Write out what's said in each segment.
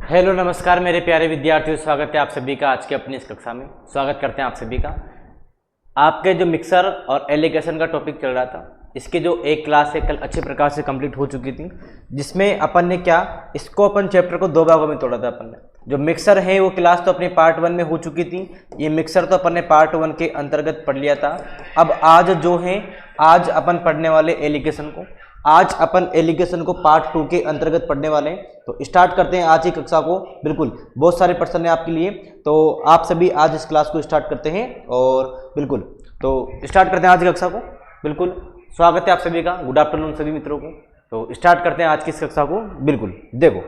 Hello नमस्कार मेरे प्यारे विद्यार्थियों, स्वागत है आप सभी का आज के अपनी इस कक्षा में। स्वागत करते हैं आप सभी का। आपके जो मिक्सर और एलिगेशन का टॉपिक चल रहा था, इसकी जो एक क्लास है कल अच्छे प्रकार से कंप्लीट हो चुकी थी, जिसमें अपन ने क्या इसको अपन चैप्टर को दो भागों में तोड़ा था। अपन ने जो मिक्सर है वो क्लास तो अपने पार्ट 1 में हो चुकी थी, ये मिक्सर तो अपन ने पार्ट 1 के अंतर्गत पढ़ लिया था। अब आज जो है आज अपन पढ़ने वाले एलिगेशन को, आज अपन एलिगेशन को पार्ट 2 के अंतर्गत पढ़ने वाले हैं। तो स्टार्ट करते हैं आज की कक्षा को। बिल्कुल बहुत सारे प्रश्न है आपके लिए, तो आप सभी आज इस क्लास को स्टार्ट करते हैं और बिल्कुल तो स्टार्ट करते हैं आज की कक्षा को। बिल्कुल स्वागत है आप सभी का, गुड आफ्टरनून सभी मित्रों को। तो स्टार्ट करते हैं आज की इस कक्षा को। बिल्कुल देखो,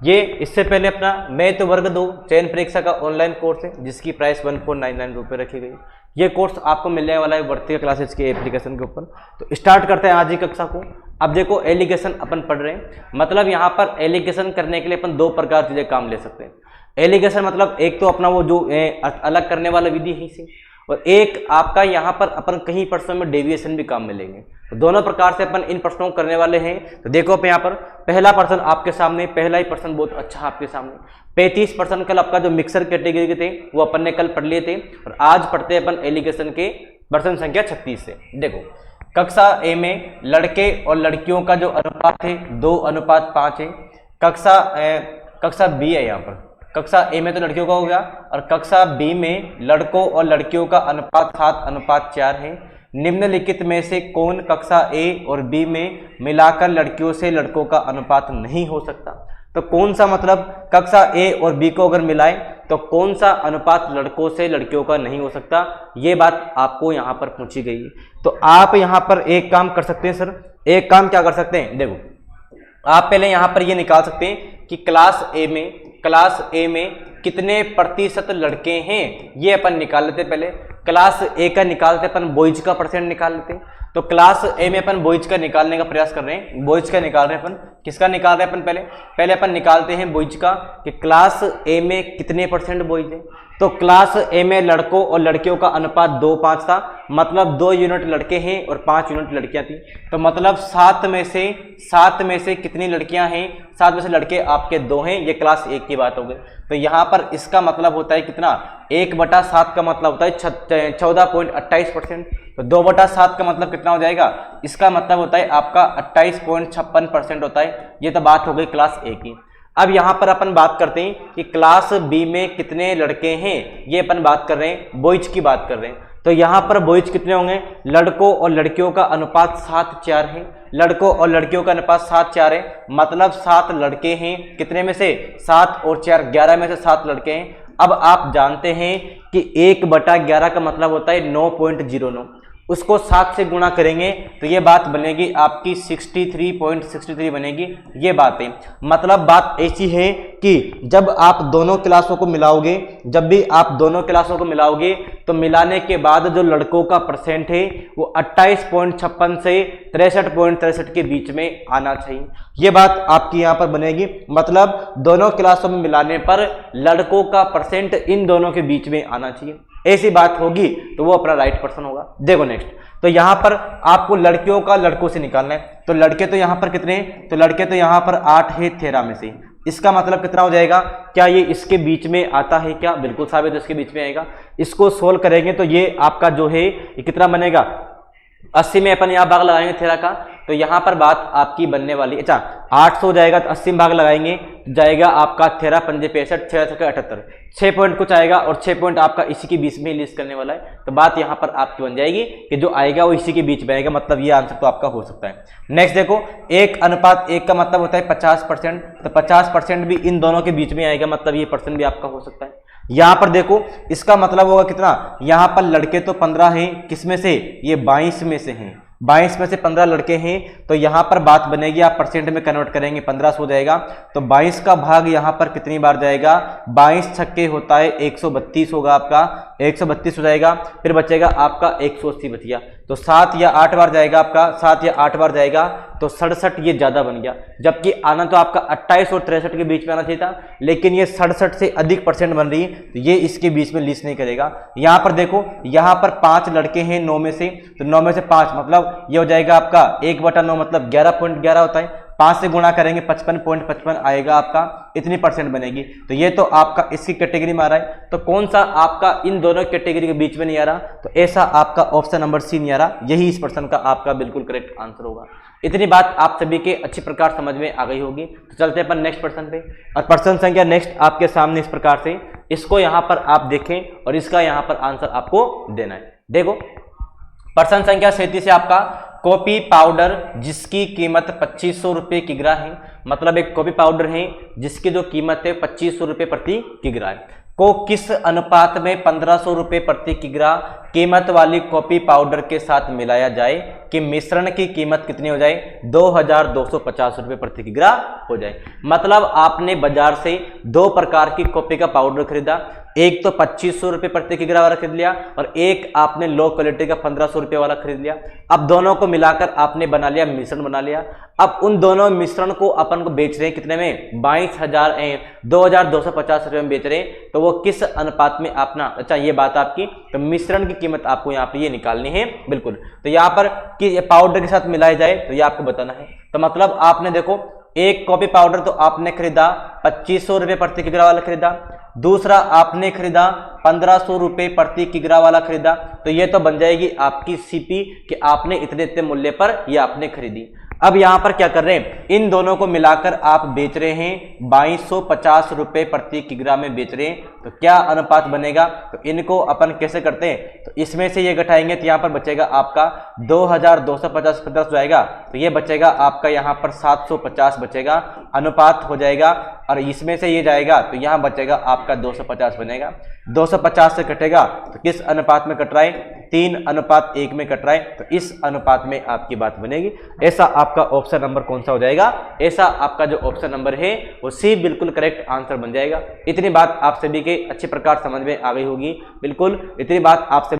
ये इससे पहले अपना मैथ वर्ग 2 चयन परीक्षा का ऑनलाइन कोर्स है, जिसकी प्राइस 1499 रुपये रखी गई। ये कोर्स आपको मिलने वाला है वर्तिका क्लासेस के एप्लीकेशन के ऊपर। तो स्टार्ट करते हैं आज की कक्षा को। अब देखो, एलिगेशन अपन पढ़ रहे हैं, मतलब यहाँ पर एलिगेशन करने के लिए अपन दो प्रकार चीजें काम ले सकते हैं। एलिगेशन मतलब एक तो अपना वो जो अलग करने वाला विधि है इसे, और एक आपका यहाँ पर अपन कहीं प्रश्नों में डेविएशन भी काम में लेंगे। तो दोनों प्रकार से अपन इन प्रश्नों को करने वाले हैं। तो देखो आप यहाँ पर पहला प्रश्न आपके सामने, पहला ही प्रश्न बहुत अच्छा आपके सामने। 35 प्रश्न कल आपका जो मिक्सर कैटेगरी के थे वो अपन ने कल पढ़ लिए थे, और आज पढ़ते हैं अपन एलिगेशन के प्रश्न संख्या 36 से। देखो, कक्षा ए में लड़के और लड़कियों का जो अनुपात है 2:5 है। कक्षा बी है, यहाँ पर कक्षा ए में तो लड़कियों का हो गया, और कक्षा बी में लड़कों और लड़कियों का अनुपात 7:4 है। निम्नलिखित में से कौन कक्षा ए और बी में मिलाकर लड़कियों से लड़कों का अनुपात नहीं हो सकता? तो कौन सा, मतलब कक्षा ए और बी को अगर मिलाएं तो कौन सा अनुपात लड़कों से लड़कियों का नहीं हो सकता, ये बात आपको यहाँ पर पूछी गई है। तो आप यहाँ पर एक काम कर सकते हैं सर, एक काम क्या कर सकते हैं, देखो आप पहले यहाँ पर ये निकाल सकते हैं कि क्लास ए में कितने प्रतिशत लड़के हैं, ये अपन निकाल लेते। पहले क्लास ए का निकालते अपन बॉयज का परसेंट निकाल लेते। तो क्लास ए में अपन बॉयज का निकालने का प्रयास कर रहे हैं, बॉयज का निकाल रहे हैं अपन। किसका निकाल रहे हैं अपन, पहले अपन निकालते हैं बॉयज का, कि क्लास ए में कितने परसेंट बॉयज है। तो क्लास ए में लड़कों और लड़कियों का अनुपात 2:5 था, मतलब 2 यूनिट लड़के हैं और 5 यूनिट लड़कियां थी। तो मतलब 7 में से कितनी लड़कियां हैं, 7 में से लड़के आपके 2 हैं, ये क्लास 1 की बात हो गई। तो यहाँ पर इसका मतलब होता है कितना, 1/7 का मतलब होता है 14.28%। तो 2/7 का मतलब कितना हो जाएगा, इसका मतलब होता है आपका 28.56% होता है। ये तो बात हो गई क्लास ए की। अब यहाँ पर अपन बात करते हैं कि क्लास बी में कितने लड़के हैं, ये अपन बात कर रहे हैं, बॉयज की बात कर रहे हैं। तो यहाँ पर बॉयज कितने होंगे, लड़कों और लड़कियों का अनुपात 7:4 है। लड़कों और लड़कियों का अनुपात 7:4 है, मतलब 7 लड़के हैं। कितने में से, 7 और 4 11 में से 7 लड़के हैं। अब आप जानते हैं कि 1/11 का मतलब होता है 9.09, उसको 7 से गुणा करेंगे तो ये बात बनेगी आपकी 63.63 बनेगी। ये बात है, मतलब बात ऐसी है कि जब आप दोनों क्लासों को मिलाओगे, जब भी आप दोनों क्लासों को मिलाओगे तो मिलाने के बाद जो लड़कों का परसेंट है वो 28.56 से 63.63 के बीच में आना चाहिए। ये बात आपकी यहाँ पर बनेगी, मतलब दोनों क्लासों में मिलाने पर लड़कों का परसेंट इन दोनों के बीच में आना चाहिए। ऐसी बात होगी तो वो अपना राइट पर्सन होगा। देखो नेक्स्ट, तो यहाँ पर आपको लड़कियों का लड़कों से निकालना है। तो लड़के तो यहाँ पर कितने हैं, तो लड़के तो यहाँ पर 8 है 13 में से। इसका मतलब कितना हो जाएगा, क्या ये इसके बीच में आता है क्या, बिल्कुल साबित तो इसके बीच में आएगा। इसको सोल्व करेंगे तो ये आपका जो है ये कितना बनेगा, 80 में अपन यहाँ भाग लगाएंगे 13 का, तो यहाँ पर बात आपकी बनने वाली, अच्छा 800 हो जाएगा तो 80 में भाग लगाएंगे जाएगा आपका 13 पंजे 65, 6 7 78, 6 पॉइंट कुछ आएगा, और 6 पॉइंट आपका इसी के बीच में लिस्ट करने वाला है। तो बात यहाँ पर आपकी बन जाएगी कि जो आएगा वो इसी के बीच में आएगा, मतलब ये आंसर तो आपका हो सकता है। नेक्स्ट देखो, 1:1 का मतलब होता है 50%, तो 50% भी इन दोनों के बीच में आएगा, मतलब ये परसेंट भी आपका हो सकता है। यहाँ पर देखो, इसका मतलब होगा कितना, यहाँ पर लड़के तो 15 हैं, किसमें से, ये 22 में से हैं, 22 में से 15 लड़के हैं। तो यहाँ पर बात बनेगी, आप परसेंट में कन्वर्ट करेंगे 1500 हो जाएगा। तो 22 का भाग यहाँ पर कितनी बार जाएगा, 22 छक्के होता है 132 होगा आपका, 132 हो जाएगा। फिर बचेगा आपका 180 बच गया। तो 7 या 8 बार जाएगा आपका, 7 या 8 बार जाएगा तो 67 ये ज्यादा बन गया, जबकि आना तो आपका 28 और 63 के बीच में आना चाहिए था, लेकिन ये 67 से अधिक परसेंट बन रही है, तो ये इसके बीच में लिस्ट नहीं करेगा। यहाँ पर देखो, यहाँ पर 5 लड़के हैं 9 में से, तो 9 में से 5 मतलब ये हो जाएगा आपका 1/9 मतलब 11.11 होता है। 5 से गुणा करेंगे 55.55 आएगा आपका, इतनी परसेंट बनेगी। तो ये तो आपका इसकी कैटेगरी में आ रहा है। तो कौन सा आपका इन दोनों कैटेगरी के बीच में नहीं आ रहा, तो ऐसा आपका ऑप्शन नंबर सी नहीं आ रहा, यही इस प्रश्न का आपका बिल्कुल करेक्ट आंसर होगा। इतनी बात आप सभी के अच्छी प्रकार समझ में आ गई होगी। तो चलते हैं अपन नेक्स्ट प्रश्न पे, और प्रश्न संख्या नेक्स्ट आपके सामने इस प्रकार से, इसको यहां पर आप देखें और इसका यहां पर आंसर आपको देना है। देखो प्रश्न संख्या 37 है आपका, कॉफी पाउडर जिसकी कीमत 2500 रुपये किग्रा है, मतलब एक कॉफी पाउडर है जिसकी जो कीमत है 2500 रुपये प्रति किग्रा है, को किस अनुपात में 1500 रुपये प्रति किग्रा कीमत वाली कॉफी पाउडर के साथ मिलाया जाए कि मिश्रण की कीमत कितनी हो जाए, 2250 रुपये प्रति किग्रा हो जाए। मतलब आपने बाजार से दो प्रकार की कॉफी का पाउडर खरीदा, एक तो 2500 रुपये प्रति किग्रा वाला खरीद लिया और एक आपने लो क्वालिटी का 1500 रुपये वाला खरीद लिया। अब दोनों को मिलाकर आपने बना लिया, मिश्रण बना लिया। अब उन दोनों मिश्रण को अपन को बेच रहे हैं कितने में, 2250 रुपये में बेच रहे हैं। तो वो किस अनुपात में अपना, अच्छा ये बात आपकी, तो मिश्रण की कीमत आपको यहाँ पे ये निकालनी है बिल्कुल। तो यहाँ पर कि ये पाउडर के साथ मिलाया जाए तो ये आपको बताना है। तो मतलब आपने देखो एक कॉफी पाउडर तो आपने खरीदा 2500 रुपये प्रति किग्रा वाला खरीदा, दूसरा आपने खरीदा 1500 रुपये प्रति किग्रा वाला खरीदा। तो ये तो बन जाएगी आपकी सीपी कि आपने इतने इतने मूल्य पर ये आपने खरीदी। अब यहां पर क्या कर रहे हैं, इन दोनों को मिलाकर आप बेच रहे हैं 2250 रुपये प्रति किग्रा में बेच रहे हैं। तो क्या अनुपात बनेगा, तो इनको अपन कैसे करते हैं, तो इसमें से ये घटाएंगे तो यहां पर बचेगा आपका 2250 15 जाएगा, तो ये बचेगा आपका यहां पर 750 बचेगा, अनुपात हो जाएगा। और इसमें से ये जाएगा तो यहां बचेगा आपका 250 बनेगा। 250 से कटेगा तो किस अनुपात में कट रहा है, 3:1 में कट रहा है। तो इस अनुपात में आपकी बात बनेगी। ऐसा आपका ऑप्शन नंबर कौन सा हो जाएगा, ऐसा आपका जो ऑप्शन नंबर है वो सी बिल्कुल करेक्ट आंसर बन जाएगा। इतनी बात आप सभी के अच्छी प्रकार समझ में आ गई होगी, बिल्कुल इतनी बात आपसे।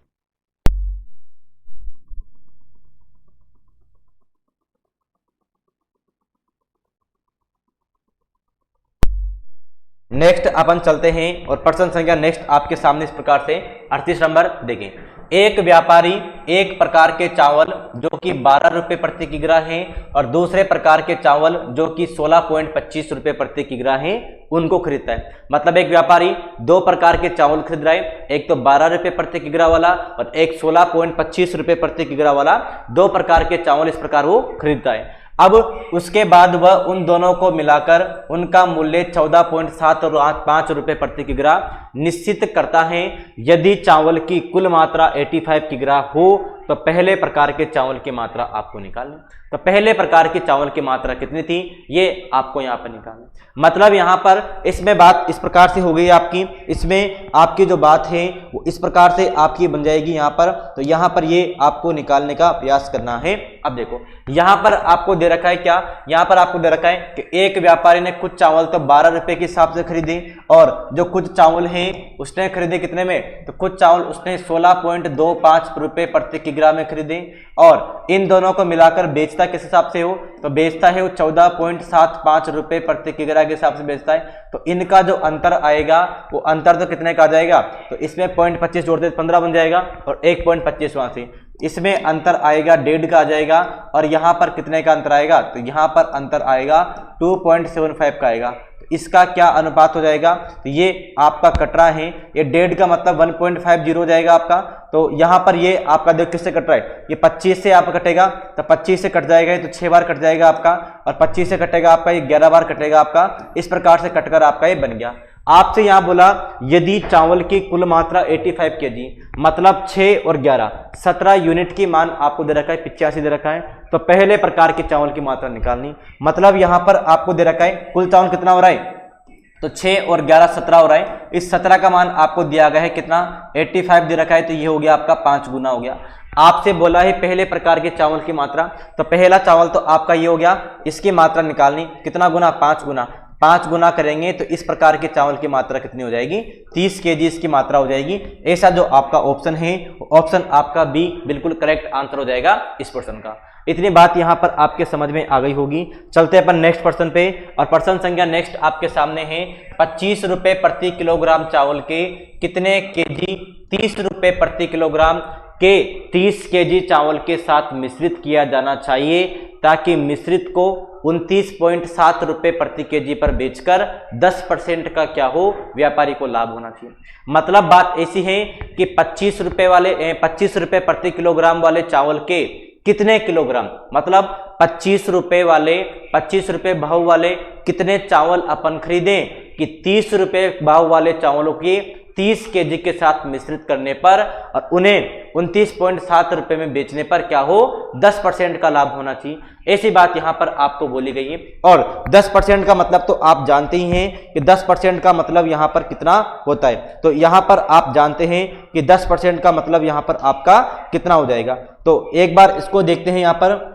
नेक्स्ट अपन चलते हैं और प्रश्न संख्या नेक्स्ट आपके सामने इस प्रकार से 38 नंबर देखें। एक व्यापारी एक प्रकार के चावल जो कि 12 रुपये प्रति किग्रा है और दूसरे प्रकार के चावल जो कि 16.25 रुपये प्रति किग्रा है उनको खरीदता है। मतलब एक व्यापारी दो प्रकार के चावल खरीद रहा है, एक तो 12 रुपये प्रति किग्रा वाला और एक 16.25 रुपये प्रति किग्रा वाला, दो प्रकार के चावल इस प्रकार वो खरीदता है। अब उसके बाद वह उन दोनों को मिलाकर उनका मूल्य 14.75 रुपये प्रति किग्रा निश्चित करता है। यदि चावल की कुल मात्रा 85 किग्रा हो तो पहले प्रकार के चावल की मात्रा आपको निकालनी। तो पहले प्रकार के चावल की मात्रा कितनी थी ये आपको यहाँ पर निकालना। मतलब यहाँ पर इसमें बात इस प्रकार से हो गई आपकी, इसमें आपकी जो बात है वो इस प्रकार से आपकी बन जाएगी यहाँ पर। तो यहाँ पर ये आपको निकालने का प्रयास करना है। अब देखो यहाँ पर आपको दे रखा है क्या, यहाँ पर आपको दे रखा है कि एक व्यापारी ने कुछ चावल तो 12 रुपये के हिसाब से खरीदे और जो कुछ चावल हैं उसने खरीदे कितने में, तो कुछ चावल उसने 16.25 रुपये प्रति किग्रा में खरीदे और इन दोनों को मिलाकर बेचता किस हिसाब से हो, तो बेचता है वो 14.75 रुपये प्रति किग्रा के हिसाब से बेचता है। तो इनका जो अंतर आएगा वो अंतर तो कितने का आ जाएगा, तो इसमें 0.25 जोड़ दे 15 बन जाएगा और 1.25 वहां से, इसमें अंतर आएगा 1.5 का आ जाएगा और यहाँ पर कितने का अंतर आएगा, तो यहाँ पर अंतर आएगा 2.75 का आएगा। तो इसका क्या अनुपात हो जाएगा, तो ये आपका कट रहा है, ये 1.5 का मतलब 1.50 हो जाएगा आपका। तो यहाँ पर ये आपका देख किससे कट रहा है, ये 25 से आप कटेगा, तो 25 से कट जाएगा तो 6 बार कट जाएगा आपका और 25 से कटेगा आपका ये 11 बार कटेगा आपका। इस प्रकार से कटकर आपका ये बन गया। आपसे यहां बोला यदि चावल की कुल मात्रा 85 केजी मतलब 6 और 11 17 यूनिट की मान आपको दे रखा है, 85 दे रखा है। तो पहले प्रकार के चावल की मात्रा निकालनी। मतलब यहां पर आपको दे रखा है कुल चावल कितना हो रहा है, तो 6 और 11 17 हो रहा है। इस 17 का मान आपको दिया गया है कितना, 85 दे रखा है, तो ये हो गया आपका 5 गुना हो गया। आपसे बोला है पहले प्रकार के चावल की मात्रा, तो पहला चावल तो आपका ये हो गया, इसकी मात्रा निकालनी कितना गुना, 5 गुना। 5 गुना करेंगे तो इस प्रकार के चावल की मात्रा कितनी हो जाएगी, 30 केजी इसकी मात्रा हो जाएगी। ऐसा जो आपका ऑप्शन है ऑप्शन आपका बी बिल्कुल करेक्ट आंसर हो जाएगा इस प्रश्न का। इतनी बात यहां पर आपके समझ में आ गई होगी। चलते अपन नेक्स्ट प्रश्न पे, और प्रश्न संख्या नेक्स्ट आपके सामने है 25 रुपये प्रति किलोग्राम चावल के कितने केजी 30 रुपये प्रति किलोग्राम के 30 केजी चावल के साथ मिश्रित किया जाना चाहिए ताकि मिश्रित को 29.7 रुपये प्रति केजी पर बेचकर 10% का क्या हो, व्यापारी को लाभ होना चाहिए। मतलब बात ऐसी है कि 25 रुपये प्रति किलोग्राम वाले चावल के कितने किलोग्राम, मतलब 25 रुपये भाव वाले कितने चावल अपन खरीदें कि 30 रुपये भाव वाले चावलों की 30 केजी के साथ मिश्रित करने पर और उन्हें 29.7 रुपये में बेचने पर क्या हो, 10% का लाभ होना चाहिए। ऐसी बात यहाँ पर आपको बोली गई है। और 10% का मतलब तो आप जानते ही हैं कि 10% का मतलब यहाँ पर कितना होता है। तो यहाँ पर आप जानते हैं कि 10% का मतलब यहाँ पर आपका कितना हो जाएगा। तो एक बार इसको देखते हैं। यहाँ पर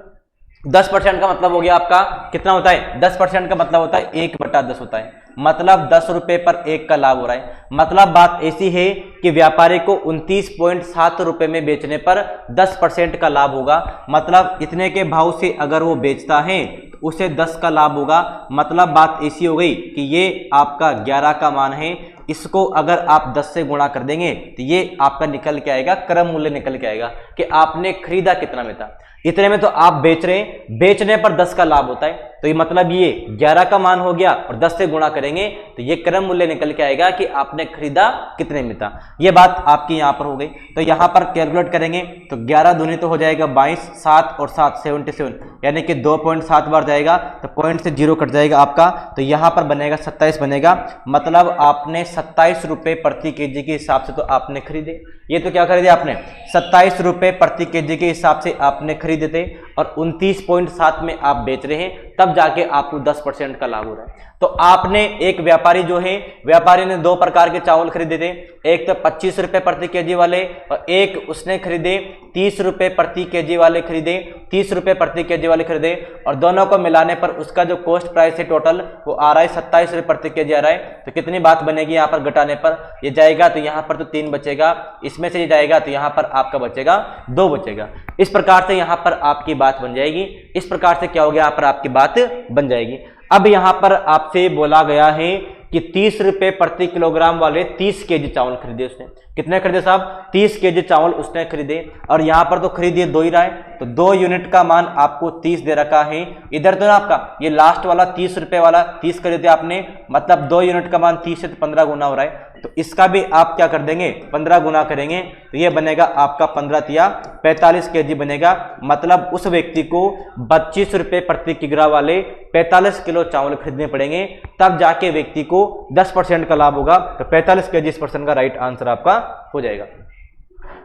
10% का मतलब हो गया आपका कितना होता है, 10% का मतलब होता है 1/10 होता है, मतलब 10 रुपये पर 1 का लाभ हो रहा है। मतलब बात ऐसी है कि व्यापारी को 29.7 रुपये में बेचने पर 10% का लाभ होगा। मतलब इतने के भाव से अगर वो बेचता है तो उसे 10 का लाभ होगा। मतलब बात ऐसी हो गई कि ये आपका 11 का मान है, इसको अगर आप 10 से गुणा कर देंगे तो ये आपका निकल के आएगा, क्रम मूल्य निकल के आएगा कि आपने खरीदा कितना में था, इतने में तो आप बेच रहे हैं, बेचने पर 10 का लाभ होता है। तो ये मतलब ये 11 का मान हो गया और 10 से गुणा करेंगे तो ये क्रम मूल्य निकल के आएगा कि आपने खरीदा कितने में था। ये बात आपकी यहाँ पर हो गई। तो यहाँ पर कैलकुलेट करेंगे तो 11 दूनी तो हो जाएगा 22, 7 और 7 77, यानी कि 2.7 बार जाएगा तो पॉइंट से 0 कट जाएगा आपका। तो यहाँ पर बनेगा 27 बनेगा। मतलब आपने 27 रुपये प्रति केजी के हिसाब से तो आपने खरीदे। ये तो क्या खरीदे आपने, 27 रुपये प्रति केजी के हिसाब से आपने खरीदे थे और 29.7 में आप बेच रहे हैं, तब जाके आपको 10% का लाभ हो रहा है। तो आपने एक व्यापारी जो है, व्यापारी ने 2 प्रकार के चावल खरीदे थे, एक तो 25 रुपये प्रति केजी वाले और एक उसने खरीदे 30 रुपये प्रति केजी वाले खरीदे, 30 रुपये प्रति केजी वाले खरीदे और दोनों को मिलाने पर उसका जो कॉस्ट प्राइस है टोटल वो आ रहा है 27 रुपये प्रति केजी आ रहा है। तो कितनी बात बनेगी यहाँ पर घटाने पर, ये जाएगा तो यहाँ पर तो 3 बचेगा, इसमें से ये जाएगा तो यहाँ पर आपका बचेगा 2 बचेगा। इस प्रकार से यहाँ पर आपकी बात बन जाएगी। इस प्रकार से क्या हो गया, यहाँ पर आपकी बात बन जाएगी। अब यहाँ पर आपसे बोला गया है कि 30 रुपये प्रति किलोग्राम वाले 30 केजी चावल खरीदे उसने। कितने खरीदे साहब, 30 केजी चावल उसने खरीदे और यहाँ पर तो खरीदिए 2 ही रहा है, तो 2 यूनिट का मान आपको 30 दे रखा है। इधर तो ना आपका ये लास्ट वाला 30 रुपये वाला 30 खरीदे आपने, मतलब 2 यूनिट का मान 30 से तो 15 गुना हो रहा है। तो इसका भी आप क्या कर देंगे, 15 गुना करेंगे तो ये बनेगा आपका 15 तिया 45 केजी बनेगा। मतलब उस व्यक्ति को 25 रुपये प्रति किग्रा वाले 45 किलो चावल खरीदने पड़ेंगे, तब जाके व्यक्ति को 10% का लाभ होगा। तो 45 केजी इस पर्सन का राइट आंसर आपका हो जाएगा।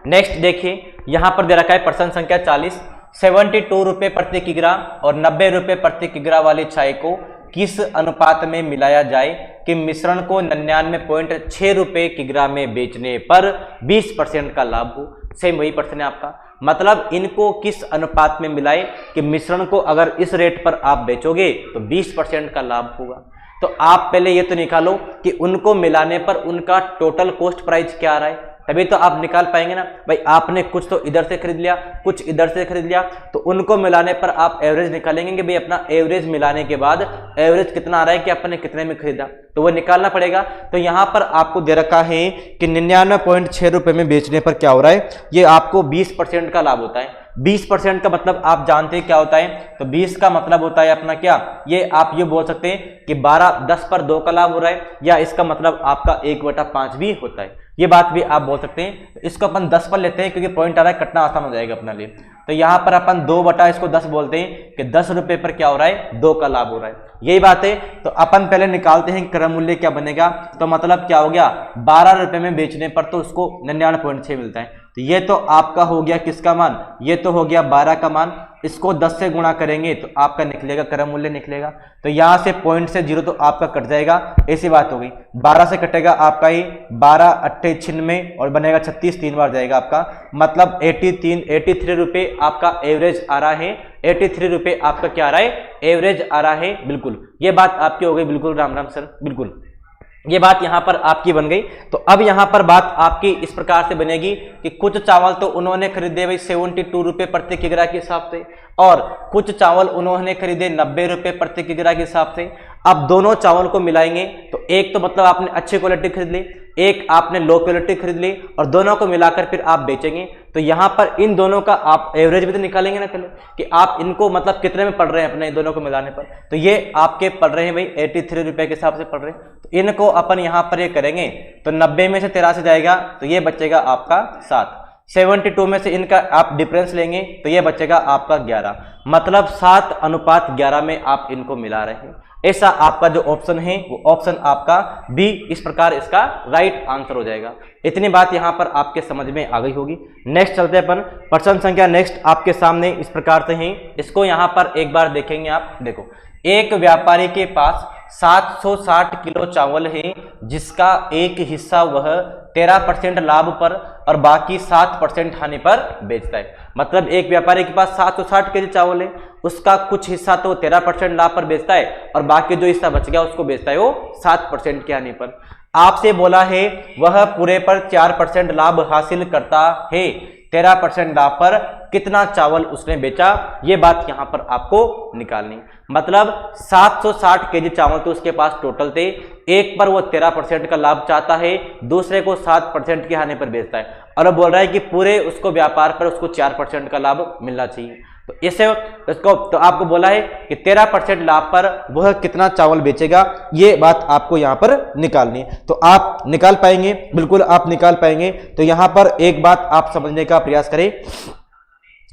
नेक्स्ट देखिए, यहां पर दे रखा है प्रश्न संख्या 40, 72 रुपये प्रति किग्रा और 90 रुपये प्रति किग्रा वाली चाय को किस अनुपात में मिलाया जाए कि मिश्रण को 99.6 रुपये किग्रा में बेचने पर 20% का लाभ हो। सेम वही प्रश्न है आपका। मतलब इनको किस अनुपात में मिलाए कि मिश्रण को अगर इस रेट पर आप बेचोगे तो 20% का लाभ होगा। तो आप पहले ये तो निकालो कि उनको मिलाने पर उनका टोटल कॉस्ट प्राइस क्या आ रहा है, तभी तो आप निकाल पाएंगे ना। भाई आपने कुछ तो इधर से खरीद लिया, कुछ इधर से खरीद लिया, तो उनको मिलाने पर आप एवरेज निकालेंगे कि भाई अपना एवरेज मिलाने के बाद एवरेज कितना आ रहा है कि आपने कितने में खरीदा, तो वो निकालना पड़ेगा। तो यहाँ पर आपको दे रखा है कि 99.6 रुपये में बेचने पर क्या हो रहा है, ये आपको 20% का लाभ होता है। 20% का मतलब आप जानते हैं क्या होता है, तो 20 का मतलब होता है अपना क्या, ये आप ये बोल सकते हैं कि 10 पर 2 का लाभ हो रहा है, या इसका मतलब आपका 1/5 भी होता है। ये बात भी आप बोल सकते हैं। इसको अपन 10 पर लेते हैं क्योंकि पॉइंट आ रहा है, कटना आसान हो जाएगा अपने लिए। तो यहाँ पर अपन 2/10 बोलते हैं कि 10 रुपये पर क्या हो रहा है, 2 का लाभ हो रहा है। यही बात है। तो अपन पहले निकालते हैं क्रम मूल्य क्या बनेगा। तो मतलब क्या हो गया, 12 रुपये में बेचने पर तो उसको 99.6 मिलता है। तो ये तो आपका हो गया किसका मान, ये तो हो गया 12 का मान। इसको 10 से गुणा करेंगे तो आपका निकलेगा क्रम मूल्य निकलेगा। तो यहाँ से पॉइंट से 0 तो आपका कट जाएगा, ऐसी बात हो गई। 12 से कटेगा आपका ही 12 8 96 और बनेगा 36, 3 बार जाएगा आपका। मतलब 83 रुपये आपका एवरेज आ रहा है। 83 रुपये आपका क्या आ रहा है, एवरेज आ रहा है। बिल्कुल ये बात आपकी हो गई। बिल्कुल राम राम सर, बिल्कुल ये बात यहाँ पर आपकी बन गई। तो अब यहाँ पर बात आपकी इस प्रकार से बनेगी कि कुछ चावल तो उन्होंने खरीदे भाई 72 रुपये प्रति किग्रा के हिसाब से, और कुछ चावल उन्होंने खरीदे 90 रुपये प्रति किग्रा के हिसाब से। अब दोनों चावल को मिलाएंगे तो एक तो मतलब आपने अच्छी क्वालिटी खरीद ली, एक आपने लो क्वालिटी खरीद ली, और दोनों को मिलाकर फिर आप बेचेंगे तो यहाँ पर इन दोनों का आप एवरेज भी तो निकालेंगे ना पहले कि आप इनको मतलब कितने में पड़ रहे हैं अपने दोनों को मिलाने पर। तो ये आपके पड़ रहे हैं भाई 83 रुपये के हिसाब से पड़ रहे हैं। तो इनको अपन यहाँ पर ये करेंगे तो 90 में से 83 जाएगा तो ये बचेगा आपका 7। 72 में से इनका आप डिफरेंस लेंगे तो ये बचेगा आपका 11, मतलब 7:11 में आप इनको मिला रहे हैं। ऐसा आपका जो ऑप्शन है वो ऑप्शन आपका बी इस प्रकार इसका राइट आंसर हो जाएगा। इतनी बात यहां पर आपके समझ में आ गई होगी। नेक्स्ट चलते हैं अपन, प्रश्न संख्या नेक्स्ट आपके सामने इस प्रकार से है। इसको यहां पर एक बार देखेंगे आप। देखो, एक व्यापारी के पास 760 किलो चावल है जिसका एक हिस्सा वह 13% लाभ पर और बाकी 7% हानि पर बेचता है। मतलब एक व्यापारी के पास 760 केजी चावल है, उसका कुछ हिस्सा तो 13% लाभ पर बेचता है और बाकी जो हिस्सा बच गया उसको बेचता है वो 7% की हानि पर। आपसे बोला है वह पूरे पर 4% लाभ हासिल करता है, 13% लाभ पर कितना चावल उसने बेचा, ये बात यहां पर आपको निकालनी। मतलब 760 केजी चावल तो उसके पास टोटल थे, एक पर वो 13% का लाभ चाहता है, दूसरे को 7% की हानि पर बेचता है और बोल रहा है कि पूरे उसको व्यापार पर उसको 4% का लाभ मिलना चाहिए। तो इससे इसको तो आपको बोला है कि 13% लाभ पर वह कितना चावल बेचेगा, ये बात आपको यहां पर निकालनी है। तो आप निकाल पाएंगे, बिल्कुल आप निकाल पाएंगे। तो यहां पर एक बात आप समझने का प्रयास करें,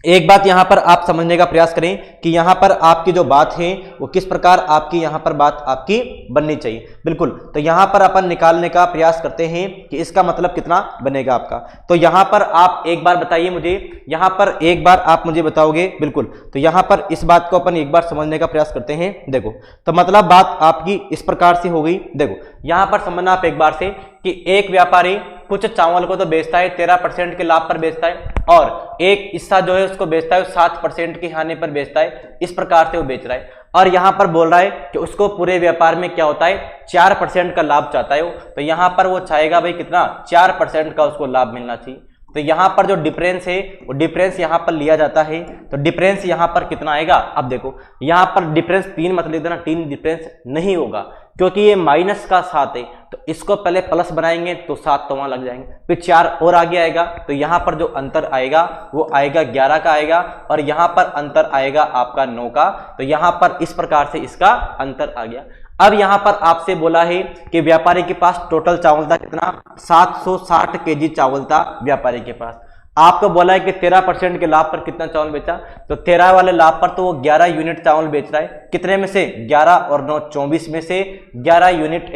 एक बात यहां पर आप समझने का प्रयास करें कि यहां पर आपकी जो बात है वो किस प्रकार आपकी यहां पर बात आपकी बननी चाहिए। बिल्कुल, तो यहां पर अपन निकालने का प्रयास करते हैं कि इसका मतलब कितना बनेगा आपका। तो यहां पर आप एक बार बताइए मुझे, यहां पर एक बार आप मुझे बताओगे। बिल्कुल, तो यहां पर इस बात को अपन एक बार समझने का प्रयास करते हैं। देखो, तो मतलब बात आपकी इस प्रकार से हो गई। देखो, यहां पर समझना आप एक बार से कि एक व्यापारी कुछ चावल को तो बेचता है 13% के लाभ पर बेचता है और एक हिस्सा जो है उसको बेचता है 7% की हानि पर बेचता है। इस प्रकार से वो बेच रहा है और यहां पर बोल रहा है कि उसको पूरे व्यापार में क्या होता है 4% का लाभ चाहता है वो। तो यहां पर वो चाहेगा भाई कितना, 4% का उसको लाभ मिलना चाहिए। तो यहां पर जो डिफरेंस है वो डिफरेंस यहां पर लिया जाता है। तो डिफरेंस यहां पर कितना आएगा, अब देखो यहां पर डिफरेंस 3 मत लिख देना, 3 डिफरेंस नहीं होगा क्योंकि ये माइनस का 7 है। तो इसको पहले प्लस बनाएंगे तो 7 तो वहां लग जाएंगे, फिर 4 और आगे आएगा। तो यहां पर जो अंतर आएगा वो आएगा 11 का आएगा और यहां पर अंतर आएगा आपका 9 का। तो यहां पर इस प्रकार से इसका अंतर आ गया। अब यहां पर आपसे बोला है कि व्यापारी के पास टोटल चावल था कितना, 760 केजी चावल था व्यापारी के पास। आपको बोला है कि 13% के लाभ पर कितना चावल बेचा, तो 13 वाले लाभ पर तो वो 11 यूनिट चावल बेच रहा है। कितने में से, 11 और 9 24 में से 11 यूनिट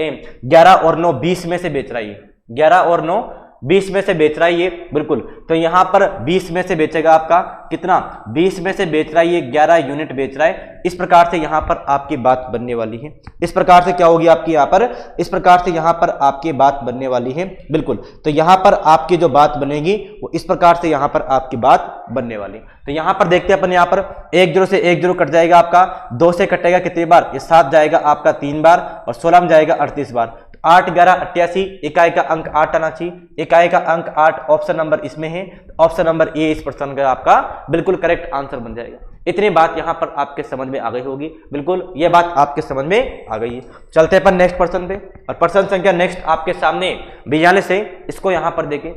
11 और 9 20 में से बेच रहा है, 11 और 9 20 में से बेच रहा है ये। बिल्कुल, तो यहां पर 20 में से बेचेगा आपका कितना, 20 में से बेच रहा है ये 11 यूनिट बेच रहा है। इस प्रकार से यहां पर आपकी बात बनने वाली है। इस प्रकार से क्या होगी आपकी यहां पर, इस प्रकार से यहां पर आपकी बात बनने वाली है। बिल्कुल, तो यहां पर आपकी जो बात बनेगी वो इस प्रकार से यहां पर आपकी बात बनने वाली। तो यहां पर देखते हैं अपन, यहां पर 1 0 से 1 0 कट जाएगा आपका, 2 से कटेगा कितनी बार, ये 7 जाएगा आपका 3 बार और 16 में जाएगा 38 बार। 8 11 88, इकाई का अंक 8 आना चाहिए, इकाई का अंक 8 ऑप्शन नंबर इसमें है। ऑप्शन नंबर ए इस प्रश्न का आपका बिल्कुल करेक्ट आंसर बन जाएगा। इतनी बात यहां पर आपके समझ में आ गई होगी। बिल्कुल, ये बात आपके समझ में आ गई है। चलते हैं अपन नेक्स्ट प्रश्न पे, और प्रश्न संख्या नेक्स्ट आपके सामने 42 है। इसको यहां पर देखें,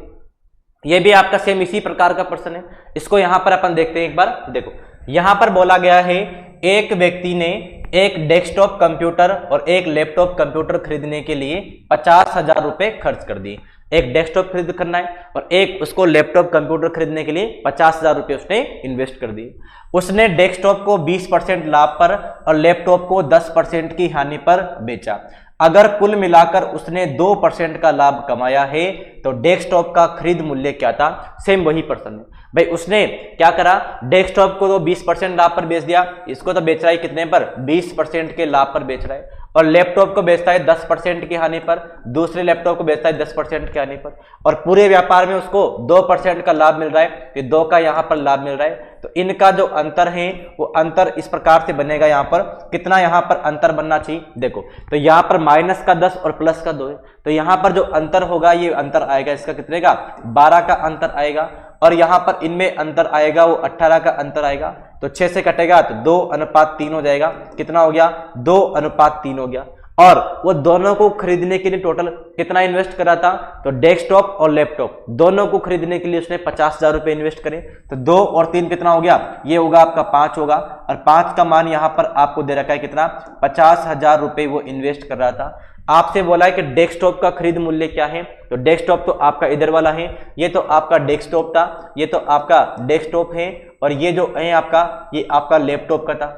यह भी आपका सेम इसी प्रकार का प्रश्न है। इसको यहां पर अपन देखते हैं एक बार। देखो, यहां पर बोला गया है एक व्यक्ति ने एक डेस्कटॉप कंप्यूटर और एक लैपटॉप कंप्यूटर खरीदने के लिए 50,000 रुपए खर्च कर दिए। एक डेस्कटॉप खरीद करना है और एक उसको लैपटॉप कंप्यूटर खरीदने के लिए 50,000 रुपए उसने इन्वेस्ट कर दिए। उसने डेस्कटॉप को 20% लाभ पर और लैपटॉप को 10% की हानि पर बेचा। अगर कुल मिलाकर उसने 2% का लाभ कमाया है तो डेस्कटॉप का खरीद मूल्य क्या था। सेम वही प्रश्न है भाई। उसने क्या करा, डेस्कटॉप को तो 20% लाभ पर बेच दिया, इसको तो बेच रहा है कितने पर, 20% के लाभ पर बेच रहा है। और लैपटॉप को बेचता है 10% की हानि पर, दूसरे लैपटॉप को बेचता है 10% की हानि पर, और पूरे व्यापार में उसको 2% का लाभ मिल रहा है, कि 2 का यहाँ पर लाभ मिल रहा है। तो इनका जो अंतर है वो अंतर इस प्रकार से बनेगा। यहाँ पर कितना यहाँ पर अंतर बनना चाहिए, देखो तो यहाँ पर माइनस का 10 और प्लस का 2 है। तो यहाँ पर जो अंतर होगा ये अंतर आएगा इसका कितने का, 12 का अंतर आएगा। और यहाँ पर इनमें अंतर आएगा वो 18 का अंतर आएगा। तो 6 से कटेगा तो 2:3 हो जाएगा। कितना हो गया, 2:3 हो गया। और वो दोनों को खरीदने के लिए टोटल कितना इन्वेस्ट करा था, तो डेस्कटॉप और लैपटॉप दोनों को खरीदने के लिए उसने 50,000 रुपए इन्वेस्ट करे। तो 2 और 3 कितना हो गया, ये होगा आपका 5 होगा, और 5 का मान यहां पर आपको दे रखा है कितना, 50,000 रुपए वो इन्वेस्ट कर रहा था। आपसे बोला है कि डेस्कटॉप का खरीद मूल्य क्या है, तो डेस्कटॉप तो आपका इधर वाला है, ये तो आपका डेस्कटॉप था, ये तो आपका डेस्कटॉप है, और ये जो है आपका, ये आपका लैपटॉप का था।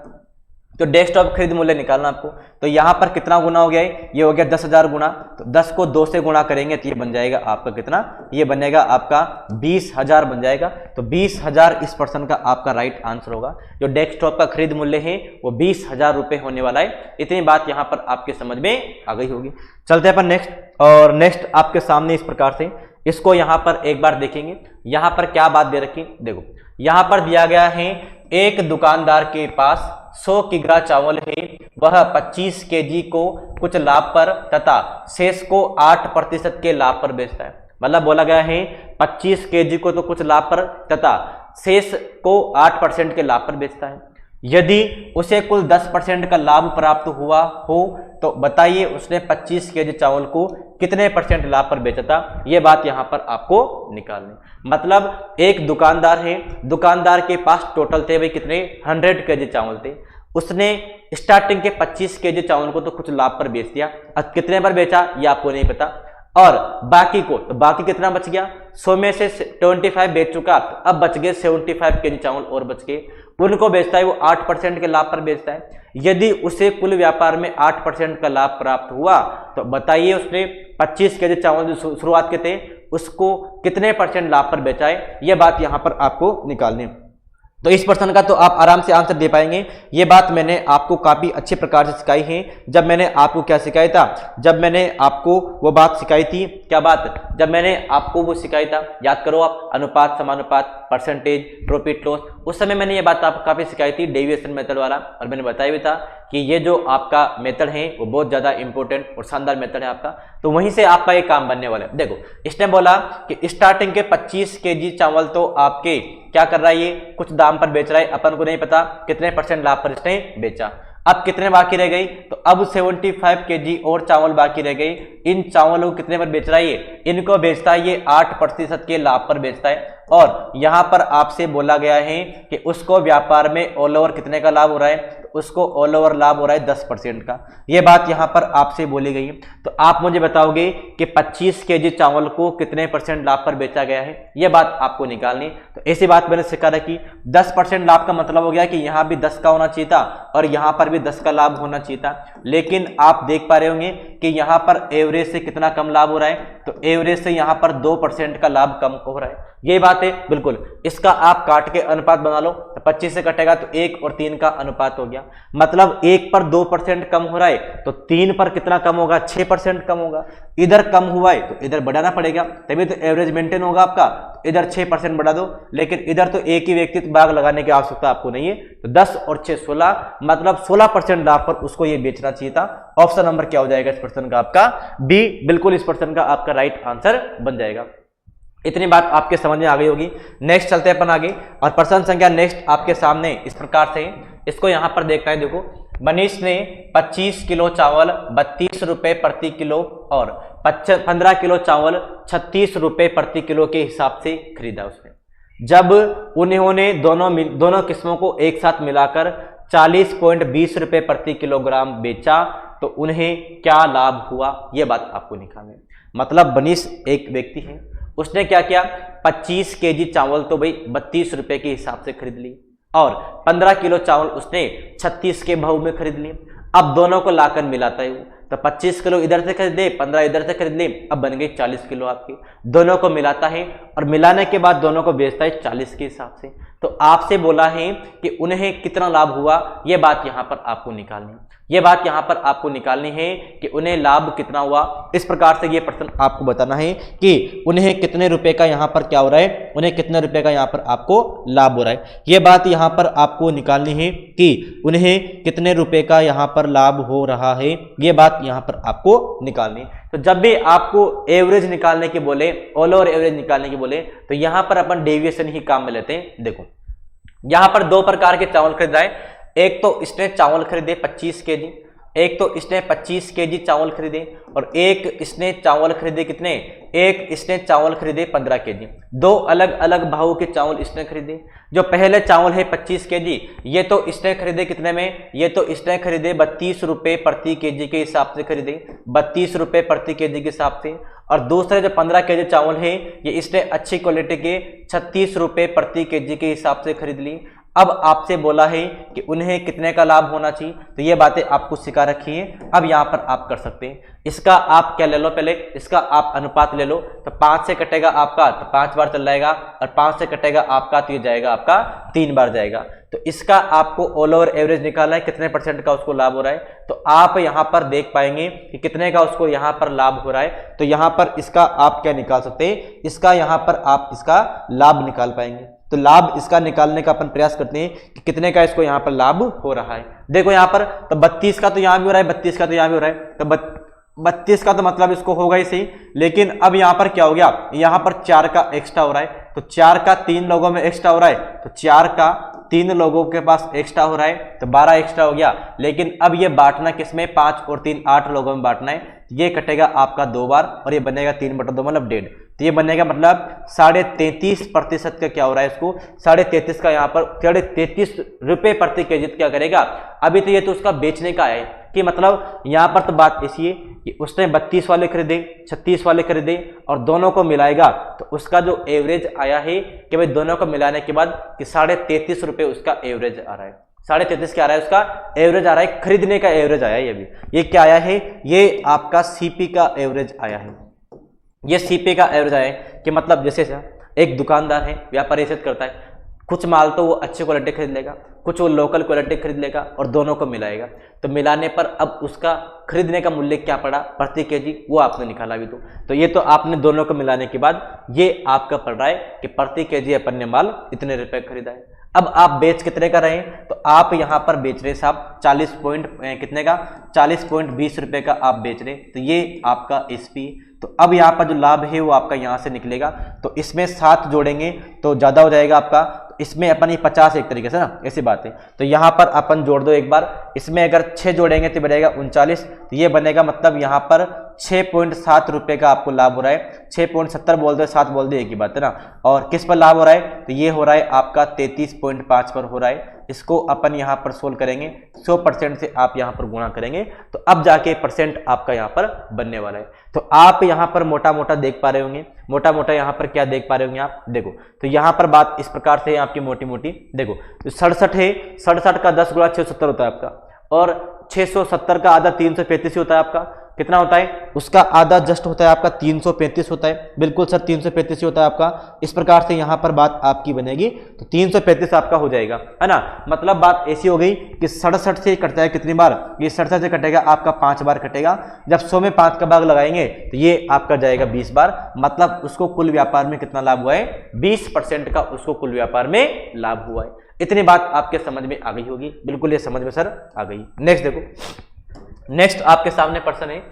तो डेस्कटॉप खरीद मूल्य निकालना आपको, तो यहां पर कितना गुना हो गया है, ये हो गया 10,000 गुना, तो 10 को 2 से गुणा करेंगे तो ये बन जाएगा आपका कितना, ये बनेगा आपका 20,000 बन जाएगा। तो 20,000 इस प्रश्न का आपका राइट आंसर होगा। जो डेस्कटॉप का खरीद मूल्य है वो 20,000 रुपए होने वाला है। इतनी बात यहां पर आपके समझ में आ गई होगी। चलते हैं अपन नेक्स्ट, और नेक्स्ट आपके सामने इस प्रकार से, इसको यहां पर एक बार देखेंगे। यहां पर क्या बात दे रखी, देखो यहां पर दिया गया है, एक दुकानदार के पास 100 किग्रा चावल है, वह 25 केजी को कुछ लाभ पर तथा शेष को 8% के लाभ पर बेचता है। मतलब बोला गया है 25 केजी को तो कुछ लाभ पर तथा शेष को 8% के लाभ पर बेचता है। यदि उसे कुल 10% का लाभ प्राप्त हुआ हो तो बताइए उसने 25 केजी चावल को कितने % लाभ पर बेचा था। यह बात यहां पर आपको निकालनी। मतलब एक दुकानदार है, दुकानदार के पास टोटल थे भाई कितने, 100 केजी चावल थे। उसने स्टार्टिंग के 25 केजी चावल को तो कुछ लाभ पर बेच दिया, अब कितने पर बेचा ये आपको नहीं पता। और बाकी को, तो बाकी कितना बच गया, 100 में से 25 बेच चुका, अब बच गए 75 केजी चावल और बच गए, उनको बेचता है वो 8% के लाभ पर बेचता है। यदि उसे कुल व्यापार में 8% का लाभ प्राप्त हुआ तो बताइए उसने 25 केजी चावल जो शुरुआत के थे उसको कितने % लाभ पर बेचा है। यह बात यहां पर आपको निकालनी है। तो इस प्रश्न का तो आप आराम से आंसर दे पाएंगे। ये बात मैंने आपको काफी अच्छे प्रकार से सिखाई है। जब मैंने आपको क्या सिखाया था, जब मैंने आपको वो बात सिखाई थी, क्या बात, जब मैंने आपको वो सिखाई था, याद करो आप, अनुपात, समानुपात, परसेंटेज, प्रॉफिट लॉस, उस समय मैंने ये बात आपको काफी सिखाई थी, डेविएशन मेथड वाला। और मैंने बताया भी था कि ये जो आपका मेथड है वो बहुत ज्यादा इंपॉर्टेंट और शानदार मेथड है आपका। तो वहीं से आपका ये काम बनने वाला है। देखो इसने बोला कि स्टार्टिंग के 25 केजी चावल तो आपके क्या कर रहा है, ये कुछ दाम पर बेच रहा है, अपन को नहीं पता कितने % लाभ पर इसने बेचा। अब कितने बाकी रह गई, तो अब 75 केजी और चावल बाकी रह गई। इन चावलों को कितने पर बेच रहा है ये, इनको बेचता है ये 8% के लाभ पर बेचता है। और यहां पर आपसे बोला गया है कि उसको व्यापार में ऑल ओवर कितने का लाभ हो रहा है, तो उसको ऑल ओवर लाभ हो रहा है 10% का। यह बात यहां पर आपसे बोली गई है। तो आप मुझे बताओगे कि 25 केजी चावल को कितने % लाभ पर बेचा गया है, यह बात आपको निकालनी। तो ऐसी बात मैंने सिखा रखी। 10% लाभ का मतलब हो गया कि यहां भी 10 का होना चाहिए था और यहां पर भी 10 का लाभ होना चाहिए था। लेकिन आप देख पा रहे होंगे कि यहां पर एवरेज से कितना कम लाभ हो रहा है, तो एवरेज से यहां पर 2% का लाभ कम हो रहा है। यही बात है बिल्कुल। इसका आप काट के अनुपात बना लो, तो 25 से कटेगा तो 1 और 3 का अनुपात हो गया। मतलब 1 पर 2% कम हो रहा है तो 3 पर कितना कम होगा, 6% कम होगा। इधर कम हुआ है तो इधर बढ़ाना पड़ेगा, तभी तो एवरेज मेंटेन होगा आपका। तो इधर 6% बढ़ा दो, लेकिन इधर तो एक ही व्यक्ति भाग लगाने की आवश्यकता आपको नहीं है। तो 10 और 6 16, मतलब 16% लाभ पर उसको ये बेचना चाहिए था। ऑप्शन नंबर क्या हो जाएगा इस प्रश्न का, आपका बी बिल्कुल इस प्रश्न का आपका राइट आंसर बन जाएगा। इतनी बात आपके समझ में आ गई होगी। नेक्स्ट चलते हैं अपन आगे, और प्रश्न संख्या नेक्स्ट आपके सामने इस प्रकार से, इसको यहां पर देखना है। देखो मनीष ने 25 किलो चावल 32 रुपए प्रति किलो और 15 किलो चावल 36 रुपए प्रति किलो के हिसाब से खरीदा उसने। जब उन्होंने दोनों किस्मों को एक साथ मिलाकर 40.20 रुपए प्रति किलोग्राम बेचा तो उन्हें क्या लाभ हुआ, यह बात आपको निकालनी है। मतलब मनीष एक व्यक्ति है, उसने क्या किया, 25 केजी चावल तो भाई 32 रुपए के हिसाब से खरीद ली और 15 किलो चावल उसने 36 के भाव में खरीद लिए। अब दोनों को लाकर मिलाता है वो, तो 25 किलो इधर से खरीद ले, 15 इधर से खरीद ले, अब बन गई 40 किलो आपकी। दोनों को मिलाता है और मिलाने के बाद दोनों को बेचता है 40 के हिसाब से। तो आपसे बोला है कि उन्हें कितना लाभ हुआ, यह बात यहां पर आपको निकालनी है। यह बात यहां पर आपको निकालनी है कि उन्हें लाभ कितना हुआ। इस प्रकार से यह प्रश्न आपको बताना है कि उन्हें कितने रुपए का यहां पर क्या हो रहा है, उन्हें कितने रुपए का यहां पर आपको लाभ हो रहा है। यह बात यहां पर आपको निकालनी है कि उन्हें कितने रुपए का यहां पर लाभ हो रहा है, यह बात यहां पर आपको निकालनी है। तो जब भी आपको एवरेज निकालने के बोले, ऑल ओवर एवरेज निकालने के बोले, तो यहां पर अपन डेविएशन ही काम में लेते हैं। देखो यहां पर 2 प्रकार के चावल खरीद रहे हैं। एक तो इसने चावल खरीदे 25 केजी एक तो इसने 25 केजी चावल खरीदे और एक इसने चावल खरीदे कितने, एक इसने चावल खरीदे 15 केजी। दो अलग अलग भाव के चावल इसने खरीदे। जो पहले चावल है 25 केजी, ये तो इसने खरीदे कितने में, ये तो इसने खरीदे 32 रुपये प्रति केजी के हिसाब से खरीदे, 32 रुपये प्रति केजी के हिसाब से। और दूसरे जो 15 केजी चावल है ये इसने अच्छी क्वालिटी के 36 रुपये प्रति केजी के हिसाब से खरीद ली। अब आपसे बोला है कि उन्हें कितने का लाभ होना चाहिए, तो ये बातें आपको सिखा रखी हैं। अब यहाँ पर आप कर सकते हैं, इसका आप क्या ले लो, पहले इसका आप अनुपात ले लो। तो 5 से कटेगा आपका तो 5 बार चल जाएगा, और 5 से कटेगा आपका तो ये जाएगा आपका 3 बार जाएगा। तो इसका आपको ऑल ओवर एवरेज निकालना है, कितने % का उसको लाभ हो रहा है। तो आप यहाँ पर देख पाएंगे कि कितने का उसको यहाँ पर लाभ हो रहा है। तो यहाँ पर इसका आप क्या निकाल सकते हैं, इसका यहाँ पर आप इसका लाभ निकाल पाएंगे। तो लाभ इसका निकालने का अपन प्रयास करते हैं कि कितने का इसको यहाँ पर लाभ हो रहा है। देखो यहाँ पर तो 32 का तो यहाँ भी हो रहा है, 32 का तो यहाँ भी हो रहा है। तो 32 का तो मतलब इसको होगा ही सही, लेकिन अब यहाँ पर क्या हो गया, यहाँ पर 4 का एक्स्ट्रा हो रहा है। तो 4 का 3 लोगों में एक्स्ट्रा हो रहा है, तो 4 का 3 लोगों के पास एक्स्ट्रा हो रहा है, तो 12 एक्स्ट्रा हो गया। लेकिन अब ये बांटना किसमें, 5 और 3 8 लोगों में बांटना है। ये कटेगा आपका 2 बार और ये बनेगा 3/2 मतलब 1.5। तो ये बनेगा मतलब 33.5% का क्या हो रहा है, इसको 33.5 का यहाँ पर 33 रुपये प्रति केजी क्या करेगा। अभी तो ये तो उसका बेचने का है कि मतलब यहाँ पर तो बात ऐसी है कि उसने 32 वाले खरीदे, 36 वाले खरीदे और दोनों को मिलाएगा तो उसका जो एवरेज आया है कि भाई दोनों को मिलाने के बाद कि 33.5 रुपये उसका एवरेज आ रहा है। 33.5 क्या आ रहा है, उसका एवरेज आ रहा है, खरीदने का एवरेज आया है। ये भी ये क्या आया है, ये आपका सीपी का एवरेज आया है। ये सीपी का एवरेज आया है कि मतलब जैसे एक दुकानदार है, व्यापारी ऐसे करता है, कुछ माल तो वो अच्छी क्वालिटी खरीद लेगा, कुछ वो लोकल क्वालिटी खरीद लेगा और दोनों को मिलाएगा। तो मिलाने पर अब उसका खरीदने का मूल्य क्या पड़ा प्रति केजी, वो आपने निकाला भी। तो ये तो आपने दोनों को मिलाने के बाद ये आपका पड़ रहा है कि प्रति केजी अपन ने माल इतने रुपए खरीदा है। अब आप बेच कितने का रहे, तो आप यहाँ पर बेच रहे साहब 40.20 रुपए का आप बेच रहे। तो ये आपका एसपी। तो अब यहाँ पर जो लाभ है वो आपका यहाँ से निकलेगा। तो इसमें 7 जोड़ेंगे तो ज़्यादा हो जाएगा आपका, इसमें अपन ये 50 एक तरीके से ना, ऐसी बात है। तो यहाँ पर अपन जोड़ दो एक बार, इसमें अगर 6 जोड़ेंगे तो बनेगा 39। तो ये बनेगा मतलब यहाँ पर 6.7 रुपये का आपको लाभ हो रहा है। 6.70 बोल दो, 7 बोल दो, एक ही बात है ना। और किस पर लाभ हो रहा है, तो ये हो रहा है आपका 33.5 पर हो रहा है। इसको अपन यहाँ पर सोल्व करेंगे, 100% से आप यहाँ पर गुणा करेंगे तो अब जाके % आपका यहाँ पर बनने वाला है। तो आप यहाँ पर मोटा मोटा देख पा रहे होंगे, मोटा मोटा यहाँ पर क्या देख पा रहे होंगे आप, देखो। तो यहाँ पर बात इस प्रकार से है आपकी मोटी मोटी, देखो। तो 67 है, 67 का 10 गुणा 670 होता है आपका, और 670 का आधा 335 होता है आपका। कितना होता है, उसका आधा जस्ट होता है आपका 335 होता है। बिल्कुल सर 335 होता है आपका। इस प्रकार से यहाँ पर बात आपकी बनेगी तो 335 आपका हो जाएगा, है ना। मतलब बात ऐसी हो गई कि 67 से कटता है कितनी बार, ये 67 से कटेगा आपका 5 बार कटेगा। जब 100 में 5 का भाग लगाएंगे तो ये आपका जाएगा 20 बार। मतलब उसको कुल व्यापार में कितना लाभ हुआ है, 20% का उसको कुल व्यापार में लाभ हुआ है। इतनी बात आपके समझ में आ गई होगी, बिल्कुल ये समझ में सर आ गई। नेक्स्ट देखो, नेक्स्ट आपके सामने प्रश्न है,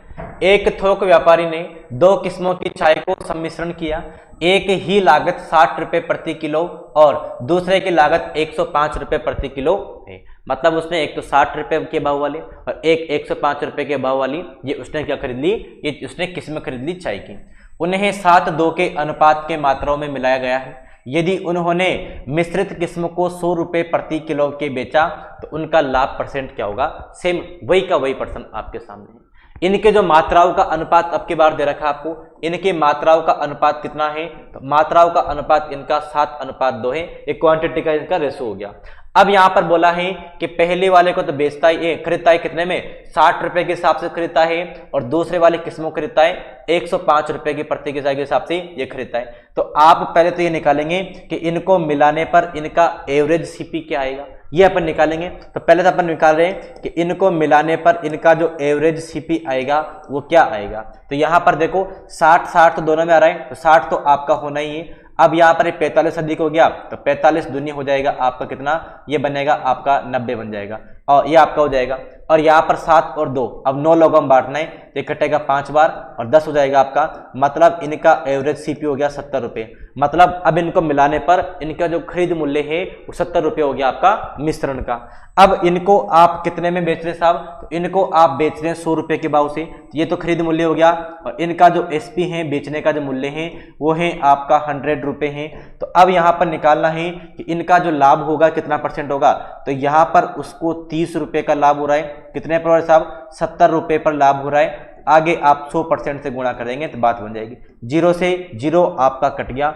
एक थोक व्यापारी ने 2 किस्मों की चाय को सम्मिश्रण किया। एक ही लागत 60 रुपये प्रति किलो और दूसरे की लागत 105 रुपये प्रति किलो है। मतलब उसने एक तो 60 रुपये के भाव वाली और एक 105 रुपये के भाव वाली, ये उसने क्या खरीद ली, ये उसने किस्म खरीद ली चाय की। उन्हें 7:2 के अनुपात के मात्राओं में मिलाया गया है। यदि उन्होंने मिश्रित किस्म को 100 रुपये प्रति किलो के बेचा तो उनका लाभ % क्या होगा, सेम वही का वही प्रश्न आपके सामने है। इनके जो मात्राओं का अनुपात अब की बार दे रखा है आपको, इनके मात्राओं का अनुपात कितना है, तो मात्राओं का अनुपात इनका 7:2 है। एक क्वांटिटी का इनका रेशो हो गया। अब यहाँ पर बोला है कि पहले वाले को तो बेचता है, खरीदता है कितने में, 60 रुपए के हिसाब से खरीदता है, और दूसरे वाले किस्मों खरीदता है 105 रुपए की प्रति के हिसाब से ये खरीदता है। तो आप पहले तो ये निकालेंगे कि इनको मिलाने पर इनका एवरेज सीपी क्या आएगा, ये अपन निकालेंगे। तो पहले तो अपन निकाल रहे हैं कि इनको मिलाने पर इनका जो एवरेज सीपी आएगा वो क्या आएगा। तो यहाँ पर देखो 60 तो दोनों में आ रहा है, तो 60 तो आपका होना ही है। अब यहाँ पर 45 अधिक हो गया तो 45 दूनी हो जाएगा आपका कितना, ये बनेगा आपका 90 बन जाएगा। और ये आपका हो जाएगा। और यहाँ पर 7 और 2, अब 9 लोगों में बांटना है तो ये कटेगा 5 बार और 10 हो जाएगा आपका। मतलब इनका एवरेज सीपी हो गया 70 रुपये। मतलब अब इनको मिलाने पर इनका जो खरीद मूल्य है वो 70 रुपये हो गया आपका मिश्रण का। अब इनको आप कितने में बेच रहे हैं साहब, तो इनको आप बेच रहे हैं 100 रुपये के भाव से, ये तो खरीद मूल्य हो गया। और इनका जो एसपी है, बेचने का जो मूल्य है वो है आपका 100 रुपये है। तो अब यहाँ पर निकालना है कि इनका जो लाभ होगा कितना परसेंट होगा, तो यहाँ पर उसको 30 रुपये का लाभ हो रहा है। कितने पर साहब, 70 रुपये पर लाभ हो रहा है। आगे आप 100% से गुणा कर देंगे तो बात बन जाएगी। 0 से 0 आपका कट गया।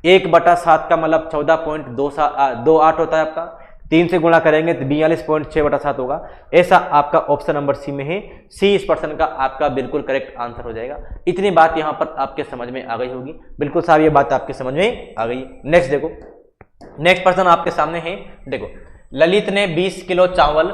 1/7 का मतलब 14.28 होता है आपका। 3 से गुणा करेंगे तो 42.6/7 होगा। ऐसा आपका ऑप्शन नंबर सी में है। सी इस प्रश्न का आपका बिल्कुल करेक्ट आंसर हो जाएगा। इतनी बात यहाँ पर आपके समझ में आ गई होगी। बिल्कुल साहब ये बात आपके समझ में आ गई। नेक्स्ट देखो, नेक्स्ट प्रश्न आपके सामने है। देखो, ललित ने 20 किलो चावल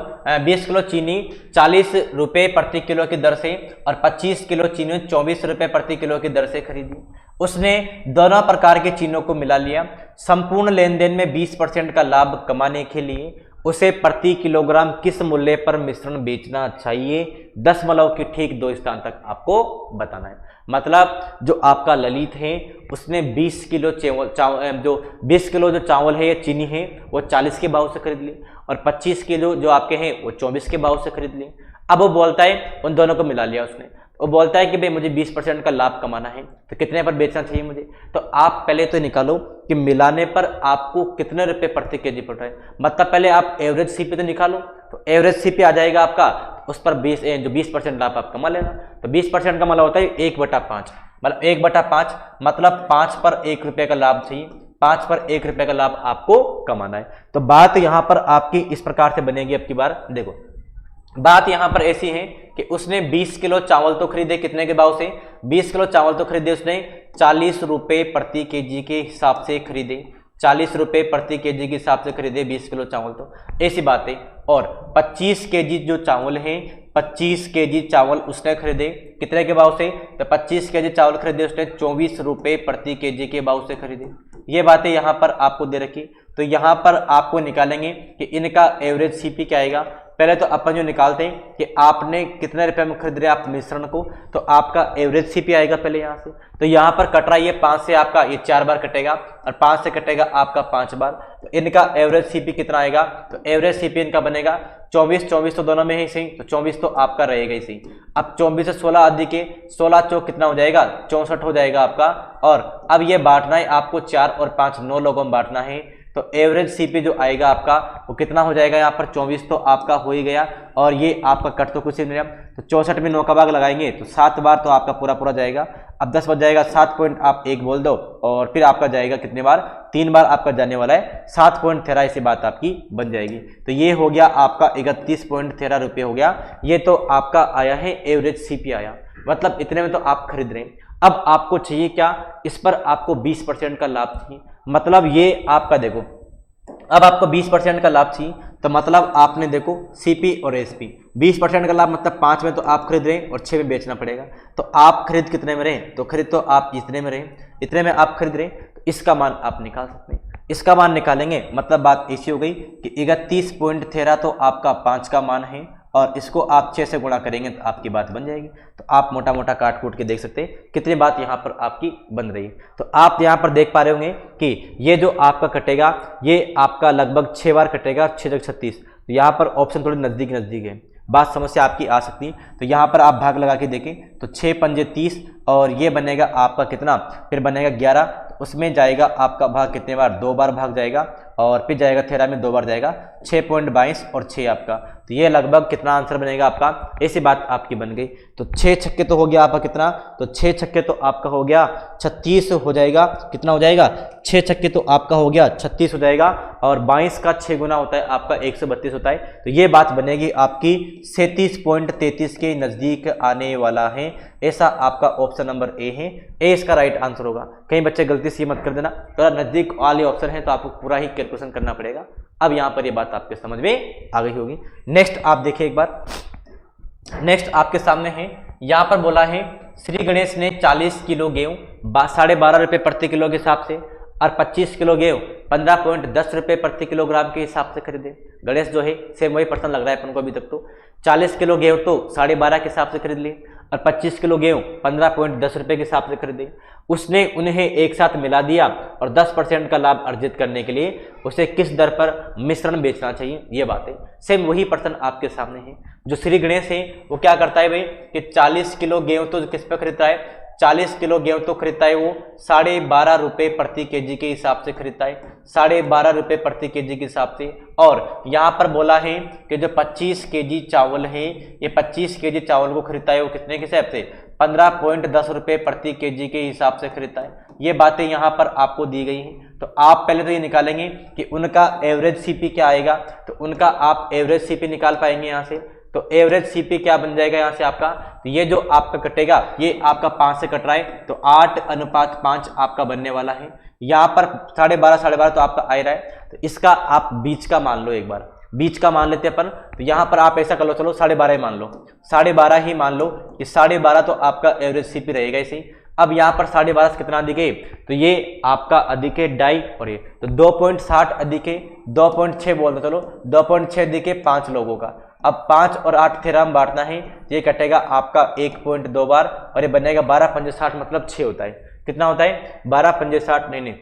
20 किलो चीनी 40 रुपये प्रति किलो की दर से और 25 किलो चीनी 24 रुपये प्रति किलो की दर से खरीदी। उसने दोनों प्रकार के चीनों को मिला लिया। संपूर्ण लेन देन में 20% का लाभ कमाने के लिए उसे प्रति किलोग्राम किस मूल्य पर मिश्रण बेचना चाहिए? 10 की ठीक 2 स्थान तक आपको बताना है। मतलब जो आपका ललित है उसने 20 किलो जो 20 किलो जो चावल है या चीनी है वो 40 के भाव से खरीद ली और 25 किलो जो आपके हैं वो 24 के भाव से खरीद लिए। अब वो बोलता है उन दोनों को मिला लिया उसने। वो बोलता है कि भाई मुझे 20% का लाभ कमाना है, तो कितने पर बेचना चाहिए मुझे? तो आप पहले तो निकालो कि मिलाने पर आपको कितने रुपए प्रति केजी पड़ रहा है। मतलब पहले आप एवरेज सीपी तो निकालो, तो एवरेज सीपी आ जाएगा आपका, उस पर 20% लाभ आप कमा लेना। तो 20% का मतलब होता है 1/5, मतलब 1/5 मतलब 5 पर 1 रुपये का लाभ चाहिए। 5 पर 1 रुपये का लाभ आपको कमाना है। तो बात यहाँ पर आपकी इस प्रकार से बनेगी। अब की बार देखो, बात यहां पर ऐसी है कि उसने 20 किलो चावल तो खरीदे, कितने के भाव से? 20 किलो चावल तो खरीदे उसने 40 रुपये प्रति केजी के हिसाब से खरीदे। 40 रुपये प्रति केजी के हिसाब से खरीदे 20 किलो चावल, तो ऐसी बात है। और 25 केजी जो चावल है, 25 केजी चावल उसने खरीदे कितने के भाव से? तो 25 केजी चावल खरीदे उसने 24 रुपये प्रति केजी के भाव से खरीदे। ये बातें यहाँ पर आपको दे रखी। तो यहाँ पर आपको निकालेंगे कि इनका एवरेज सीपी क्या आएगा। पहले तो अपन जो निकालते हैं कि आपने कितने रुपए में खरीद रहे आप मिश्रण को, तो आपका एवरेज सीपी आएगा पहले यहाँ से। तो यहाँ पर कट रहा है ये 5 से आपका ये 4 बार कटेगा और 5 से कटेगा आपका 5 बार। तो इनका एवरेज सीपी कितना आएगा? तो एवरेज सीपी इनका बनेगा 24 तो दोनों में ही सही, तो 24 तो आपका रहेगा ही सही। अब 24 से 16 आदि के 16 चौक कितना हो जाएगा? 64 हो जाएगा आपका। और अब ये बांटना है आपको 4 और 5 9 लोगों में बांटना है। तो एवरेज सीपी जो आएगा आपका वो कितना हो जाएगा? यहाँ पर 24 तो आपका हो ही गया और ये आपका कट तो कुछ ही नहीं। तो 64 में 9 का भाग लगाएंगे तो 7 बार तो आपका पूरा पूरा जाएगा। अब 10 बच जाएगा, 7 पॉइंट आप 1 बोल दो और फिर आपका जाएगा कितने बार? 3 बार आपका जाने वाला है। 7.13 ऐसी बात आपकी बन जाएगी। तो ये हो गया आपका 31.13 रुपये हो गया। ये तो आपका आया है एवरेज सीपी आया, मतलब इतने में तो आप खरीद रहे हैं। अब आपको चाहिए क्या? इस पर आपको 20% का लाभ चाहिए। मतलब ये आपका देखो, अब आपको 20% का लाभ चाहिए तो मतलब आपने देखो सीपी और एसपी 20% का लाभ मतलब 5 में तो आप खरीद रहे हैं और 6 में बेचना पड़ेगा। तो आप खरीद कितने में रहे? तो खरीद तो आप इतने में रहे, इतने में आप खरीद रहे, तो इसका मान आप निकाल सकते हैं। इसका मान निकालेंगे मतलब बात ऐसी हो गई कि 31.13 तो आपका 5 का मान है और इसको आप 6 से गुणा करेंगे तो आपकी बात बन जाएगी। तो आप मोटा मोटा काट कूट के देख सकते हैं कितनी बात यहाँ पर आपकी बन रही है। तो आप यहाँ पर देख पा रहे होंगे कि ये जो आपका कटेगा ये आपका लगभग 6 बार कटेगा, 6 × 36। तो यहाँ पर ऑप्शन थोड़े नज़दीक नज़दीक है, बात समस्या आपकी आ सकती है। तो यहाँ पर आप भाग लगा के देखें तो 6 पंजे 30 और ये बनेगा आपका कितना? फिर बनेगा 11। उसमें जाएगा आपका भाग कितने बार? 2 बार भाग जाएगा और फिर जाएगा 13 में 2 बार जाएगा, 6.22 और 6 आपका। तो ये लगभग कितना आंसर बनेगा आपका? ऐसी बात आपकी बन गई। तो 6 छक्के तो हो गया आपका कितना? तो 6 छक्के तो आपका हो गया 36 हो जाएगा। कितना हो जाएगा? 6 छक्के तो आपका हो गया 36 हो जाएगा और 22 का 6 गुना होता है आपका 132 होता है। तो ये बात बनेगी आपकी 37.33 के नज़दीक आने वाला है। ऐसा आपका ऑप्शन नंबर ए है। ए इसका राइट आंसर होगा। कई बच्चे गलती से मत कर देना, थोड़ा नज़दीक वाले ऑप्शन है तो आपको पूरा ही कैलकुलेशन करना पड़ेगा। अब यहाँ पर ये बात आपके समझ में आ गई होगी। नेक्स्ट आप देखिए एक बार, नेक्स्ट आपके सामने है, यहाँ पर बोला है श्री गणेश ने 40 किलो गेहूँ 12.5 रुपये प्रति किलो के हिसाब से और 25 किलो गेहूँ 15.10 रुपये प्रति किलोग्राम के हिसाब से खरीदे। गणेश जो है सेम वही पर्सन लग रहा है अपन को अभी तक। तो 40 किलो गेहूँ तो 12.5 के हिसाब से खरीद लिए और 25 किलो गेहूँ 15.10 रुपये के हिसाब से खरीदे। उसने उन्हें एक साथ मिला दिया और 10% का लाभ अर्जित करने के लिए उसे किस दर पर मिश्रण बेचना चाहिए, ये बात है। सेम वही पर्सन आपके सामने है। जो श्री गणेश है वो क्या करता है भाई कि 40 किलो गेहूँ तो किस पे खरीदता है, 40 किलो गेहूँ तो खरीदता है वो 12.5 रुपये प्रति केजी के हिसाब से खरीदता है, 12.5 रुपये प्रति केजी के हिसाब से। और यहाँ पर बोला है कि जो 25 केजी चावल है, ये 25 केजी चावल को खरीदता है वो कितने के हिसाब से, 15.10 रुपये प्रति केजी के हिसाब से खरीदता है। ये बातें यहाँ पर आपको दी गई हैं। तो आप पहले तो ये निकालेंगे कि उनका एवरेज सीपी क्या आएगा, तो उनका आप एवरेज सीपी निकाल पाएंगे यहाँ से। तो एवरेज सीपी क्या बन जाएगा यहाँ से आपका, तो ये जो आपका कटेगा ये आपका 5 से कट रहा है तो 8:5 आपका बनने वाला है। यहाँ पर 12.5 तो आपका आ रहा है। तो इसका आप बीच का मान लो, एक बार बीच का मान लेते हैं अपन। तो यहाँ पर आप ऐसा कर लो, चलो 12.5 ही मान लो, 12.5 ही मान लो। ये 12.5 तो आपका एवरेज सीपी रहेगा इसे। अब यहाँ पर 12.5 से कितना अधिक है, तो ये आपका अधिक है 2.5 और ये तो 2.60 अधिक है 2.6 बोल दो, चलो 2.6 अधिक है 5 लोगों का। अब 5 और 8 थेरा में बांटना है, ये कटेगा आपका 1.2 बार और ये बनेगा 12×5 मतलब 6 होता है। कितना होता है 12×5, नहीं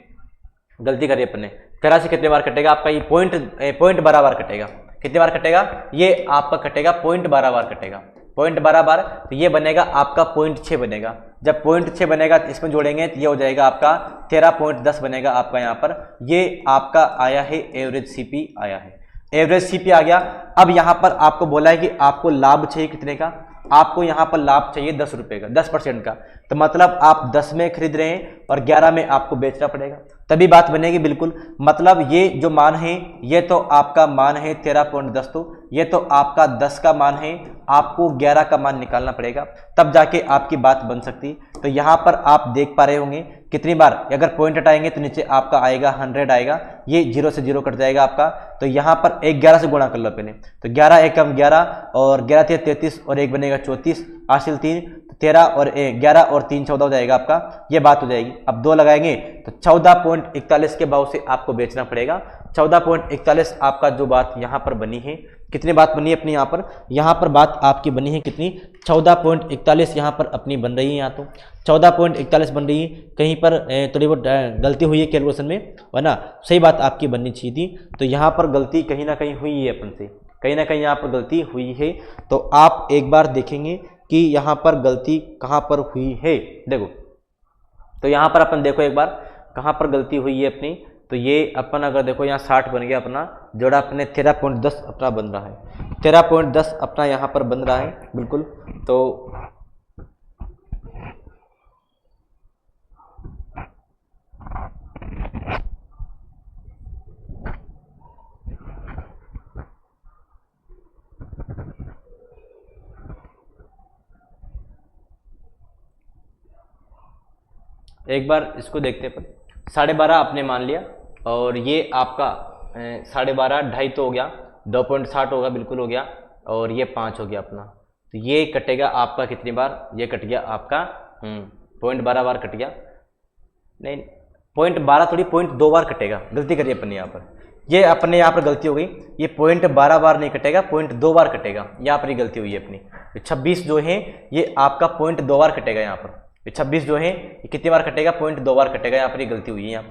गलती करिए अपन ने, 13 से कितने बार कटेगा आपका, ये पॉइंट 12 बार कटेगा। कितने बार कटेगा, ये आपका कटेगा 0.12 बार कटेगा, 0.12 बार। तो ये बनेगा आपका 0.6 बनेगा। जब 0.6 बनेगा तो इसमें जोड़ेंगे तो ये हो जाएगा आपका 13.10 बनेगा आपका यहाँ पर। ये आपका आया है एवरेज सीपी आया है, एवरेज सीपी आ गया। अब यहाँ पर आपको बोला है कि आपको लाभ चाहिए कितने का, आपको यहाँ पर लाभ चाहिए 10 रुपये का, 10% का। तो मतलब आप 10 में खरीद रहे हैं और 11 में आपको बेचना पड़ेगा, तभी बात बनेगी बिल्कुल। मतलब ये जो मान है ये तो आपका मान है 13.10, तो ये तो आपका 10 का मान है, आपको 11 का मान निकालना पड़ेगा तब जाके आपकी बात बन सकती। तो यहाँ पर आप देख पा रहे होंगे कितनी बार अगर पॉइंट हटाएंगे तो नीचे आपका आएगा 100 आएगा, ये 0 से 0 कट जाएगा आपका। तो यहाँ पर 11 से गुणा कर लो पहले, तो 11 एकम 11 और 11 × 33 और 1 बनेगा 34, हासिल 3, 13 और 11 और 3 14 हो जाएगा आपका, ये बात हो जाएगी। अब 2 लगाएंगे तो 14.41 के भाव से आपको बेचना पड़ेगा। 14.41 आपका जो बात यहाँ पर बनी है, कितनी बात बनी है अपनी यहाँ पर बात आपकी बनी है कितनी, 14.41 यहाँ पर अपनी बन रही है। यहाँ तो 14.41 बन रही है, कहीं पर थोड़ी बहुत गलती हुई है कैलकुलेशन में, है ना, सही बात आपकी बननी चाहिए थी। तो यहाँ पर गलती कहीं ना कहीं हुई है अपन से, कहीं ना कहीं यहाँ पर गलती हुई है। तो आप एक बार देखेंगे कि यहाँ पर गलती कहाँ पर हुई है, देखो। तो यहाँ पर अपन देखो एक बार कहाँ पर गलती हुई है अपनी। तो ये अपन अगर देखो यहाँ 60 बन गया अपना, जोड़ा अपने 13.10 अपना बन रहा है, 13.10 अपना यहाँ पर बन रहा है बिल्कुल। तो एक बार इसको देखते हैं। 12.5 आपने मान लिया और ये आपका 12.5 2.5 तो हो गया, 2.60 होगा बिल्कुल हो गया, और ये 5 हो गया अपना। तो ये कटेगा आपका कितनी बार, ये कट गया आपका 0.12 बार कट गया, नहीं 0.12 थोड़ी 0.2 बार कटेगा, गलती करिए अपने यहाँ पर, ये अपने यहाँ पर गलती हो गई। ये 0.12 बार नहीं कटेगा, 0.2 बार कटेगा, यहाँ पर ही गलती हुई है अपनी। 26 जो है ये आपका 0.2 बार कटेगा यहाँ पर, 26 जो है ये कितनी बार कटेगा, 0.2 बार कटेगा। यहाँ पर ये गलती हुई है,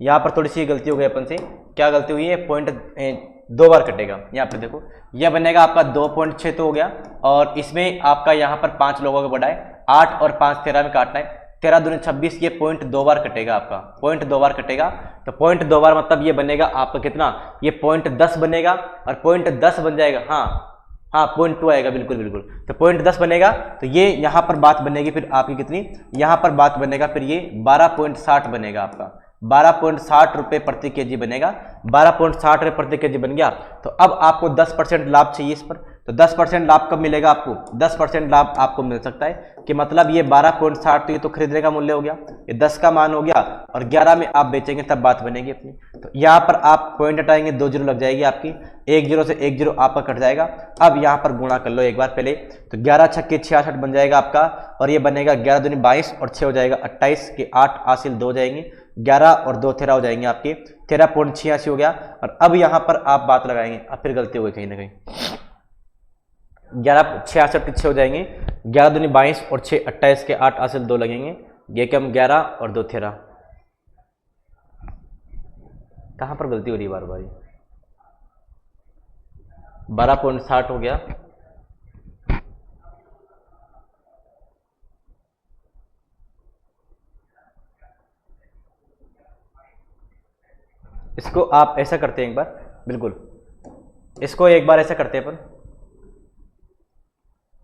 यहाँ पर थोड़ी सी गलती हो गई अपन से। क्या गलती हुई है, 0.2 बार कटेगा। यहाँ पर देखो यह बनेगा आपका 2.6 तो हो गया, और इसमें आपका यहाँ पर 5 लोगों का बढ़ा है, 8 और 5 13 में काटना है, 13 दूनी 26, ये 0.2 बार कटेगा आपका, 0.2 बार कटेगा। तो 0.2 बार मतलब ये बनेगा आपका कितना, ये 0.10 बनेगा, और 0.10 बन जाएगा, हाँ 0.2 आएगा बिल्कुल बिल्कुल। तो 0.10 बनेगा, तो ये यहाँ पर बात बनेगी फिर आपकी कितनी, यहाँ पर बात बनेगा फिर ये 12.60 बनेगा आपका, 12.60 रुपये प्रति केजी बनेगा, 12.60 रुपये प्रति केजी बन गया। तो अब आपको 10% लाभ चाहिए इस पर। तो 10% लाभ कब मिलेगा आपको, 10% लाभ आपको मिल सकता है कि मतलब ये 12.60 तो ये तो खरीदने का मूल्य हो गया, ये 10 का मान हो गया, और 11 में आप बेचेंगे तब बात बनेगी अपनी। तो यहाँ पर आप पॉइंट हटाएंगे, 2 जीरो लग जाएगी आपकी, 1 जीरो से 1 जीरो आपका कट जाएगा। अब यहाँ पर गुणा कर लो एक बार पहले, तो 11 छक्के 66 बन जाएगा आपका, और ये बनेगा 11 दूनी 22 और 6 हो जाएगा 28 के 8 हासिल 2 हो जाएंगे, 11 और 2 13 हो जाएंगे आपके 13.86 हो गया। और अब यहाँ पर आप बात लगाएंगे, अब फिर गलती हो गई कहीं ना कहीं, 11 66 के 6 हो जाएंगे, 11 दूनी 22 और 6 28 के 8 हासिल 2 लगेंगे, ये कम 11 और 2 13। कहाँ पर गलती हो रही है बार बार, 12.60 हो गया। इसको आप ऐसा करते हैं एक बार, बिल्कुल इसको एक बार ऐसा करते हैं अपन,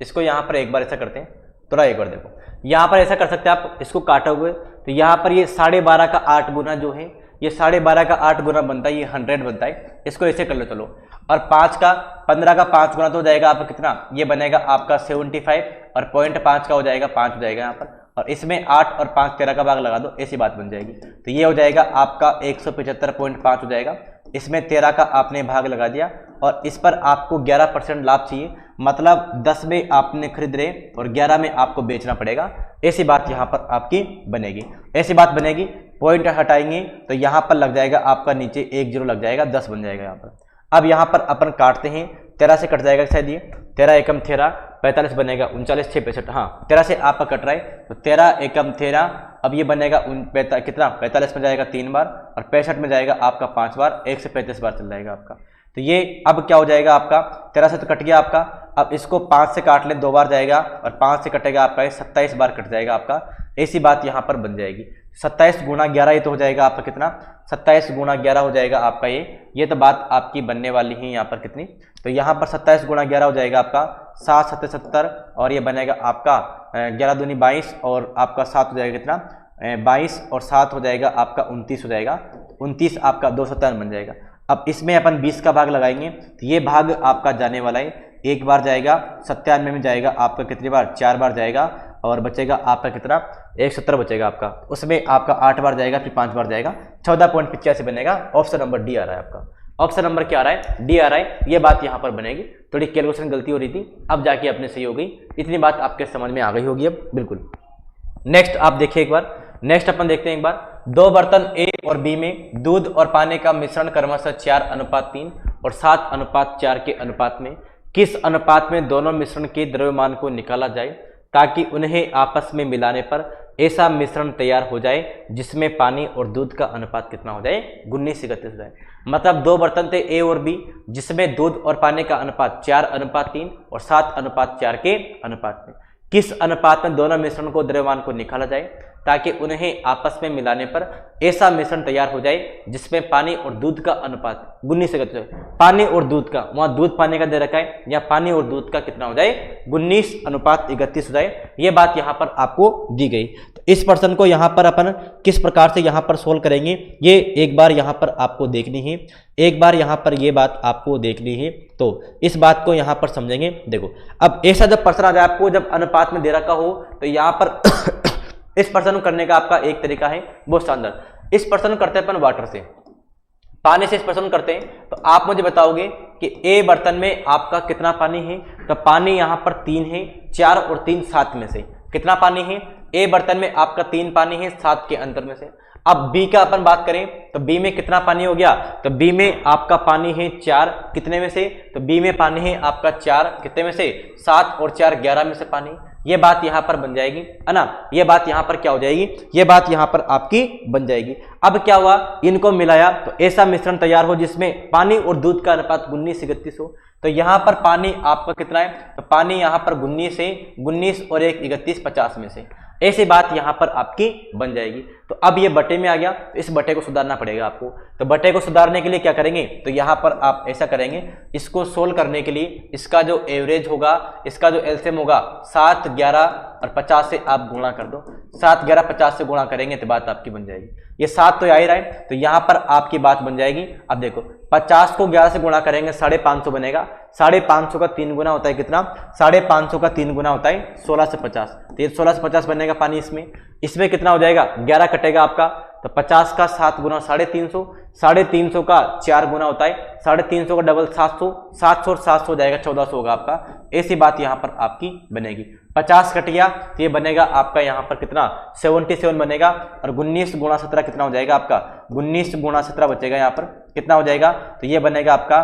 इसको यहां पर एक बार ऐसा करते हैं, थोड़ा एक बार देखो, यहां पर ऐसा कर सकते हैं आप, इसको काटा हुए तो यहां पर ये 12.5 का 8 गुना जो है, ये 12.5 का 8 गुना बनता है, ये 100 बनता है। इसको ऐसे कर लो चलो, और 15 का 5 गुना तो हो जाएगा आपका कितना, ये बनेगा आपका 75, और 0.5 का हो जाएगा 5 हो जाएगा यहाँ पर, और इसमें 8 और 5 13 का भाग लगा दो, ऐसी बात बन जाएगी। तो ये हो जाएगा आपका 175.5 हो जाएगा, इसमें 13 का आपने भाग लगा दिया, और इस पर आपको 11% लाभ चाहिए, मतलब 10 में आपने खरीद रहे और 11 में आपको बेचना पड़ेगा, ऐसी बात यहाँ पर आपकी बनेगी। ऐसी बात बनेगी, पॉइंट हटाएंगे तो यहाँ पर लग जाएगा आपका नीचे 1 0 लग जाएगा, 10 बन जाएगा यहाँ पर। अब यहाँ पर अपन काटते हैं, 13 से कट जाएगा शायद ये, 13 एकम 13, 45 बनेगा 39 6 65, हाँ 13 से आपका कट रहा है, तो 13 एकम 13, अब ये बनेगा कितना 45 में जाएगा 3 बार, और 65 में जाएगा आपका 5 बार, 1 से 35 बार चल जाएगा आपका। तो ये अब क्या हो जाएगा आपका, 13 से तो कट गया आपका, अब इसको 5 से काट ले 2 बार जाएगा, और 5 से कटेगा आपका 27 बार कट जाएगा आपका, ऐसी बात यहाँ पर बन जाएगी। 27 गुणा 11 ये तो हो जाएगा आपका कितना, 27 गुणा 11 हो जाएगा आपका ये तो बात आपकी बनने वाली है यहाँ पर कितनी, तो यहाँ पर 27 गुणा 11 हो जाएगा आपका 7 7 70, और ये बनेगा आपका 11 दूनी 22, और आपका 7 हो जाएगा कितना 22, और 7 हो जाएगा आपका 29 हो जाएगा, 29 आपका 257 बन जाएगा। अब इसमें अपन 20 का भाग लगाएंगे, तो ये भाग आपका जाने वाला है, एक बार जाएगा, 97 में जाएगा आपका कितनी बार, 4 बार जाएगा, और बचेगा आपका कितना 170 बचेगा आपका, उसमें आपका 8 बार जाएगा, फिर 5 बार जाएगा, 14.85 बनेगा। ऑप्शन नंबर डी आ रहा है आपका, ऑप्शन नंबर क्या आ रहा है, डी आ रहा है। ये बात यहाँ पर बनेगी, थोड़ी कैलकुलेशन गलती हो रही थी, अब जाके अपने सही हो गई, इतनी बात आपके समझ में आ गई होगी अब बिल्कुल। नेक्स्ट आप देखिए एक बार, नेक्स्ट अपन देखते हैं एक बार, 2 बर्तन ए और बी में दूध और पानी का मिश्रण क्रमशः 4:3 और 7:4 के अनुपात में, किस अनुपात में दोनों मिश्रण के द्रव्यमान को निकाला जाए ताकि उन्हें आपस में मिलाने पर ऐसा मिश्रण तैयार हो जाए जिसमें पानी और दूध का अनुपात कितना हो जाए, 19:31 हो जाए। मतलब 2 बर्तन थे ए और बी, जिसमें दूध और पानी का अनुपात 4:3 और 7:4 के अनुपात में, किस अनुपात में दोनों मिश्रण को द्रव्यमान को निकाला जाए ताकि उन्हें आपस में मिलाने पर ऐसा मिश्रण तैयार हो जाए जिसमें पानी और दूध का अनुपात 19:31 हो जाए। पानी और दूध का, वहां दूध पानी का दे रखा है, या पानी और दूध का कितना हो जाए, 19:31 हो जाए। ये बात यहाँ पर आपको दी गई। तो इस प्रश्न को यहाँ पर अपन किस प्रकार से यहाँ पर सोल्व करेंगे, ये एक बार यहाँ पर आपको देखनी है, एक बार यहाँ पर ये बात आपको देखनी है, तो इस बात को यहाँ पर समझेंगे। देखो अब ऐसा जब प्रश्न आ जाए आपको, जब अनुपात में दे रखा हो, तो यहाँ पर इस प्रश्न करने का आपका एक तरीका है बहुत शानदार। इस प्रश्न करते हैं अपन वाटर से, पानी से इस प्रश्न करते हैं, तो आप मुझे बताओगे कि ए बर्तन में आपका कितना पानी है, तो पानी यहाँ पर 3 है, 4 और 3 7 में से कितना पानी है, ए बर्तन में आपका 3 पानी है 7 के अंतर में से। अब बी का अपन बात करें तो बी में कितना पानी हो गया, तो बी में आपका पानी है 4 कितने में से, तो बी में पानी है आपका 4 कितने में से, 7 और 4 11 में से पानी। ये बात यहाँ पर बन जाएगी है ना, ये बात यहाँ पर क्या हो जाएगी, ये बात यहाँ पर आपकी बन जाएगी। अब क्या हुआ, इनको मिलाया तो ऐसा मिश्रण तैयार हो जिसमें पानी और दूध का अनुपात 19:31 हो। तो यहाँ पर पानी आपका कितना है, तो पानी यहाँ पर 19 है, 19 और 1 31 50 में से, ऐसी बात यहाँ पर आपकी बन जाएगी। तो अब ये बटे में आ गया, तो इस बटे को सुधारना पड़ेगा आपको। तो बटे को सुधारने के लिए क्या करेंगे, तो यहाँ पर आप ऐसा करेंगे, इसको सोल्व करने के लिए इसका जो एवरेज होगा, इसका जो एलसीएम होगा 7 11 और 50 से आप गुणा कर दो। 7 11 50 से गुणा करेंगे तो बात आपकी बन जाएगी। ये 7 तो आ ही रहा है, तो यहाँ पर आपकी बात बन जाएगी। अब देखो 50 को 11 से गुणा करेंगे 550 बनेगा, 550 का 3 गुना होता है कितना, 550 का 3 गुना होता है 16 से 50, तो ये 16 से 50 बनेगा पानी इसमें कितना हो जाएगा, 11 कटेगा आपका, तो 50 का 7 गुना 350, 350 का 4 गुना होता है 350 का डबल 700, 700 और 700 हो जाएगा 1400 होगा आपका। ऐसी बात यहाँ पर आपकी बनेगी। 50 कट गया तो ये बनेगा आपका यहाँ पर कितना, 77 बनेगा, और 19 गुणा 17 कितना हो जाएगा आपका, 19 गुणा 17 बचेगा यहाँ पर कितना हो जाएगा, तो ये बनेगा आपका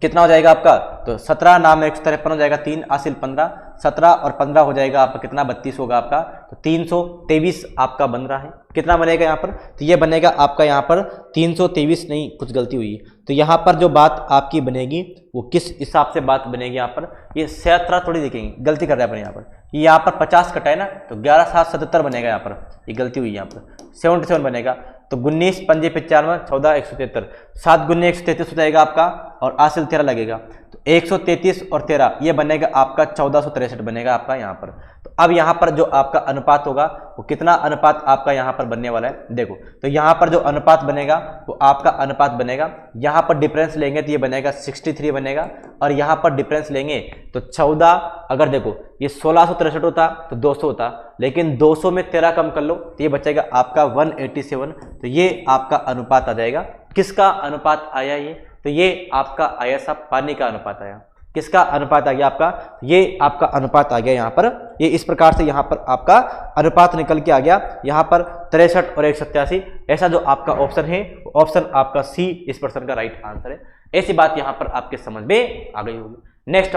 कितना हो जाएगा आपका, तो 17 नाम 153 हो जाएगा, 3 आसिल 15, 17 और 15 हो जाएगा आपका कितना, 32 होगा आपका, तो 323 आपका बन रहा है। कितना बनेगा यहाँ पर, तो ये बनेगा आपका यहाँ पर 323 नहीं, कुछ गलती हुई है, तो यहाँ पर जो बात आपकी बनेगी वो किस हिसाब से बात बनेगी यहाँ पर, ये 17 थोड़ी देखेंगे, गलती कर रहे हैं यहाँ पर, यहाँ पर 50 कटा है ना, तो 11 7 77 बनेगा यहाँ पर, ये गलती हुई यहाँ पर 77 बनेगा, तो 19 पंजे 95, 14 173, 7 गुने 133 हो जाएगा आपका, और आसिल 13 लगेगा, तो 133 और 13 ये बनेगा आपका 1463 बनेगा आपका यहाँ पर। तो अब यहाँ पर जो आपका अनुपात होगा वो कितना अनुपात आपका यहाँ पर बनने वाला है, देखो, तो यहाँ पर जो अनुपात बनेगा वो आपका अनुपात बनेगा, यहाँ पर डिफरेंस लेंगे तो ये बनेगा 63 बनेगा, और यहाँ पर डिफरेंस लेंगे तो 14, अगर देखो ये 1663 होता तो 200 होता, लेकिन 200 में 13 कम कर लो तो ये बचेगा आपका 187, तो ये आपका अनुपात आ जाएगा। किसका अनुपात आया ये, तो ये आपका आया साहब पानी का अनुपात आया। किसका अनुपात आ गया आपका, ये आपका अनुपात आ गया यहाँ पर, ये इस प्रकार से यहाँ पर आपका अनुपात निकल के आ गया यहाँ पर 63 और 187, ऐसा जो आपका ऑप्शन है ऑप्शन आपका सी इस प्रश्न का राइट आंसर है। ऐसी बात यहाँ पर आपके समझ में आ गई होगी। नेक्स्ट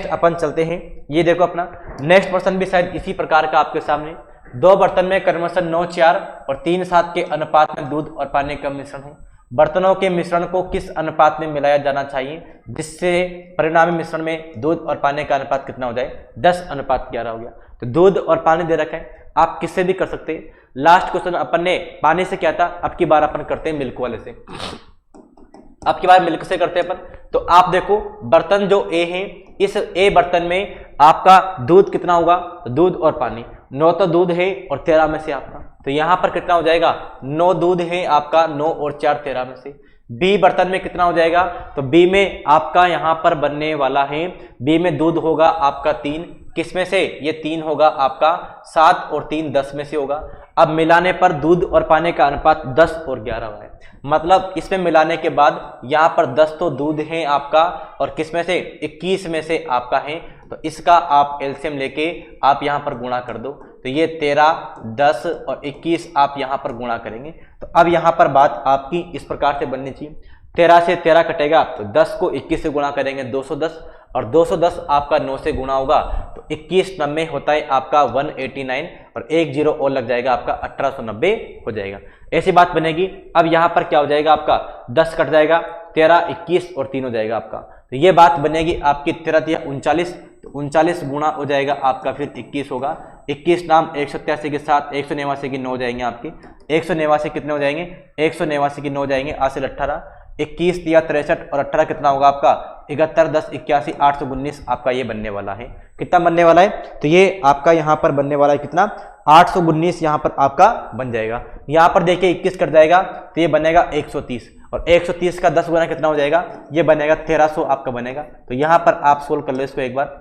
अपन चलते हैं, ये देखो अपना नेक्स्ट प्रश्न भी शायद इसी प्रकार का आपके सामने, 2 बर्तन में क्रमशः 9 4 और 3 7 के अनुपात में दूध और पानी का मिश्रण है। बर्तनों के मिश्रण को किस अनुपात में मिलाया जाना चाहिए जिससे परिणामी मिश्रण में दूध और पानी का अनुपात कितना हो जाए, 10:11 हो गया। तो दूध और पानी दे रखा है, आप किससे भी कर सकते हैं। लास्ट क्वेश्चन अपन ने पानी से किया था, अब की बार अपन करते हैं मिल्क वाले से, अब की बार मिल्क से करते हैं अपन। तो आप देखो बर्तन जो ए है, इस ए बर्तन में आपका दूध कितना होगा, तो दूध और पानी 9 तो दूध है और 13 में से आपका, तो यहां पर कितना हो जाएगा, 9 दूध है आपका, 9 और 4 13 में से। बी बर्तन में कितना हो जाएगा, तो बी में आपका यहां पर बनने वाला है, बी में दूध होगा आपका 3, किस में से, ये 3 होगा आपका, 7 और 3 10 में से होगा। अब मिलाने पर दूध और पानी का अनुपात 10 और 11 हुआ है, मतलब इसमें मिलाने के बाद यहाँ पर 10 तो दूध है आपका और किस में से, 21 में से आपका है, तो इसका आप एलसीएम लेके आप यहाँ पर गुणा कर दो, तो ये 13 10 और 21 आप यहाँ पर गुणा करेंगे। तो अब यहाँ पर बात आपकी इस प्रकार से बननी चाहिए, 13 से 13 कटेगा तो 10 को 21 से गुणा करेंगे 210, और 210 आपका 9 से गुणा होगा तो 21 90 होता है आपका 189, और 1 0 और लग जाएगा आपका 1890 हो जाएगा। ऐसी बात बनेगी। अब यहाँ पर क्या हो जाएगा आपका, 10 कट जाएगा, 13 21 और 3 हो जाएगा आपका, तो ये बात बनेगी आपकी 13 39, तो 39 गुणा हो जाएगा आपका फिर 21 होगा, 21 नाम 187 के साथ 189 की 9 हो जाएंगे आपके, 189 कितने हो जाएंगे, 189 की 9 हो जाएंगे, आसिल 18, 21 दिया 63 और 18 कितना होगा आपका 71 10 81 819 आपका ये बनने वाला है। कितना बनने वाला है, तो ये आपका यहाँ पर बनने वाला है कितना, 819 यहाँ पर आपका बन जाएगा। यहाँ पर देखिए 21 कट जाएगा तो ये बनेगा 130, और 130 का 10 गुना कितना हो जाएगा, ये बनेगा 1300 आपका बनेगा। तो यहाँ पर आप सोल्व कर लो इसको एक बार,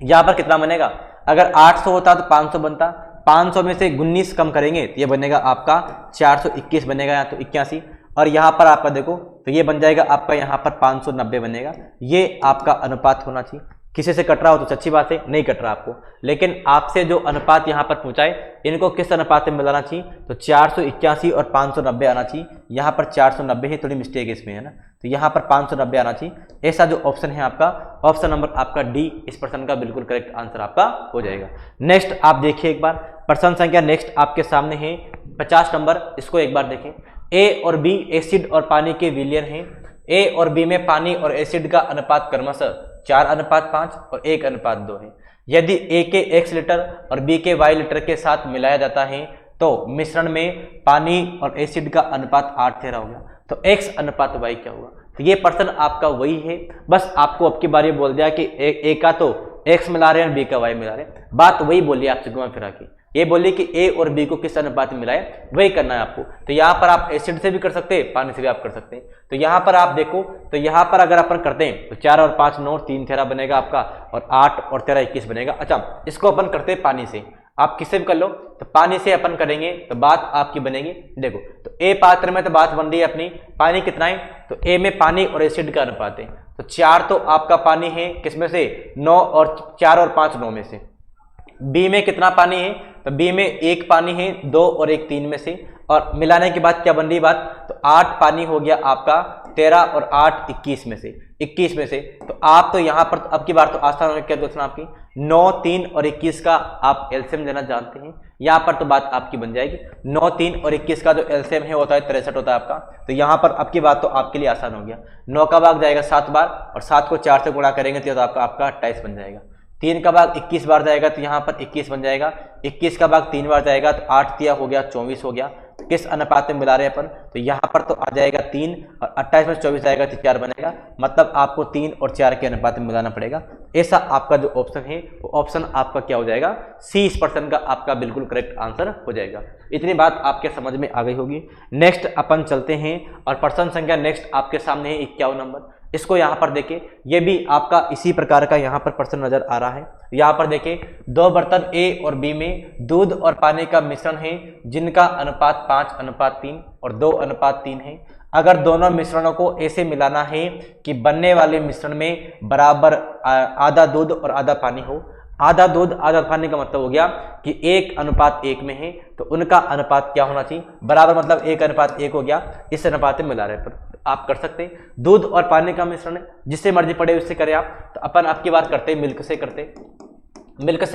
यहाँ पर कितना बनेगा, अगर 800 होता तो 500 बनता, 500 में से 19 कम करेंगे तो ये बनेगा आपका 421 बनेगा, यहाँ तो 81, और यहाँ पर आपका देखो तो ये बन जाएगा आपका यहाँ पर 590 बनेगा। ये आपका अनुपात होना चाहिए। किसी से कट रहा हो तो अच्छी बात है, नहीं कट रहा आपको, लेकिन आपसे जो अनुपात यहाँ पर पूछा है इनको किस अनुपात में मिलाना चाहिए, तो 481 और 590 आना चाहिए। यहाँ पर 490 है, थोड़ी मिस्टेक है इसमें है ना, तो यहाँ पर 590 आना चाहिए। ऐसा जो ऑप्शन है आपका, ऑप्शन नंबर आपका डी इस प्रश्न का बिल्कुल करेक्ट आंसर आपका हो जाएगा। नेक्स्ट आप देखिए एक बार, प्रश्न संख्या नेक्स्ट आपके सामने है 50 नंबर, इसको एक बार देखें। ए और बी एसिड और पानी के विलयन हैं। ए और बी में पानी और एसिड का अनुपात क्रमशः 4:5 और 1:2 है। यदि ए के x लीटर और बी के y लीटर के साथ मिलाया जाता है तो मिश्रण में पानी और एसिड का अनुपात 8:13 हो गया, तो x:y क्या होगा। तो ये प्रश्न आपका वही है, बस आपको अब की बार ये बोल दिया कि ए का तो x मिला रहे हैं और बी का y मिला रहे हैं, बात वही बोली आपसे घुमा फिरा के। ये बोलिए कि ए और बी को किस अनुपात में मिलाए, वही करना है आपको। तो यहाँ पर आप एसिड से भी कर सकते हैं, पानी से भी आप कर सकते हैं। तो यहाँ पर आप देखो, तो यहाँ पर अगर अपन करते हैं तो 4 और 5 9, 3 13 बनेगा आपका, और 8 और 13 21 बनेगा। अच्छा, इसको अपन करते हैं पानी से, आप किससे भी कर लो, तो पानी से अपन करेंगे तो बात आपकी बनेगी। देखो, तो ए पात्र में तो बात बन रही है अपनी, पानी कितना है, तो ए में पानी और एसिड का अनुपात है, तो 4 तो आपका पानी है, किसमें से, 9 और 4 और 5 9 में से। बी में कितना पानी है, तो बी में 1 पानी है, 2 और 1 3 में से, और मिलाने के बाद क्या बन रही बात, तो 8 पानी हो गया आपका, 13 और 8 21 में से, 21 में से। तो आप तो यहाँ पर अब की बार तो आसान हो क्या दोस्तों आपकी, 9 3 और 21 का आप एलसीएम लेना जानते हैं, यहाँ पर तो बात आपकी बन जाएगी। 9 3 और 21 का जो एलसीएम है होता है 63 होता है आपका। तो यहाँ पर अब की बात तो आपके लिए आसान हो गया, 9 का भाग जाएगा 7 बार, और 7 को 4 से गुणा करेंगे तो आपका 28 बन जाएगा। 3 का भाग 21 बार जाएगा तो यहाँ पर 21 बन जाएगा। 21 का भाग 3 बार जाएगा तो 8 तिया हो गया 24 हो गया। तो किस अनुपात में मिला रहे हैं अपन, तो यहाँ पर तो आ जाएगा 3, और 28 में 24 आएगा तो 4 बनेगा, मतलब आपको 3 और 4 के अनुपात में मिलाना पड़ेगा। ऐसा आपका जो ऑप्शन है वो ऑप्शन आपका क्या हो जाएगा, सी इस पर्सन का आपका बिल्कुल करेक्ट आंसर हो जाएगा। इतनी बात आपके समझ में आ गई होगी। नेक्स्ट अपन चलते हैं, और प्रश्न संख्या नेक्स्ट आपके सामने है 51 नंबर। इसको यहाँ पर देखें, ये भी आपका इसी प्रकार का यहाँ पर प्रश्न नजर आ रहा है। यहाँ पर देखें, 2 बर्तन ए और बी में दूध और पानी का मिश्रण है, जिनका अनुपात 5:3 और 2:3 है। अगर दोनों मिश्रणों को ऐसे मिलाना है कि बनने वाले मिश्रण में बराबर आधा दूध और आधा पानी हो। आधा दूध आधा पानी का मतलब हो गया कि 1:1 में है, तो उनका अनुपात क्या होना चाहिए, बराबर, मतलब 1:1 हो गया। इस अनुपात में मिला रहे पर आप कर सकते हैं। दूध और पानी का मिश्रण है, जिससे मर्जी पड़े उससे करें आप। तो अपन आपकी बात करते हैं मिल्क से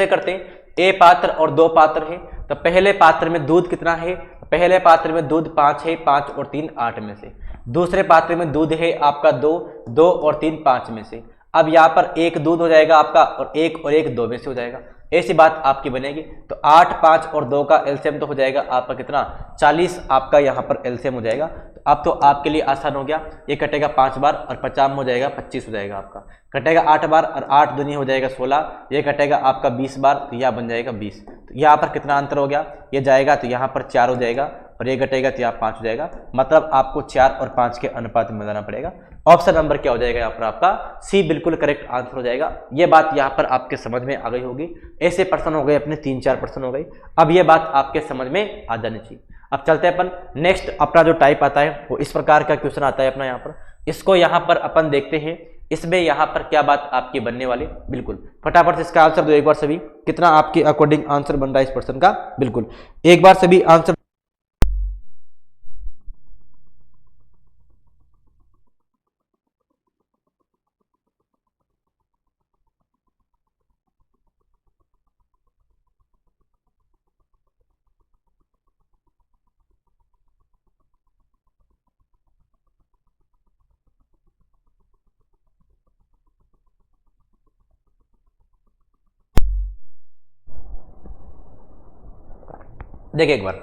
करते हैं। ए पात्र और 2 पात्र है, तो पहले पात्र में दूध कितना है, पहले पात्र में दूध 5 है, 5 और 3 8 में से। दूसरे पात्र में दूध है आपका 2 और 3 5 में से। अब यहाँ पर 1 दूध हो जाएगा आपका, और 1 2 में से हो जाएगा। ऐसी बात आपकी बनेगी। तो 8 5 और 2 का एलसीएम तो हो जाएगा आपका कितना, 40 आपका यहाँ पर एलसीएम हो जाएगा। तो अब तो आपके लिए आसान हो गया, ये कटेगा 5 बार और 50 हो जाएगा 25 हो जाएगा आपका। कटेगा 8 बार और 8 दूनी हो जाएगा 16, ये कटेगा आपका 20 बार, तो यह बन जाएगा 20। तो यहाँ पर कितना अंतर हो गया, ये जाएगा तो यहाँ पर 4 हो जाएगा, और ये घटेगा तो यहाँ 5 हो जाएगा। मतलब आपको 4 और 5 के अनुपात में मिलाना पड़ेगा। ऑप्शन नंबर क्या हो जाएगा यहाँ पर आपका, सी बिल्कुल करेक्ट आंसर हो जाएगा। ये बात यहाँ पर आपके समझ में आ गई होगी। ऐसे प्रश्न हो गए अपने 3-4 प्रश्न हो गए। अब ये बात आपके समझ में आ जानी चाहिए। अब चलते हैं अपन नेक्स्ट, अपना जो टाइप आता है वो इस प्रकार का क्वेश्चन आता है अपना यहाँ पर। इसको यहाँ पर अपन देखते हैं, इसमें यहाँ पर क्या बात आपकी बनने वाली, बिल्कुल फटाफट से इसका आंसर दो एक बार सभी। कितना आपके अकॉर्डिंग आंसर बन रहा है इस प्रश्न का, बिल्कुल एक बार सभी आंसर। देखिए एक बार,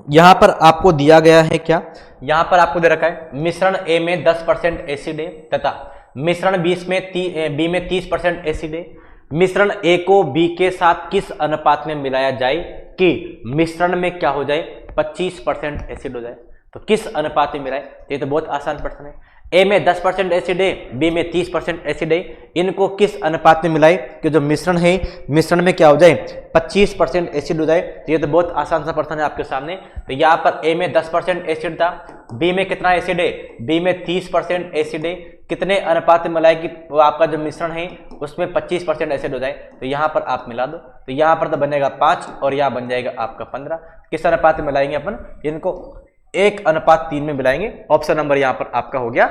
यहां पर आपको दिया गया है क्या, यहां पर आपको दे रखा है मिश्रण ए में 10% एसिड है तथा मिश्रण बी में 30% एसिड है। मिश्रण ए को बी के साथ किस अनुपात में मिलाया जाए कि मिश्रण में क्या हो जाए, 25% एसिड हो जाए। तो किस अनुपात में मिलाए, ये तो बहुत आसान प्रश्न है। ए में 10% एसिड है, बी में 30% एसिड है, इनको किस अनुपात में मिलाए कि जो मिश्रण है, मिश्रण में क्या हो जाए, 25% एसिड हो जाए। तो ये तो बहुत आसान सा प्रश्न है आपके सामने। तो यहाँ पर ए में 10% एसिड था, बी में कितना एसिड है, बी में 30% एसिड है, कितने अनुपात में मिलाए कि वो आपका जो मिश्रण है उसमें 25% एसिड हो जाए। तो यहाँ पर आप मिला दो, तो यहाँ पर तो बनेगा 5 और यहाँ बन जाएगा आपका 15। किस अनुपात में मिलाएंगे अपन, इनको 1:3 में मिलाएंगे। ऑप्शन नंबर यहाँ पर आपका हो गया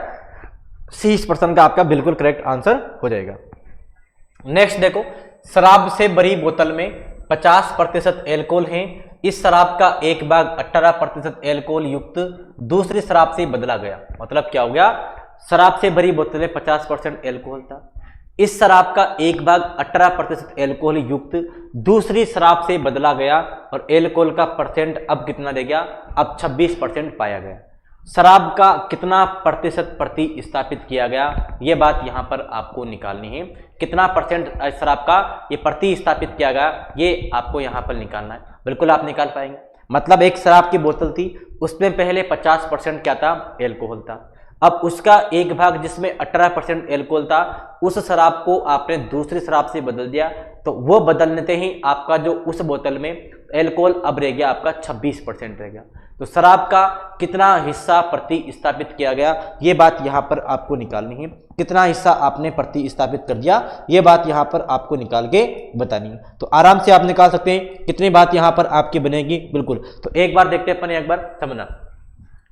सी, इस प्रश्न का आपका बिल्कुल करेक्ट आंसर हो जाएगा। नेक्स्ट देखो, शराब से भरी बोतल में 50% एल्कोहल है। इस शराब का एक भाग 18% एल्कोहल युक्त दूसरी शराब से बदला गया। मतलब क्या हो गया, शराब से भरी बोतल में 50% एल्कोहल था, इस शराब का एक भाग 18% एल्कोहल युक्त दूसरी शराब से बदला गया और एल्कोहल का परसेंट अब कितना रह गया, अब 26% पाया गया। शराब का कितना प्रतिशत प्रतिस्थापित किया गया, ये बात यहाँ पर आपको निकालनी है। कितना परसेंट शराब का ये प्रतिस्थापित किया गया, ये आपको यहाँ पर निकालना है। बिल्कुल आप निकाल पाएंगे। मतलब एक शराब की बोतल थी, उसमें पहले 50% क्या था, एल्कोहल था। अब उसका एक भाग जिसमें 18% एल्कोहल था, उस शराब को आपने दूसरी शराब से बदल दिया, तो वो बदलने ही आपका जो उस बोतल में एल्कोहल अब रह गया आपका 26% रह गया। तो शराब का कितना हिस्सा प्रतिस्थापित किया गया, ये बात यहाँ पर आपको निकालनी है। कितना हिस्सा आपने प्रतिस्थापित कर दिया, ये बात यहाँ पर आपको निकाल के बतानी है। तो आराम से आप निकाल सकते हैं। कितनी बात यहाँ पर आपकी बनेगी, बिल्कुल। तो एक बार देखते हैं अपन, एक बार समझना।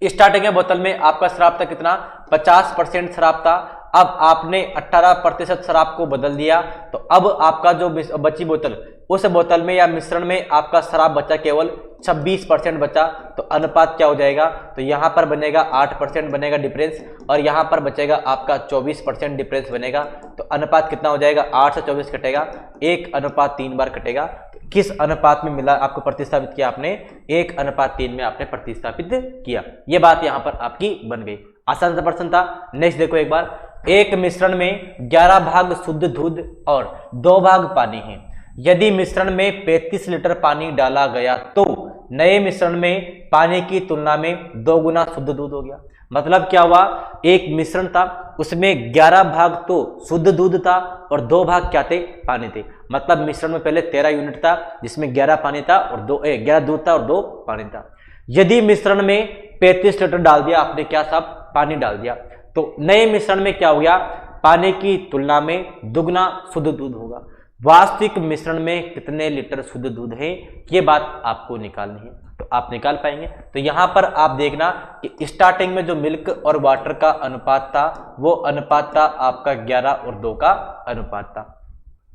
स्टार्टिंग में बोतल में आपका शराब था कितना, 50% शराब था। अब आपने 18% शराब को बदल दिया, तो अब आपका जो बची बोतल, उस बोतल में या मिश्रण में आपका शराब बचा केवल 26% बचा। तो अनुपात क्या हो जाएगा, तो यहाँ पर बनेगा 8% बनेगा डिफरेंस, और यहाँ पर बचेगा आपका 24% डिफरेंस बनेगा। तो अनुपात कितना हो जाएगा, 8 से 24 कटेगा, 1:3 बार कटेगा। तो किस अनुपात में मिला आपको प्रतिस्थापित किया, आपने 1:3 में आपने प्रतिस्थापित किया। ये बात यहाँ पर आपकी बन गई। आसान सा प्रश्न था। नेक्स्ट देखो एक बार, एक मिश्रण में 11 भाग शुद्ध दूध और 2 भाग पानी है। यदि मिश्रण में 35 लीटर पानी डाला गया तो नए मिश्रण में पानी की तुलना में 2 गुना शुद्ध दूध हो गया। मतलब क्या हुआ, एक मिश्रण था, उसमें 11 भाग तो शुद्ध दूध था और 2 भाग क्या थे, पानी थे। मतलब मिश्रण में पहले 13 यूनिट था, जिसमें 11 पानी था और 11 दूध था और 2 पानी था। यदि मिश्रण में 35 लीटर डाल दिया आपने, क्या सब पानी डाल दिया, तो नए मिश्रण में क्या हो गया, पानी की तुलना में दुगना शुद्ध दूध होगा। वास्तविक मिश्रण में कितने लीटर शुद्ध दूध है, ये बात आपको निकालनी है। तो आप निकाल पाएंगे। तो यहां पर आप देखना कि स्टार्टिंग में जो मिल्क और वाटर का अनुपात था, वो अनुपात था आपका 11 और 2 का अनुपात था।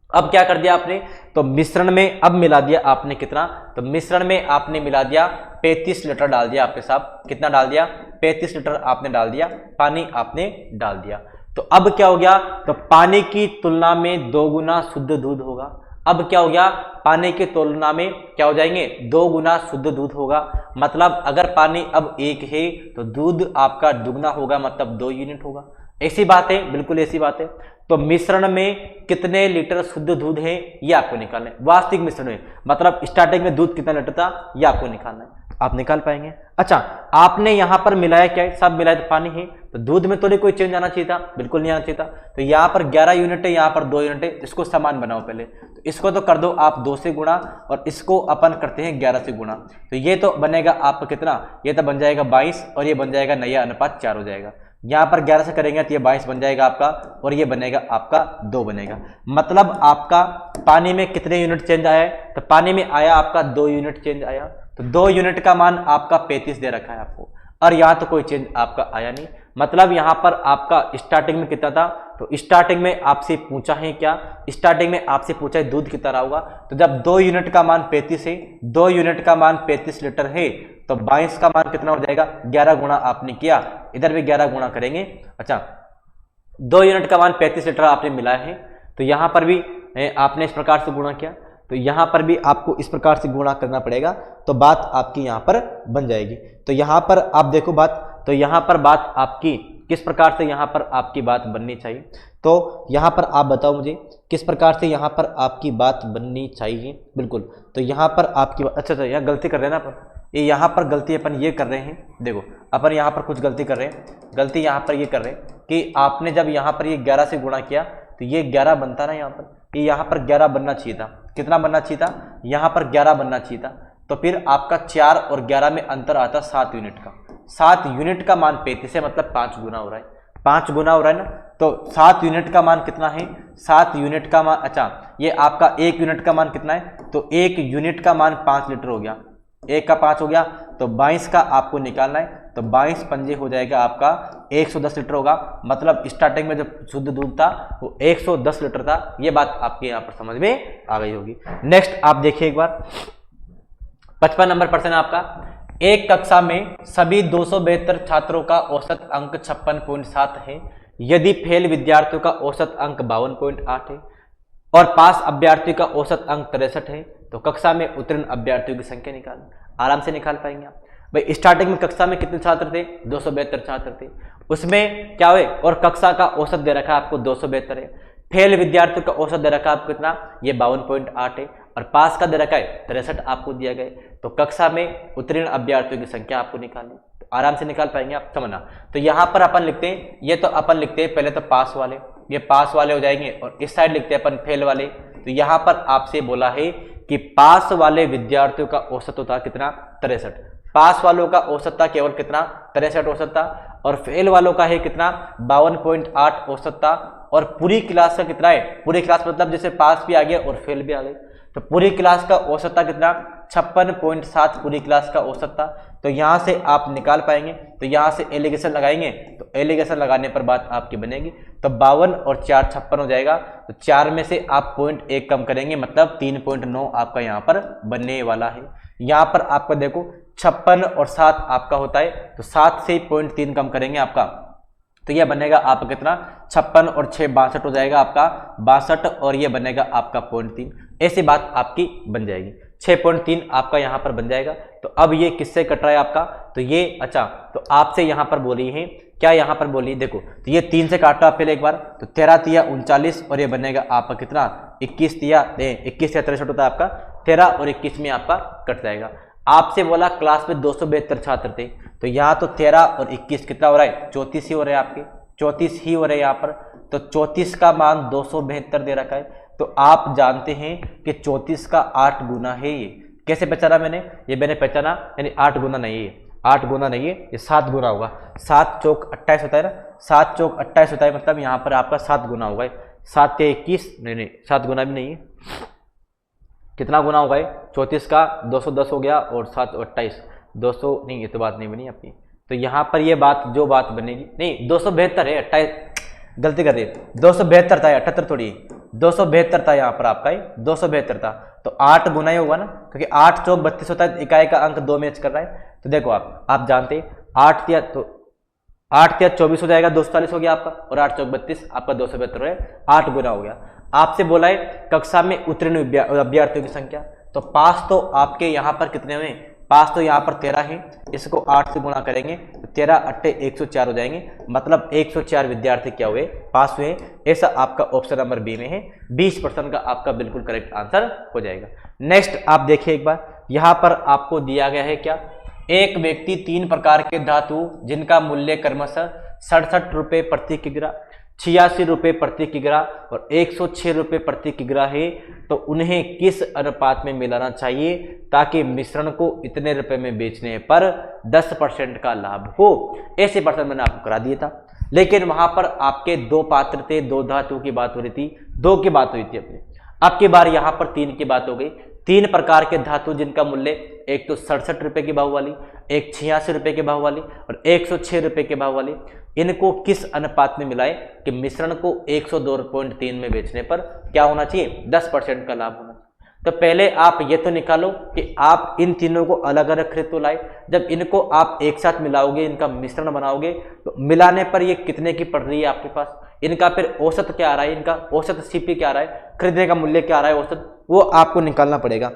अब क्या कर दिया आपने, तो मिश्रण में अब मिला दिया आपने कितना, तो मिश्रण में आपने मिला दिया 35 लीटर डाल दिया आपके साहब। कितना डाल दिया, 35 लीटर आपने डाल दिया, पानी आपने डाल दिया। तो अब क्या हो गया, तो पानी की तुलना में 2 गुना शुद्ध दूध होगा। अब क्या हो गया, पानी की तुलना में क्या हो जाएंगे, 2 गुना शुद्ध दूध होगा। मतलब अगर पानी अब 1 है तो दूध आपका दुगना होगा, मतलब 2 यूनिट होगा। ऐसी बात है, बिल्कुल ऐसी बात है। तो मिश्रण में कितने लीटर शुद्ध दूध है, ये आपको निकालना है। वास्तविक मिश्रण में मतलब स्टार्टिंग में दूध कितना लीटर था, ये आपको निकालना है। आप निकाल पाएंगे। अच्छा, आपने यहां पर मिलाया क्या है, सब मिलाया तो पानी है, तो दूध में थोड़ी कोई चेंज आना चाहिए था, बिल्कुल नहीं आना चाहिए था। तो यहाँ पर 11 यूनिट है, यहाँ पर 2 यूनिट है, इसको समान बनाओ पहले। तो इसको तो कर दो आप 2 से गुणा, और इसको अपन करते हैं 11 से गुणा। तो ये तो बनेगा आपका कितना, ये तो बन जाएगा 22, और ये बन जाएगा नया अनुपात 4 हो जाएगा। यहाँ पर 11 से करेंगे तो ये 22 बन जाएगा आपका, और ये बनेगा आपका 2 बनेगा। मतलब आपका पानी में कितने यूनिट चेंज आया है, तो पानी में आया आपका 2 यूनिट चेंज आया। तो 2 यूनिट का मान आपका 35 दे रखा है आपको, और यहाँ तो कोई चेंज आपका आया नहीं। मतलब यहाँ पर आपका स्टार्टिंग में कितना था, तो स्टार्टिंग में आपसे पूछा है क्या, स्टार्टिंग में आपसे पूछा है दूध कितना होगा। तो जब 2 यूनिट का मान 35 है, 2 यूनिट का मान 35 लीटर है, तो 22 का मान कितना हो जाएगा, 11 गुणा आपने किया, इधर भी 11 गुणा करेंगे। अच्छा, 2 यूनिट का मान 35 लीटर आपने मिलाया है, तो यहाँ पर भी आपने इस प्रकार से गुणा किया, तो यहाँ पर भी आपको इस प्रकार से गुणा करना पड़ेगा, तो बात आपकी यहाँ पर बन जाएगी। तो यहाँ पर आप देखो बात, तो यहाँ पर बात आपकी किस प्रकार से यहाँ पर आपकी बात बननी चाहिए, तो यहाँ पर आप बताओ मुझे किस प्रकार से यहाँ पर आपकी बात बननी चाहिए। बिल्कुल, तो यहाँ पर आपकी बात, अच्छा यहाँ गलती कर रहे हैं ना अपन, ये यहाँ पर गलती अपन ये कर रहे हैं, देखो अपन यहाँ पर कुछ गलती कर रहे हैं। गलती यहाँ पर ये कर रहे हैं कि आपने जब यहाँ पर ये 11 से गुणा किया, तो ये 11 बनता ना, यहाँ पर ये यहाँ पर 11 बनना चाहिए था। कितना बनना चाहिए था, यहाँ पर 11 बनना चाहिए था। तो फिर आपका 4 और 11 में अंतर आता 7 यूनिट का। 7 यूनिट का मान 35 है, मतलब 5 गुना हो रहा है, 5 गुना हो रहा है ना। तो 7 यूनिट का मान कितना है, 7 यूनिट का मान, अच्छा ये आपका 1 यूनिट का मान कितना है, तो 1 यूनिट का मान 5 लीटर हो गया, 1 का 5 हो गया, तो 22 का आपको निकालना है। तो 22 पंजे हो जाएगा आपका 110 लीटर होगा। मतलब स्टार्टिंग में जो शुद्ध दूध था वो 110 लीटर था। ये बात आपके यहाँ पर समझ में आ गई होगी। नेक्स्ट आप देखिए एक बार, 55 नंबर प्रश्न आपका, एक कक्षा में सभी 272 छात्रों का औसत अंक 56.7 है। यदि फेल विद्यार्थियों का औसत अंक 52.8 है और पास अभ्यर्थियों का औसत अंक 63 है, तो कक्षा में उत्तीर्ण अभ्यर्थियों की संख्या निकालें। आराम से निकाल पाएंगे आप। भाई स्टार्टिंग में कक्षा में कितने छात्र थे? 272 छात्र थे। उसमें क्या हुए, और कक्षा का औसत दे रखा है आपको 272 है। फेल विद्यार्थियों का औसत दे रखा है आपको कितना? ये 52.8 है। और पास का दे रखा है 63 आपको दिया गया। तो कक्षा में उत्तीर्ण अभ्यर्थियों की संख्या आपको निकालनी, तो आराम से निकाल पाएंगे आप, समझना। तो यहाँ पर अपन लिखते हैं, ये तो अपन लिखते हैं पहले तो पास वाले, ये पास वाले हो जाएंगे, और इस साइड लिखते हैं अपन फेल वाले। तो यहाँ पर आपसे बोला है कि पास वाले विद्यार्थियों का औसत होता कितना? 63। पास वालों का औसत था केवल कितना? 63 औसत था। और फेल वालों का है कितना? 52.8 औसत था। और पूरी क्लास का कितना है? पूरी क्लास मतलब जैसे पास भी आ गया और फेल भी आ गए, तो पूरी क्लास का औसत था कितना? 56.7 पूरी क्लास का औसत था। तो यहाँ से आप निकाल पाएंगे। तो यहाँ से एलिगेशन लगाएंगे, तो एलिगेशन लगाने पर बात आपकी बनेगी। तो 52 और 4 56 हो जाएगा। तो 4 में से आप 0.1 कम करेंगे, मतलब 3.9 आपका यहाँ पर बनने वाला है। यहाँ पर आपका देखो 56 और 7 आपका होता है, तो 7 से 0.3 कम करेंगे आपका, तो यह बनेगा आपका कितना? 56 और 6 62 हो जाएगा आपका 62, और ये बनेगा आपका 0.3। ऐसी बात आपकी बन जाएगी, 6.3 आपका यहाँ पर बन जाएगा। तो अब ये किससे कट रहा है आपका? तो ये अच्छा, तो आपसे यहाँ पर बोली है क्या? यहाँ पर बोली देखो, तो ये 3 से काटा पहले एक बार, तो 13 तिया 39, और ये बनेगा आपका कितना? 21 तिया 63 होता है आपका, 13 और 21 में आपका कट जाएगा। आपसे बोला क्लास में 272 छात्र थे, तो यहाँ तो 13 और 21 कितना हो रहा है? 34 ही हो रहे हैं आपके, 34 ही हो रहे हैं यहाँ पर। तो 34 का मान 272 दे रखा है, तो आप जानते हैं कि 34 का 8 गुना है। ये कैसे पहचाना मैंने? ये मैंने पहचाना, यानी 8 गुना नहीं है, 8 गुना नहीं है, ये 7 गुना होगा। 7 चौक 28 होता है ना, 7 चौक 28 होता है, मतलब यहाँ पर आपका 7 गुना होगा। 7 के 21 नहीं, 7 गुना भी नहीं है, कितना गुना होगा? 34 का 210 हो गया, और 7 28 200 नहीं, ये तो बात नहीं बनी अपनी। तो यहाँ पर ये बात जो बात बनेगी, नहीं 272 है, 28 गलती कर दी, 272 था, 78 थोड़ी, 272 था यहाँ पर आपका, 272 था। तो 8 गुना ही होगा ना, क्योंकि 8 चौक 32 होता है, इकाई का अंक 2 मैच कर रहा है। तो देखो आप जानते हैं 8 तिया, तो 8 तिया 24 हो जाएगा, 240 हो गया आपका, और 8 चौक 32 आपका 272 है, 8 गुना हो गया। आपसे बोला है कक्षा में उत्तीर्ण अभ्यर्थियों की संख्या, तो पास तो आपके यहाँ पर कितने हुए? पास तो यहाँ पर 13 है, इसको 8 से गुणा करेंगे तो 13 8 104 हो जाएंगे, मतलब 104 विद्यार्थी क्या हुए? पास हुए। ऐसा आपका ऑप्शन नंबर बी में है, 20% का आपका बिल्कुल करेक्ट आंसर हो जाएगा। नेक्स्ट आप देखिए एक बार, यहाँ पर आपको दिया गया है क्या? एक व्यक्ति 3 प्रकार के धातु जिनका मूल्य क्रमशः 67 रुपये प्रति किग्रा, 86 रुपये प्रति किग्रा और 106 रुपये प्रति किग्रा है, तो उन्हें किस अनुपात में मिलाना चाहिए ताकि मिश्रण को इतने रुपए में बेचने पर 10% का लाभ हो? ऐसे प्रश्न मैंने आपको करा दिया था, लेकिन वहां पर आपके 2 पात्र थे, 2 धातुओं की बात हो रही थी, 2 की बात हुई थी अपनी। अब की बार यहाँ पर 3 की बात हो गई। 3 प्रकार के धातु जिनका मूल्य, एक तो 67 रुपये के भाव वाली, एक 86 रुपये के भाव वाली और 106 रुपये के भाव वाली, इनको किस अनुपात में मिलाए कि मिश्रण को 102.3 में बेचने पर क्या होना चाहिए? 10% का लाभ होना चाहिए। तो पहले आप ये तो निकालो कि आप इन तीनों को अलग अलग खरीद तो लाए, जब इनको आप एक साथ मिलाओगे, इनका मिश्रण बनाओगे, तो मिलाने पर ये कितने की पड़ रही है आपके पास? इनका फिर औसत क्या आ रहा है? इनका औसत सीपी क्या आ रहा है? खरीदने का मूल्य क्या आ रहा है औसत? वो आपको निकालना पड़ेगा।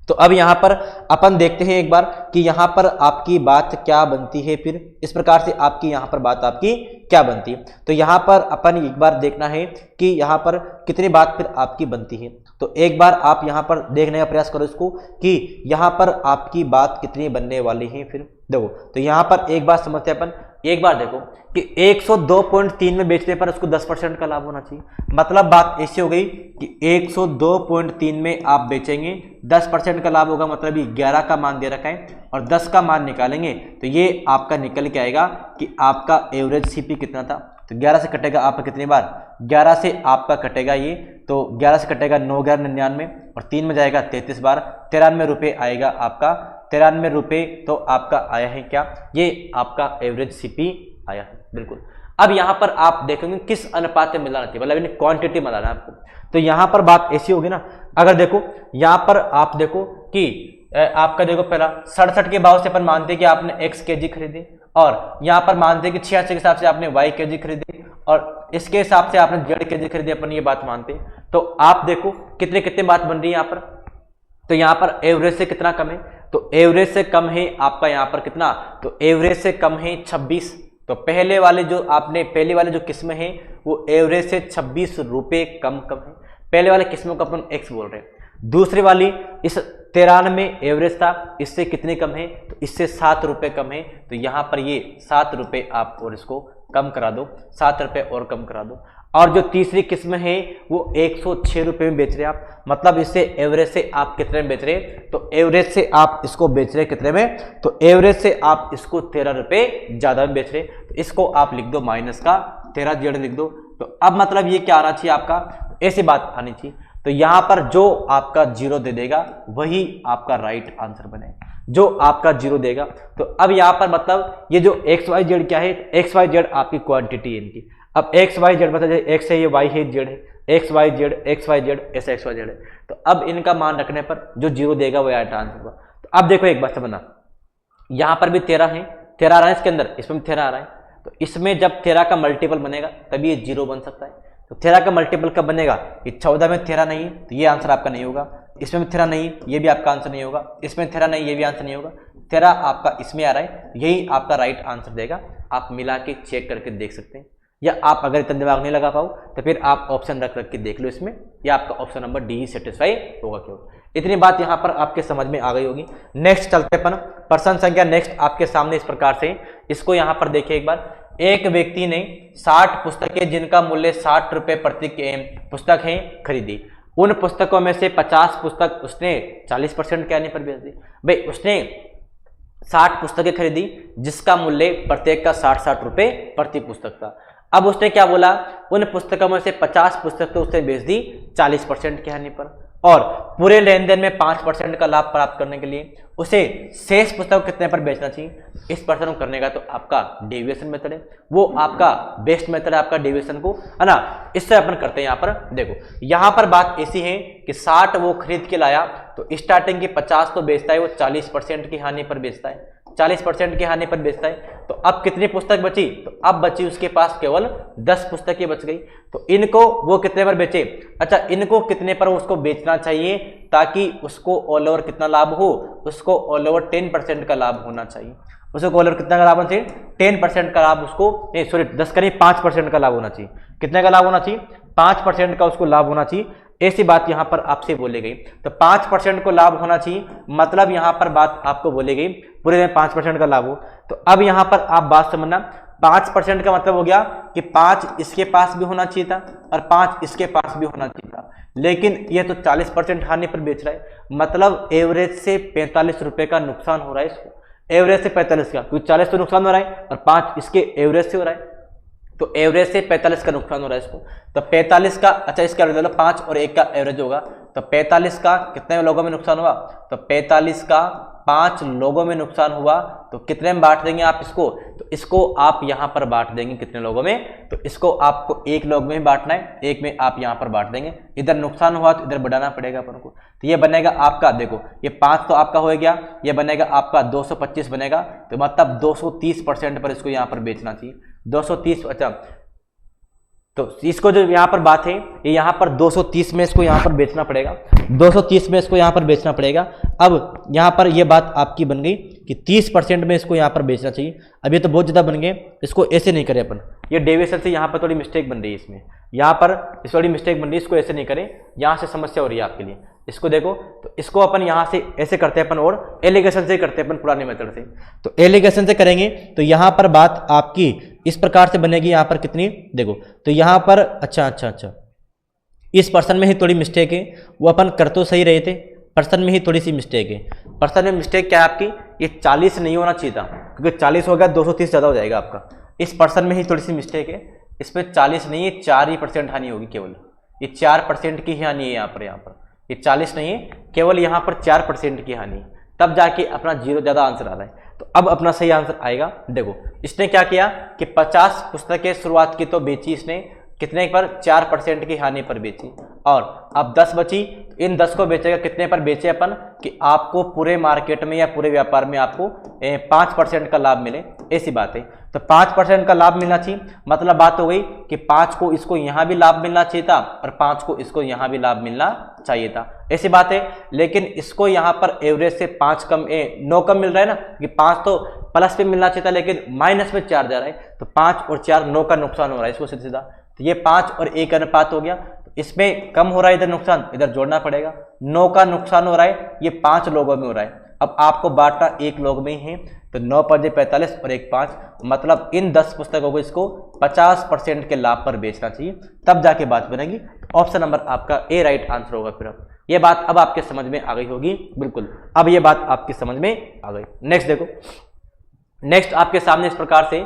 तो अब यहाँ पर अपन देखते हैं एक बार कि यहाँ पर आपकी बात क्या बनती है। फिर इस प्रकार से आपकी यहाँ पर बात आपकी क्या बनती है, तो यहाँ पर अपन एक बार देखना है कि यहाँ पर कितनी बात फिर आपकी बनती है। तो एक बार आप यहाँ पर देखने का प्रयास करो इसको कि यहाँ पर आपकी बात कितनी बनने वाली है। फिर देखो, तो यहाँ पर एक बार समझते हैं अपन, एक बार देखो कि 102.3 में बेचने पर उसको 10% का लाभ होना चाहिए। मतलब बात ऐसी हो गई कि 102.3 में आप बेचेंगे, 10% का लाभ होगा, मतलब ये 11 का मान दे रखा है और 10 का मान निकालेंगे तो ये आपका निकल के आएगा कि आपका एवरेज सीपी कितना था। तो 11 से कटेगा आपका कितनी बार? 11 से आपका कटेगा ये, तो 11 से कटेगा 9 11 99 और 3 में जाएगा 33 बार, 93 रुपये आएगा आपका। 93 रुपये तो आपका आया है क्या? ये आपका एवरेज सीपी आया है, बिल्कुल। अब यहाँ पर आप देखेंगे किस अनुपात में मिलाना चाहिए, मतलब इन्हें क्वांटिटी मिलाना है आपको। तो यहाँ पर बात ऐसी होगी ना, अगर देखो यहाँ पर आप देखो कि आपका देखो पहला 67 के भाव से अपन मानते हैं कि आपने x kg खरीदे, और यहाँ पर मानते हैं कि 86 के हिसाब से आपने y kg खरीदे, और इसके हिसाब से आपने z kg खरीदे, अपन ये बात मानते हैं। तो आप देखो कितने बात बन रही है यहाँ पर। तो यहाँ पर एवरेज से कितना कम है, तो एवरेज से कम है आपका यहाँ पर कितना, तो एवरेज से कम है 26। तो पहले वाले जो किस्म है वो एवरेज से 26 रुपये कम है। पहले वाले किस्मों को अपन एक्स बोल रहे हैं। दूसरी वाली इस 93 एवरेज था, इससे कितने कम है, तो इससे 7 रुपये कम है। तो यहाँ पर ये 7 रुपये आप और इसको कम करा दो, 7 रुपये और कम करा दो। और जो तीसरी किस्म है वो 106 रुपये में बेच रहे हैं आप, मतलब इससे एवरेज से आप कितने में बेच रहे हैं, तो एवरेज से आप इसको बेच रहे हैं कितने में, तो एवरेज से आप इसको 13 रुपये ज़्यादा में बेच रहे हैं। तो इसको आप लिख दो माइनस का 13 जेड लिख दो। तो अब मतलब ये क्या आना चाहिए आपका, ऐसी बात आनी चाहिए। तो यहाँ पर जो आपका जीरो दे देगा वही आपका राइट आंसर बनेगा, जो आपका जीरो देगा। तो अब यहाँ पर मतलब ये जो एक्स वाई जेड क्या है, एक्स वाई जेड आपकी क्वांटिटी है इनकी। अब एक्स वाई जेड मतलब एक्स है, ये वाई है, जेड है, एक्स वाई जेड ऐसा एक्स वाई जेड है। तो अब इनका मान रखने पर जो जीरो देगा वो राइट आंसर होगा। तो अब देखो एक बात समझना, यहाँ पर भी 13 है, 13 आ रहा है इसके अंदर, इसमें भी 13 आ रहा है। तो इसमें जब 13 का मल्टीपल बनेगा तभी ये जीरो बन सकता है। तो 13 का मल्टीपल कब बनेगा, ये 14 में 13 नहीं है तो ये आंसर आपका नहीं होगा, इसमें भी 13 नहीं है ये भी आपका आंसर नहीं होगा, इसमें 13 नहीं ये भी आंसर नहीं होगा, 13 आपका इसमें आ रहा है, यही आपका राइट आंसर देगा। आप मिला के चेक करके देख सकते हैं, या आप अगर इतना दिमाग नहीं लगा पाओ तो फिर आप ऑप्शन रख के देख लो इसमें, या आपका ऑप्शन नंबर डी ही सेटिस्फाई होगा। क्यों, इतनी बात यहाँ पर आपके समझ में आ गई होगी। नेक्स्ट चलते अपन, प्रश्न संख्या नेक्स्ट आपके सामने इस प्रकार से, इसको यहाँ पर देखिए एक बार। एक व्यक्ति ने 60 पुस्तकें जिनका मूल्य 60 रुपये प्रति पुस्तक है खरीदी। उन पुस्तकों में से 50 पुस्तक उसने 40% के आने पर बेच दी। भाई उसने 60 पुस्तकें खरीदी जिसका मूल्य प्रत्येक का 60 रुपये प्रति पुस्तक था। अब उसने क्या बोला, उन पुस्तकों में से 50 पुस्तक तो उसने बेच दी 40% के हानि पर, और पूरे लेन देन में 5% का लाभ प्राप्त करने के लिए उसे शेष पुस्तक कितने पर बेचना चाहिए। इस प्रश्न को करने का तो आपका डेविएशन मेथड है, वो आपका बेस्ट मेथड है आपका डेविएशन को, है ना। इससे अपन करते हैं। यहाँ पर देखो, यहाँ पर बात ऐसी है कि 60 वो खरीद के लाया तो स्टार्टिंग की 50 तो बेचता है, वो 40% की हानि पर बेचता है, 40% की हानि पर बेचता है। तो अब कितनी पुस्तक बची, तो अब बची उसके पास केवल 10 पुस्तकें बच गई। तो इनको वो कितने पर बेचे, अच्छा इनको कितने पर उसको बेचना चाहिए ताकि उसको ऑल ओवर कितना लाभ हो, उसको ऑल ओवर 10% का लाभ होना चाहिए। उसको ऑल ओवर कितना का लाभ होना चाहिए, 10% का लाभ उसको, नहीं सॉरी 10 का नहीं 5% का लाभ होना चाहिए। कितने का लाभ होना चाहिए, 5% का उसको लाभ होना चाहिए। ऐसी बात यहां पर आपसे बोली गई। तो 5% को लाभ होना चाहिए, मतलब यहां पर बात आपको बोली गई पूरे में 5% का लाभ हो। तो अब यहां पर आप बात समझना, 5% का मतलब हो गया कि 5 इसके पास भी होना चाहिए था और 5 इसके पास भी होना चाहिए था, लेकिन ये तो 40% हानि पर बेच रहा है, मतलब एवरेज से 45 रुपए का नुकसान हो रहा है इसको, एवरेज से 45 का, क्योंकि 40 तो नुकसान हो रहा है और 5 इसके एवरेज से हो रहा है, तो एवरेज से 45 का नुकसान हो रहा है इसको। तो 45 का, अच्छा इसका एवरेज 5 और 1 का एवरेज होगा, तो 45 का कितने लोगों में नुकसान हुआ, तो 45 का 5 लोगों में नुकसान हुआ। तो कितने में बांट देंगे आप इसको, तो इसको आप यहां पर बांट देंगे कितने लोगों में, तो इसको आपको 1 लोग में ही बांटना है, 1 में आप यहां पर बांट देंगे। इधर नुकसान हुआ तो इधर बढ़ाना पड़ेगा अपन को, तो ये बनेगा आपका, देखो ये 5 तो आपका हो गया, ये बनेगा आपका 225 बनेगा, तो मतलब 230% पर इसको यहां पर बेचना चाहिए, 230। अच्छा तो इसको जो यहाँ पर बात है, ये यहाँ पर 230 में इसको यहाँ पर बेचना पड़ेगा, 230 में इसको यहाँ पर बेचना पड़ेगा। अब यहाँ पर ये बात आपकी बन गई कि 30% में इसको यहाँ पर बेचना चाहिए। अब ये तो बहुत ज़्यादा बन गए, इसको ऐसे नहीं करें अपन, ये डेविएशन से यहाँ पर थोड़ी मिस्टेक बन रही है इसमें, यहाँ पर इस थोड़ी मिस्टेक बन रही है, इसको ऐसे नहीं करें, यहाँ से समस्या हो रही है आपके लिए। इसको देखो, तो इसको अपन यहाँ से ऐसे करते हैं अपन, और एलिगेशन से करते हैं अपन पुराने मेथड से। तो एलिगेशन से करेंगे तो यहाँ पर बात आपकी इस प्रकार से बनेगी, यहाँ पर कितनी देखो, तो यहाँ पर अच्छा इस पर्सन में ही थोड़ी मिस्टेक है, वो अपन कर तो सही रहे थे, पर्सन में ही थोड़ी सी मिस्टेक है। पर्सन में मिस्टेक क्या है आपकी, ये 40 नहीं होना चाहिए था, क्योंकि 40 हो गया 230 ज़्यादा हो जाएगा आपका। इस पर्सन में ही थोड़ी सी मिस्टेक है, इसमें 40 नहीं है, 4% हानि होगी केवल, ये 4% की हानि है यहाँ पर ये 40 नहीं है, केवल यहाँ पर 4% की हानि, तब जाके अपना जीरो ज़्यादा आंसर आ रहा है। तो अब अपना सही आंसर आएगा। देखो इसने क्या किया कि 50 पुस्तकें शुरुआत की तो बेची इसने, कितने पर? 4% की हानि पर बेची। और अब 10 बची, इन 10 को बेचेगा कितने पर बेचे अपन कि आपको पूरे मार्केट में या पूरे व्यापार में आपको 5% का लाभ मिले, ऐसी बात है। तो 5% का लाभ मिलना चाहिए, मतलब बात हो गई कि 5 को इसको यहां भी लाभ मिलना चाहिए था और 5 को इसको यहां भी लाभ मिलना चाहिए था, ऐसी बात है। लेकिन इसको यहां पर एवरेज से 5 कम 9 कम मिल रहा है ना, कि 5 तो प्लस पे मिलना चाहिए था लेकिन माइनस में 4 जा रहा है, तो 5 और 4 9 का नुकसान हो रहा है इसको सीधा सीधा। तो ये 5 और 1 अनुपात हो गया, तो इसमें कम हो रहा है इधर नुकसान, इधर जोड़ना पड़ेगा। 9 का नुकसान हो रहा है, ये 5 लोगों में हो रहा है। अब आपको बांटना 1 लोग में ही है, तो 9 पर 45 और 1 5, मतलब इन 10 पुस्तकों को इसको 50% के लाभ पर बेचना चाहिए, तब जाके बात बनेगी। ऑप्शन नंबर आपका ए राइट आंसर होगा। फिर अब ये बात अब आपके समझ में आ गई होगी, बिल्कुल अब ये बात आपकी समझ में आ गई। नेक्स्ट देखो, नेक्स्ट आपके सामने इस प्रकार से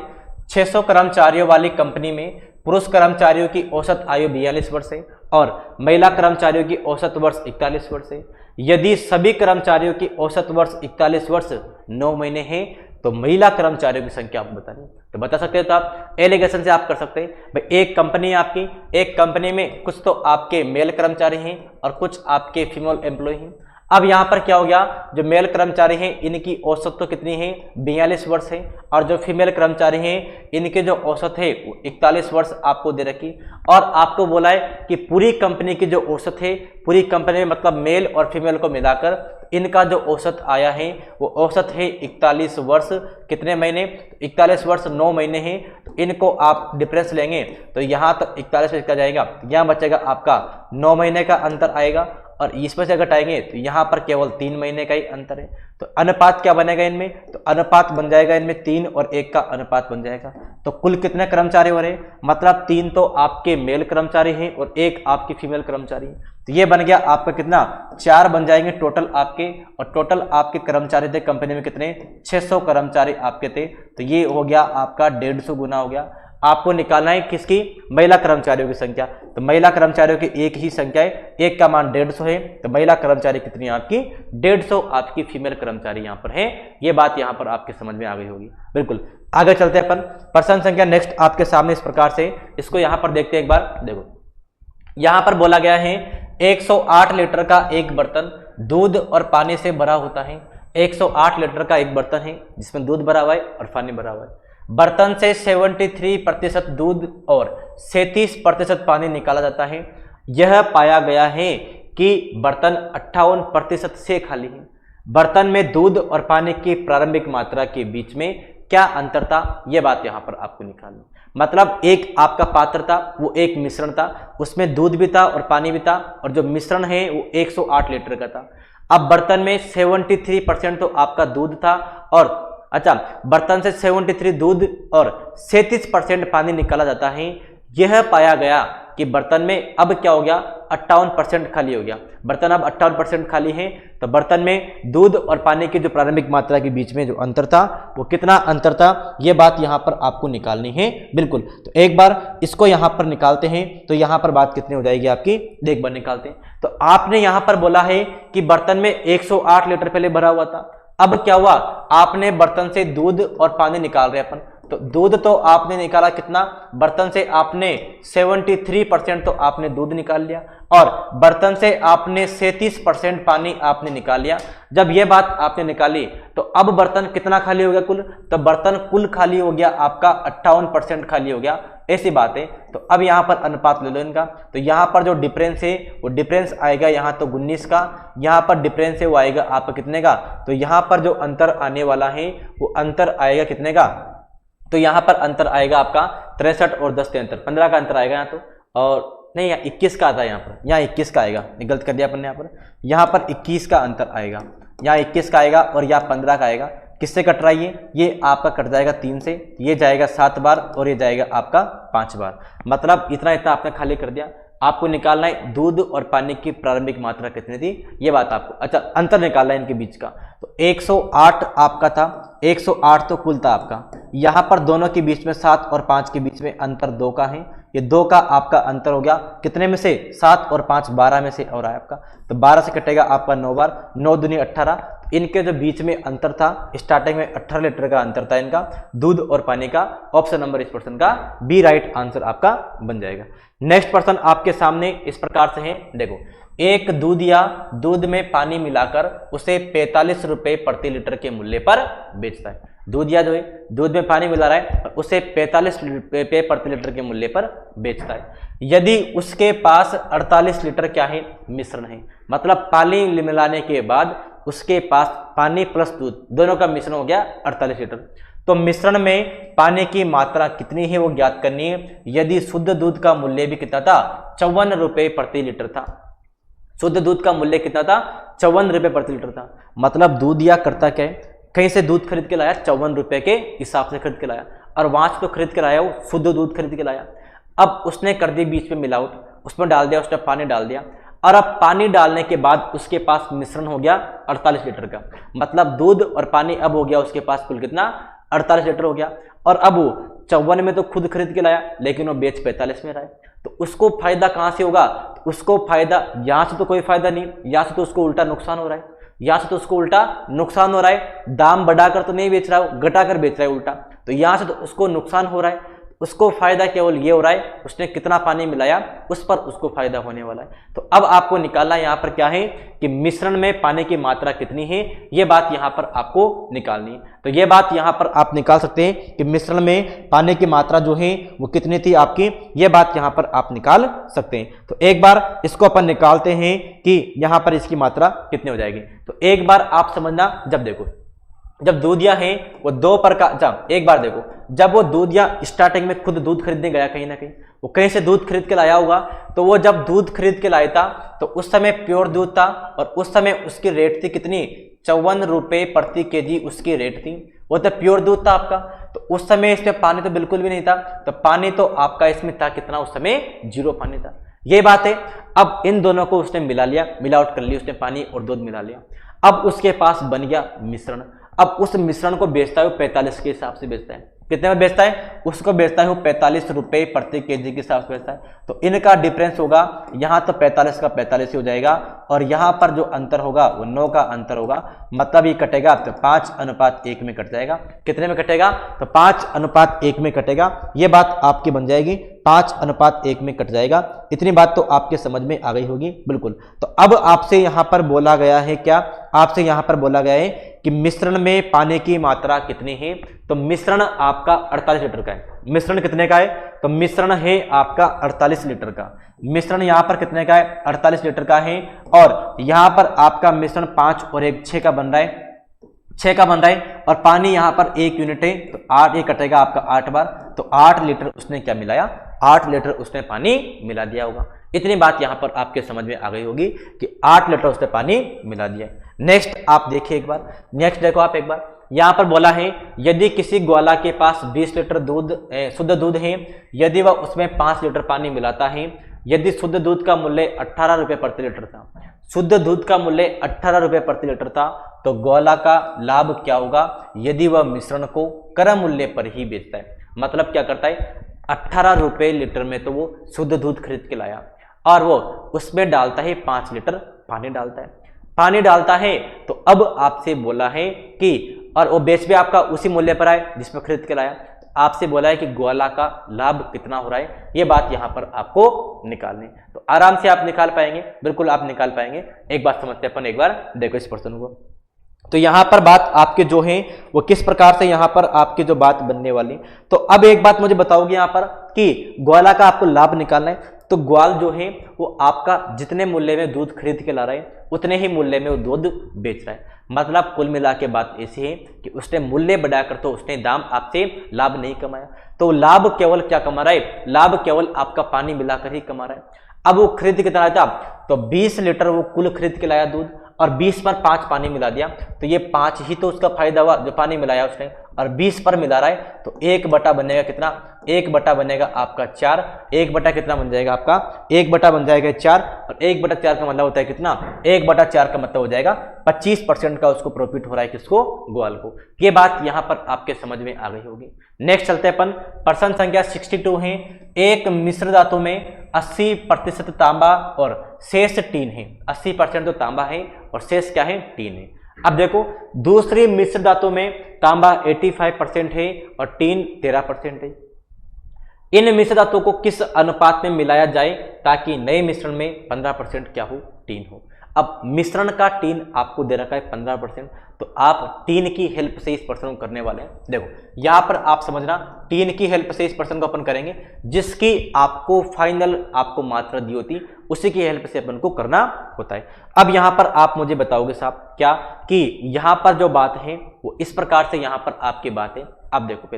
600 कर्मचारियों वाली कंपनी में पुरुष कर्मचारियों की औसत आयु 42 वर्ष है और महिला कर्मचारियों की औसत वर्ष 41 वर्ष है। यदि सभी कर्मचारियों की औसत वर्ष 41 वर्ष 9 महीने हैं तो महिला कर्मचारियों की संख्या आपको बतानी है। तो बता सकते हो, तो आप एलिगेशन से आप कर सकते हैं भाई, एक कंपनी है आपकी, एक कंपनी में कुछ तो आपके मेल कर्मचारी हैं और कुछ आपके फीमेल एम्प्लॉय हैं। अब यहां पर क्या हो गया, जो मेल कर्मचारी हैं इनकी औसत तो कितनी है 42 वर्ष है, और जो फीमेल कर्मचारी हैं इनके जो औसत है वो 41 वर्ष आपको दे रखी। और आपको बोला है कि पूरी कंपनी की जो औसत है, पूरी कंपनी में मतलब मेल और फीमेल को मिलाकर इनका जो औसत आया है वो औसत है 41 वर्ष, कितने महीने? 41 वर्ष 9 महीने हैं। तो इनको आप डिफरेंस लेंगे तो यहाँ तक 41 में जाएगा, यहाँ बचेगा आपका 9 महीने का अंतर आएगा, और इसमें से घटाएंगे तो यहाँ पर केवल 3 महीने का ही अंतर है। तो अनुपात क्या बनेगा इनमें? तो अनुपात बन जाएगा इनमें 3 और 1 का अनुपात बन जाएगा। तो कुल कितने कर्मचारी हो रहे हैं? मतलब 3 तो आपके मेल कर्मचारी हैं और 1 आपकी फीमेल कर्मचारी है। तो ये बन गया आपका कितना? 4 बन जाएंगे टोटल आपके, और टोटल आपके कर्मचारी थे कंपनी में कितने? 600 कर्मचारी आपके थे। तो ये हो गया आपका 150 गुना हो गया। आपको निकालना है किसकी? महिला कर्मचारियों की संख्या। तो महिला कर्मचारियों की एक ही संख्या है, 1 का मान 150 है, तो महिला कर्मचारी कितनी है आपकी? 150 आपकी फीमेल कर्मचारी यहाँ पर है। ये बात यहाँ पर आपके समझ में आ गई होगी, बिल्कुल। आगे चलते हैं अपन, प्रश्न संख्या नेक्स्ट आपके सामने इस प्रकार से, इसको यहाँ पर देखते हैं एक बार। देखो यहाँ पर बोला गया है 108 लीटर का एक बर्तन दूध और पानी से भरा होता है। 108 लीटर का एक बर्तन है जिसमें दूध भरा हुआ है और पानी भरा हुआ है। बर्तन से 73% दूध और 37% पानी निकाला जाता है। यह पाया गया है कि बर्तन 58% से खाली है। बर्तन में दूध और पानी की प्रारंभिक मात्रा के बीच में क्या अंतर था? यह बात यहां पर आपको निकालनी। मतलब एक आपका पात्र था, वो एक मिश्रण था, उसमें दूध भी था और पानी भी था, और जो मिश्रण है वो 108 लीटर का था। अब बर्तन में 73% तो आपका दूध था, और अच्छा बर्तन से 73 दूध और 37% पानी निकाला जाता है। यह पाया गया कि बर्तन में अब क्या हो गया? 58% खाली हो गया। बर्तन अब 58% खाली है, तो बर्तन में दूध और पानी की जो प्रारंभिक मात्रा के बीच में जो अंतर था वो कितना अंतर था, ये बात यहाँ पर आपको निकालनी है, बिल्कुल। तो एक बार इसको यहाँ पर निकालते हैं, तो यहाँ पर बात कितनी हो जाएगी आपकी? देख बार निकालते हैं। तो आपने यहाँ पर बोला है कि बर्तन में 108 लीटर पहले भरा हुआ था। अब क्या हुआ? आपने बर्तन से दूध और पानी निकाल रहे अपन, तो दूध तो आपने निकाला कितना? बर्तन से आपने 73% तो आपने दूध निकाल लिया, और बर्तन से आपने 37% पानी आपने निकाल लिया। जब ये बात आपने निकाली तो अब बर्तन कितना खाली हो गया कुल? तो बर्तन कुल खाली हो गया आपका 58% खाली हो गया, ऐसी बात है। तो अब यहाँ पर अनुपात ले लो इनका, तो यहाँ पर जो डिफरेंस है वो डिफरेंस आएगा यहाँ तो 19 का, यहाँ पर डिफरेंस है वो आएगा आपका कितने का? तो यहाँ पर जो अंतर आने वाला है वो अंतर आएगा कितने का? तो यहाँ पर अंतर आएगा आपका 63 और 10 अंतर 15 का अंतर आएगा यहाँ तो, और नहीं यहाँ 21 का आता है, यहाँ 21 का आएगा, गलत कर दिया अपन ने यहाँ पर 21 का अंतर आएगा, यहाँ 21 का आएगा और यहाँ 15 का आएगा। किससे कट रहा है ये आपका कट जाएगा 3 से, ये जाएगा 7 बार और ये जाएगा आपका 5 बार, मतलब इतना इतना आपने खाली कर दिया। आपको निकालना है दूध और पानी की प्रारंभिक मात्रा कितनी थी, ये बात आपको, अच्छा अंतर निकालना है इनके बीच का। तो 108 आपका था, 108 तो कुल था आपका, यहाँ पर दोनों के बीच में 7 और 5 के बीच में अंतर 2 का है, ये 2 का आपका अंतर हो गया कितने में से 7 और 5 12 में से और आया आपका, तो 12 से कटेगा आपका 9 बार, 9 दूनी 18। इनके जो बीच में अंतर था स्टार्टिंग में 18 लीटर का अंतर था इनका दूध और पानी का। ऑप्शन नंबर इस प्रश्न का बी राइट आंसर आपका बन जाएगा। नेक्स्ट प्रश्न आपके सामने इस प्रकार से है, देखो एक दूध या दूध में पानी मिलाकर उसे 45 रुपए प्रति लीटर के मूल्य पर बेचता है। दूध या जो है दूध में पानी मिला रहा है और उसे 45 रुपए प्रति लीटर के मूल्य पर बेचता है, यदि उसके पास 48 लीटर क्या है मिश्रण है, मतलब पानी मिलाने के बाद उसके पास पानी प्लस दूध दोनों का मिश्रण हो गया 48 लीटर, तो मिश्रण में पानी की मात्रा कितनी है वो ज्ञात करनी है। यदि शुद्ध दूध का मूल्य भी कितना था 54 रुपए प्रति लीटर था, शुद्ध दूध का मूल्य कितना था 54 रुपए प्रति लीटर था, मतलब दूध या करता क्या है कहीं से दूध खरीद के लाया 54 रुपए के हिसाब से खरीद के लाया और वहां से तो खरीद के लाया वो शुद्ध दूध खरीद के लाया। अब उसने कर दी बीच में मिलावट, उसमें डाल दिया, उसने पानी डाल दिया और अब पानी डालने के बाद उसके पास मिश्रण हो गया 48 लीटर का, मतलब दूध और पानी अब हो गया उसके पास कुल कितना 48 लीटर हो गया। और अब वो 54 में तो खुद खरीद के लाया लेकिन वो बेच 45 में रहा है, तो उसको फायदा कहां से होगा, तो उसको फायदा यहां से तो कोई फायदा नहीं, यहां से तो उसको उल्टा नुकसान हो रहा है, यहां से तो उसको उल्टा नुकसान हो रहा है, दाम बढ़ाकर तो नहीं बेच रहा है, घटाकर बेच रहा है उल्टा, तो यहां से तो उसको नुकसान हो रहा है, उसको फायदा केवल ये हो रहा है उसने कितना पानी मिलाया उस पर उसको फायदा होने वाला है। तो अब आपको निकालना यहाँ पर क्या है कि मिश्रण में पानी की मात्रा कितनी है, ये बात यहाँ पर आपको निकालनी है। तो ये बात यहाँ पर आप निकाल सकते हैं कि मिश्रण में पानी की मात्रा जो है वो कितनी थी आपकी, ये बात यहाँ पर आप निकाल सकते हैं। तो एक बार इसको अपन निकालते हैं कि यहाँ पर इसकी मात्रा कितनी हो जाएगी। तो एक बार आप समझना, जब देखो जब दूधिया है वो 2 प्रकार, जब एक बार देखो जब वो दूधिया स्टार्टिंग में खुद दूध खरीदने गया कहीं ना कहीं, वो कहीं से दूध खरीद के लाया होगा, तो वो जब दूध खरीद के लाया था तो उस समय प्योर दूध था और उस समय उसकी रेट थी कितनी 54 रुपए प्रति केजी उसकी रेट थी, वो तो प्योर दूध था आपका। तो उस समय इसमें पानी तो बिल्कुल भी नहीं था, तो पानी तो आपका इसमें था कितना उस समय 0 पानी था, ये बात है। अब इन दोनों को उसने मिला लिया, मिलावट कर ली उसने, पानी और दूध मिला लिया, अब उसके पास बन गया मिश्रण। अब उस मिश्रण को बेचता है वो 45 के हिसाब से बेचता है, कितने में बेचता है उसको बेचता है वो 45 रुपए प्रति केजी के हिसाब से बेचता है। तो इनका डिफरेंस होगा यहाँ तो 45 का 45 ही हो जाएगा और यहाँ पर जो अंतर होगा वो 9 का अंतर होगा, मतलब ये कटेगा तो 5:1 में कट जाएगा। कितने में कटेगा तो 5:1 में कटेगा, ये बात आपकी बन जाएगी 5:1 में कट जाएगा। इतनी बात तो आपके समझ में आ गई होगी बिल्कुल। तो अब आपसे यहाँ पर बोला गया है क्या, आपसे यहाँ पर बोला गया है कि मिश्रण में पानी की मात्रा कितनी है, तो मिश्रण आपका 48 लीटर का है। मिश्रण कितने का है, तो मिश्रण है आपका 48 लीटर का, मिश्रण यहाँ पर कितने का है 48 लीटर का है और यहाँ पर आपका मिश्रण 5 और 1 6 का बन रहा है, 6 का बन रहा है और पानी यहाँ पर 1 यूनिट है, तो 8 ये कटेगा आपका 8 बार, तो 8 लीटर उसने क्या मिलाया 8 लीटर उसने पानी मिला दिया होगा। इतनी बात यहाँ पर आपके समझ में आ गई होगी कि 8 लीटर उसने पानी मिला दिया। नेक्स्ट आप देखिए एक बार, नेक्स्ट देखो आप एक बार, यहाँ पर बोला है यदि किसी ग्वाला के पास 20 लीटर दूध शुद्ध दूध है, यदि वह उसमें 5 लीटर पानी मिलाता है, यदि शुद्ध दूध का मूल्य 18 रुपए प्रति लीटर था, शुद्ध दूध का मूल्य 18 रुपए प्रति लीटर था, तो ग्वाला का लाभ क्या होगा यदि वह मिश्रण को क्रय मूल्य पर ही बेचता है। मतलब क्या करता है 18 रुपए लीटर में तो वो शुद्ध दूध खरीद के लाया और वो उसमें डालता है 5 लीटर पानी डालता है, पानी डालता है, तो अब आपसे बोला है कि और वो बेच भी आपका उसी मूल्य पर आए जिसमें खरीद के लाया, तो आपसे बोला है कि ग्वाला का लाभ कितना हो रहा है, ये बात यहाँ पर आपको निकालनी। तो आराम से आप निकाल पाएंगे, बिल्कुल आप निकाल पाएंगे। एक बात समझते हैं अपन, एक बार देखो इस प्रश्न को। तो यहाँ पर बात आपके जो है वो किस प्रकार से यहाँ पर आपकी जो बात बनने वाली। तो अब एक बात मुझे बताओगे यहाँ पर कि ग्वाला का आपको लाभ निकालना है, तो ग्वाल जो है वो आपका जितने मूल्य में दूध खरीद के ला रहा है उतने ही मूल्य में वो दूध बेच रहा है। मतलब कुल मिला के बात ऐसी है कि उसने मूल्य बढ़ाकर तो उसने दाम आपसे लाभ नहीं कमाया, तो लाभ केवल क्या कमा रहा है, लाभ केवल आपका पानी मिलाकर ही कमा रहा है। अब वो खरीद कितना लाया था, तो 20 लीटर वो कुल खरीद के लाया दूध और 20 पर 5 पानी मिला दिया, तो ये 5 ही तो उसका फायदा हुआ जो पानी मिलाया उसने, और 20 पर मिला रहा है, तो 1 बटा बनेगा कितना, 1 बटा बनेगा आपका 4, 1 बटा कितना बन जाएगा आपका 1 बटा बन जाएगा 4, और 1 बटा 4 का मतलब होता है कितना, 1 बटा 4 का मतलब हो जाएगा 25% का उसको प्रॉफिट हो रहा है, किसको, ग्वाल को। ये बात यहाँ पर आपके समझ में आ गई होगी। नेक्स्ट चलते हैं अपन, प्रश्न संख्या 62 है। एक मिश्र धातु में 80% तांबा और शेष टीन है। 80% तो तांबा है और शेष क्या है, टीन है। अब देखो दूसरी मिश्र धातु में तांबा 85% है और टीन 13% है। इन मिश्र धातुओं को किस अनुपात में मिलाया जाए ताकि नए मिश्रण में 15% क्या हो, टीन हो। अब मिश्रण का टीन आपको दे रखा है 15%, तो आप टीन की हेल्प से इस प्रश्न को करने वाले हैं। देखो यहां पर आप समझना, टीन की हेल्प से इस प्रश्न को अपन करेंगे, जिसकी आपको फाइनल आपको मात्रा दी होती उसी की हेल्प से अपन को करना होता है। अब यहां पर आप मुझे बताओगे साहब क्या, कि यहां पर जो बात है वो इस प्रकार से यहां पर आपकी बात है। अब देखो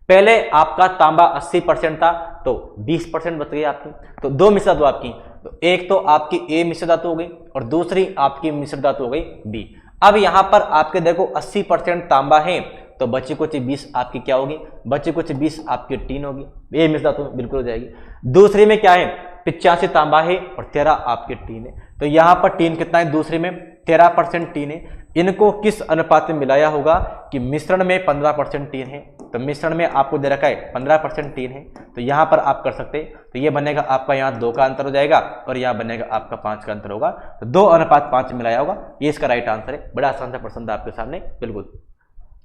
पहले आपका तांबा 80% था तो 20% बच गई आपकी, तो दो मिश्र धातु आपकी, तो एक तो आपकी ए मिश्र धातु हो गई और दूसरी आपकी मिश्र धातु हो गई बी। अब यहां पर आपके देखो 80% तांबा है तो बची कुछ 20 आपकी क्या होगी, बची कुछ 20 आपकी टीन होगी, ए मिश्र धातु बिल्कुल हो जाएगी। दूसरी में क्या है, 85 तांबा है और 13 आपके टीन है, तो यहां पर टीन कितना है, दूसरी में 13% टीन है। इनको किस अनुपात में मिलाया होगा कि मिश्रण में 15% टीन है, तो मिश्रण में आपको दे रखा है 15% टीन है, तो यहां पर आप कर सकते हैं। तो ये बनेगा आपका यहाँ 2 का अंतर हो जाएगा और यहाँ बनेगा आपका 5 का अंतर होगा, तो 2:5 मिलाया होगा, ये इसका राइट आंसर है। बड़ा आसान सा प्रश्न था आपके सामने, बिल्कुल।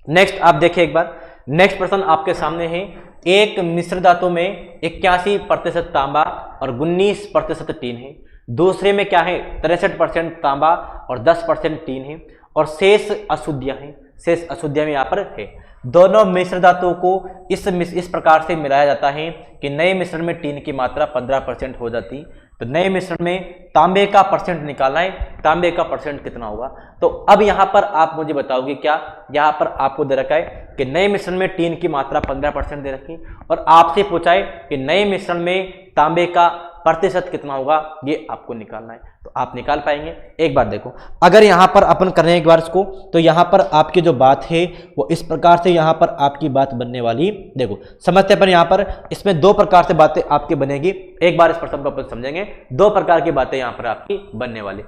नेक्स्ट आप देखिए एक बार, नेक्स्ट प्रश्न आपके सामने है, एक मिश्र धातु में 81% तांबा और 19% टीन है। दूसरे में क्या है, 63% तांबा और 10% टीन है और शेष अशुद्धियां हैं, शेष अशुद्धियां में यहाँ पर है। दोनों मिश्र धातुओं को इस प्रकार से मिलाया जाता है कि नए मिश्रण में टीन की मात्रा 15% हो जाती। तो नए मिश्रण में तांबे का परसेंट निकालना है, तांबे का परसेंट कितना होगा। तो अब यहां पर आप मुझे बताओगे क्या, यहां पर आपको दे रखा है कि नए मिश्रण में टीन की मात्रा 15% दे रखी और आपसे पूछा है कि नए मिश्रण में तांबे का प्रतिशत कितना होगा, ये आपको निकालना है। तो आप निकाल पाएंगे। एक बार देखो, अगर यहां पर अपन कर रहे हैं एक बार इसको, तो यहां पर आपकी जो बात है वो इस प्रकार से यहां पर आपकी बात बनने वाली, देखो समझते हैं अपन यहां पर, इसमें 2 प्रकार से बातें आपकी बनेगी। एक बार इस प्रश्न को अपन समझेंगे, 2 प्रकार की बातें यहां पर आपकी बनने वाली।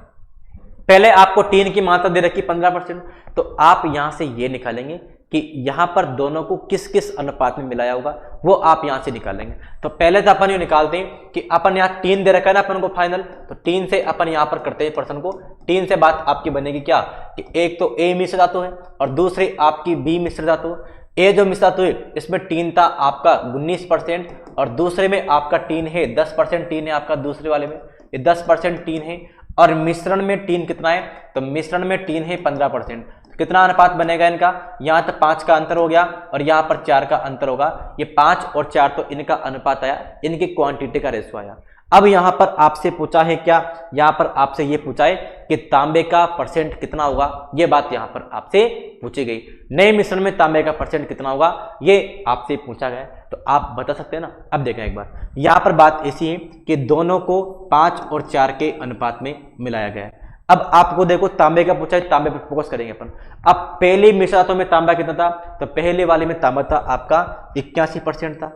पहले आपको टीन की मात्रा दे रखी 15%, तो आप यहां से ये निकालेंगे कि यहां पर दोनों को किस किस अनुपात में मिलाया होगा, वो आप यहां से निकालेंगे। तो पहले तो अपन ये निकालते हैं कि अपन यहां टीन दे रखा है ना अपन को फाइनल, तो टीन से अपन यहां पर करते हैं प्रश्न को। टीन से बात आपकी बनेगी क्या, कि एक तो ए मिश्र धातु है और दूसरी आपकी बी मिश्र धातु। ए जो मिश्र धातु है इसमें टीन था आपका 19% और दूसरे में आपका टीन है 10% टीन है आपका, दूसरे वाले में ये 10% टीन है और मिश्रण में टीन कितना है, तो मिश्रण में टीन है 15%। कितना अनुपात बनेगा इनका, यहाँ तक 5 का अंतर हो गया और यहाँ पर 4 का अंतर होगा। ये 5 और 4 तो इनका अनुपात आया, इनकी क्वांटिटी का रेशो आया। अब यहाँ पर आपसे पूछा है क्या, यहाँ पर आपसे ये पूछा है कि तांबे का परसेंट कितना होगा, ये बात यहाँ पर आपसे पूछी गई। नए मिश्रण में तांबे का परसेंट कितना होगा ये आपसे पूछा गया, तो आप बता सकते हैं ना। अब देखें एक बार, यहाँ पर बात ऐसी है कि दोनों को 5 और 4 के अनुपात में मिलाया गया है। अब आपको देखो तांबे का पूछा है, तांबे पर फोकस करेंगे अपन। अब पहली मिश्र धातु में तांबा कितना था, तो पहले वाले में तांबा था आपका 81% था,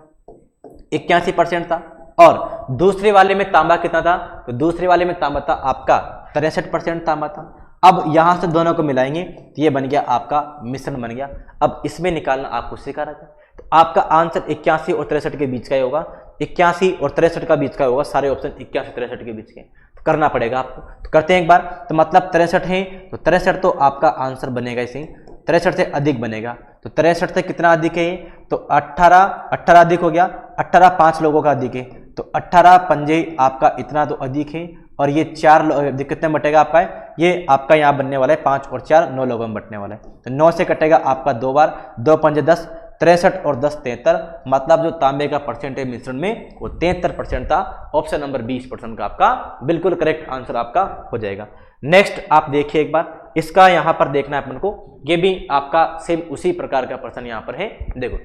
81% था। और दूसरे वाले में तांबा कितना था, तो दूसरे वाले में तांबा था आपका 63% तांबा था। अब यहां से दोनों को मिलाएंगे तो ये बन गया आपका मिश्रण बन गया। अब इसमें निकालना आपको सिखा रहा था, तो आपका आंसर 81 और 63 के बीच का ही होगा, 81 और 63 का बीच का होगा। सारे ऑप्शन 81 63 के बीच के, तो करना पड़ेगा आपको। तो करते हैं एक बार, तो मतलब 63 है, तो 63 तो आपका आंसर बनेगा इसे, 63 से अधिक बनेगा। तो 63 से कितना अधिक है, तो 18 अधिक हो गया, 18 5 लोगों का अधिक है, तो 18 पंजे आपका इतना तो अधिक है। और ये 4 कितने में बटेगा आपका, ये आपका यहाँ बनने वाला है 5 और 4 9 लोगों में बटने वाला है। तो 9 से कटेगा आपका 2 बार, 2 पंजे 10, 63 और 10 73। मतलब जो तांबे का परसेंटेज मिश्रण में वो 73% था। ऑप्शन नंबर 20% का आपका बिल्कुल करेक्ट आंसर आपका हो जाएगा। नेक्स्ट आप देखिए एक बार, इसका यहाँ पर देखना है अपन को, ये भी आपका सेम उसी प्रकार का प्रश्न यहाँ पर है। देखो,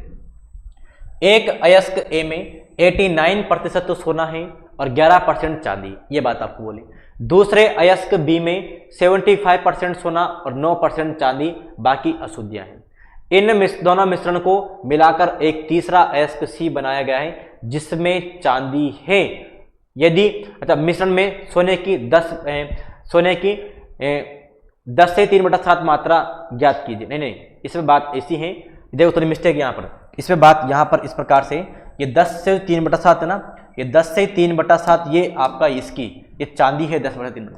एक अयस्क ए में 89% तो सोना है और 11% चांदी, ये बात आपको बोली। दूसरे अयस्क बी में 75% सोना और 9% चांदी, बाकी अशुद्धियां हैं। इन दोनों मिश्रण को मिलाकर एक तीसरा अयस्क सी बनाया गया है जिसमें चांदी है। यदि अच्छा मिश्रण में सोने की 10 से 3/7 मात्रा ज्ञात कीजिए। नहीं, इसमें बात ऐसी है, देखो थोड़ी मिस्टेक यहाँ पर, इसमें बात यहाँ पर इस प्रकार से ये 10 से 3/7 है ना, ये 10 से 3/7 ये आपका इसकी ये चांदी है 10/3।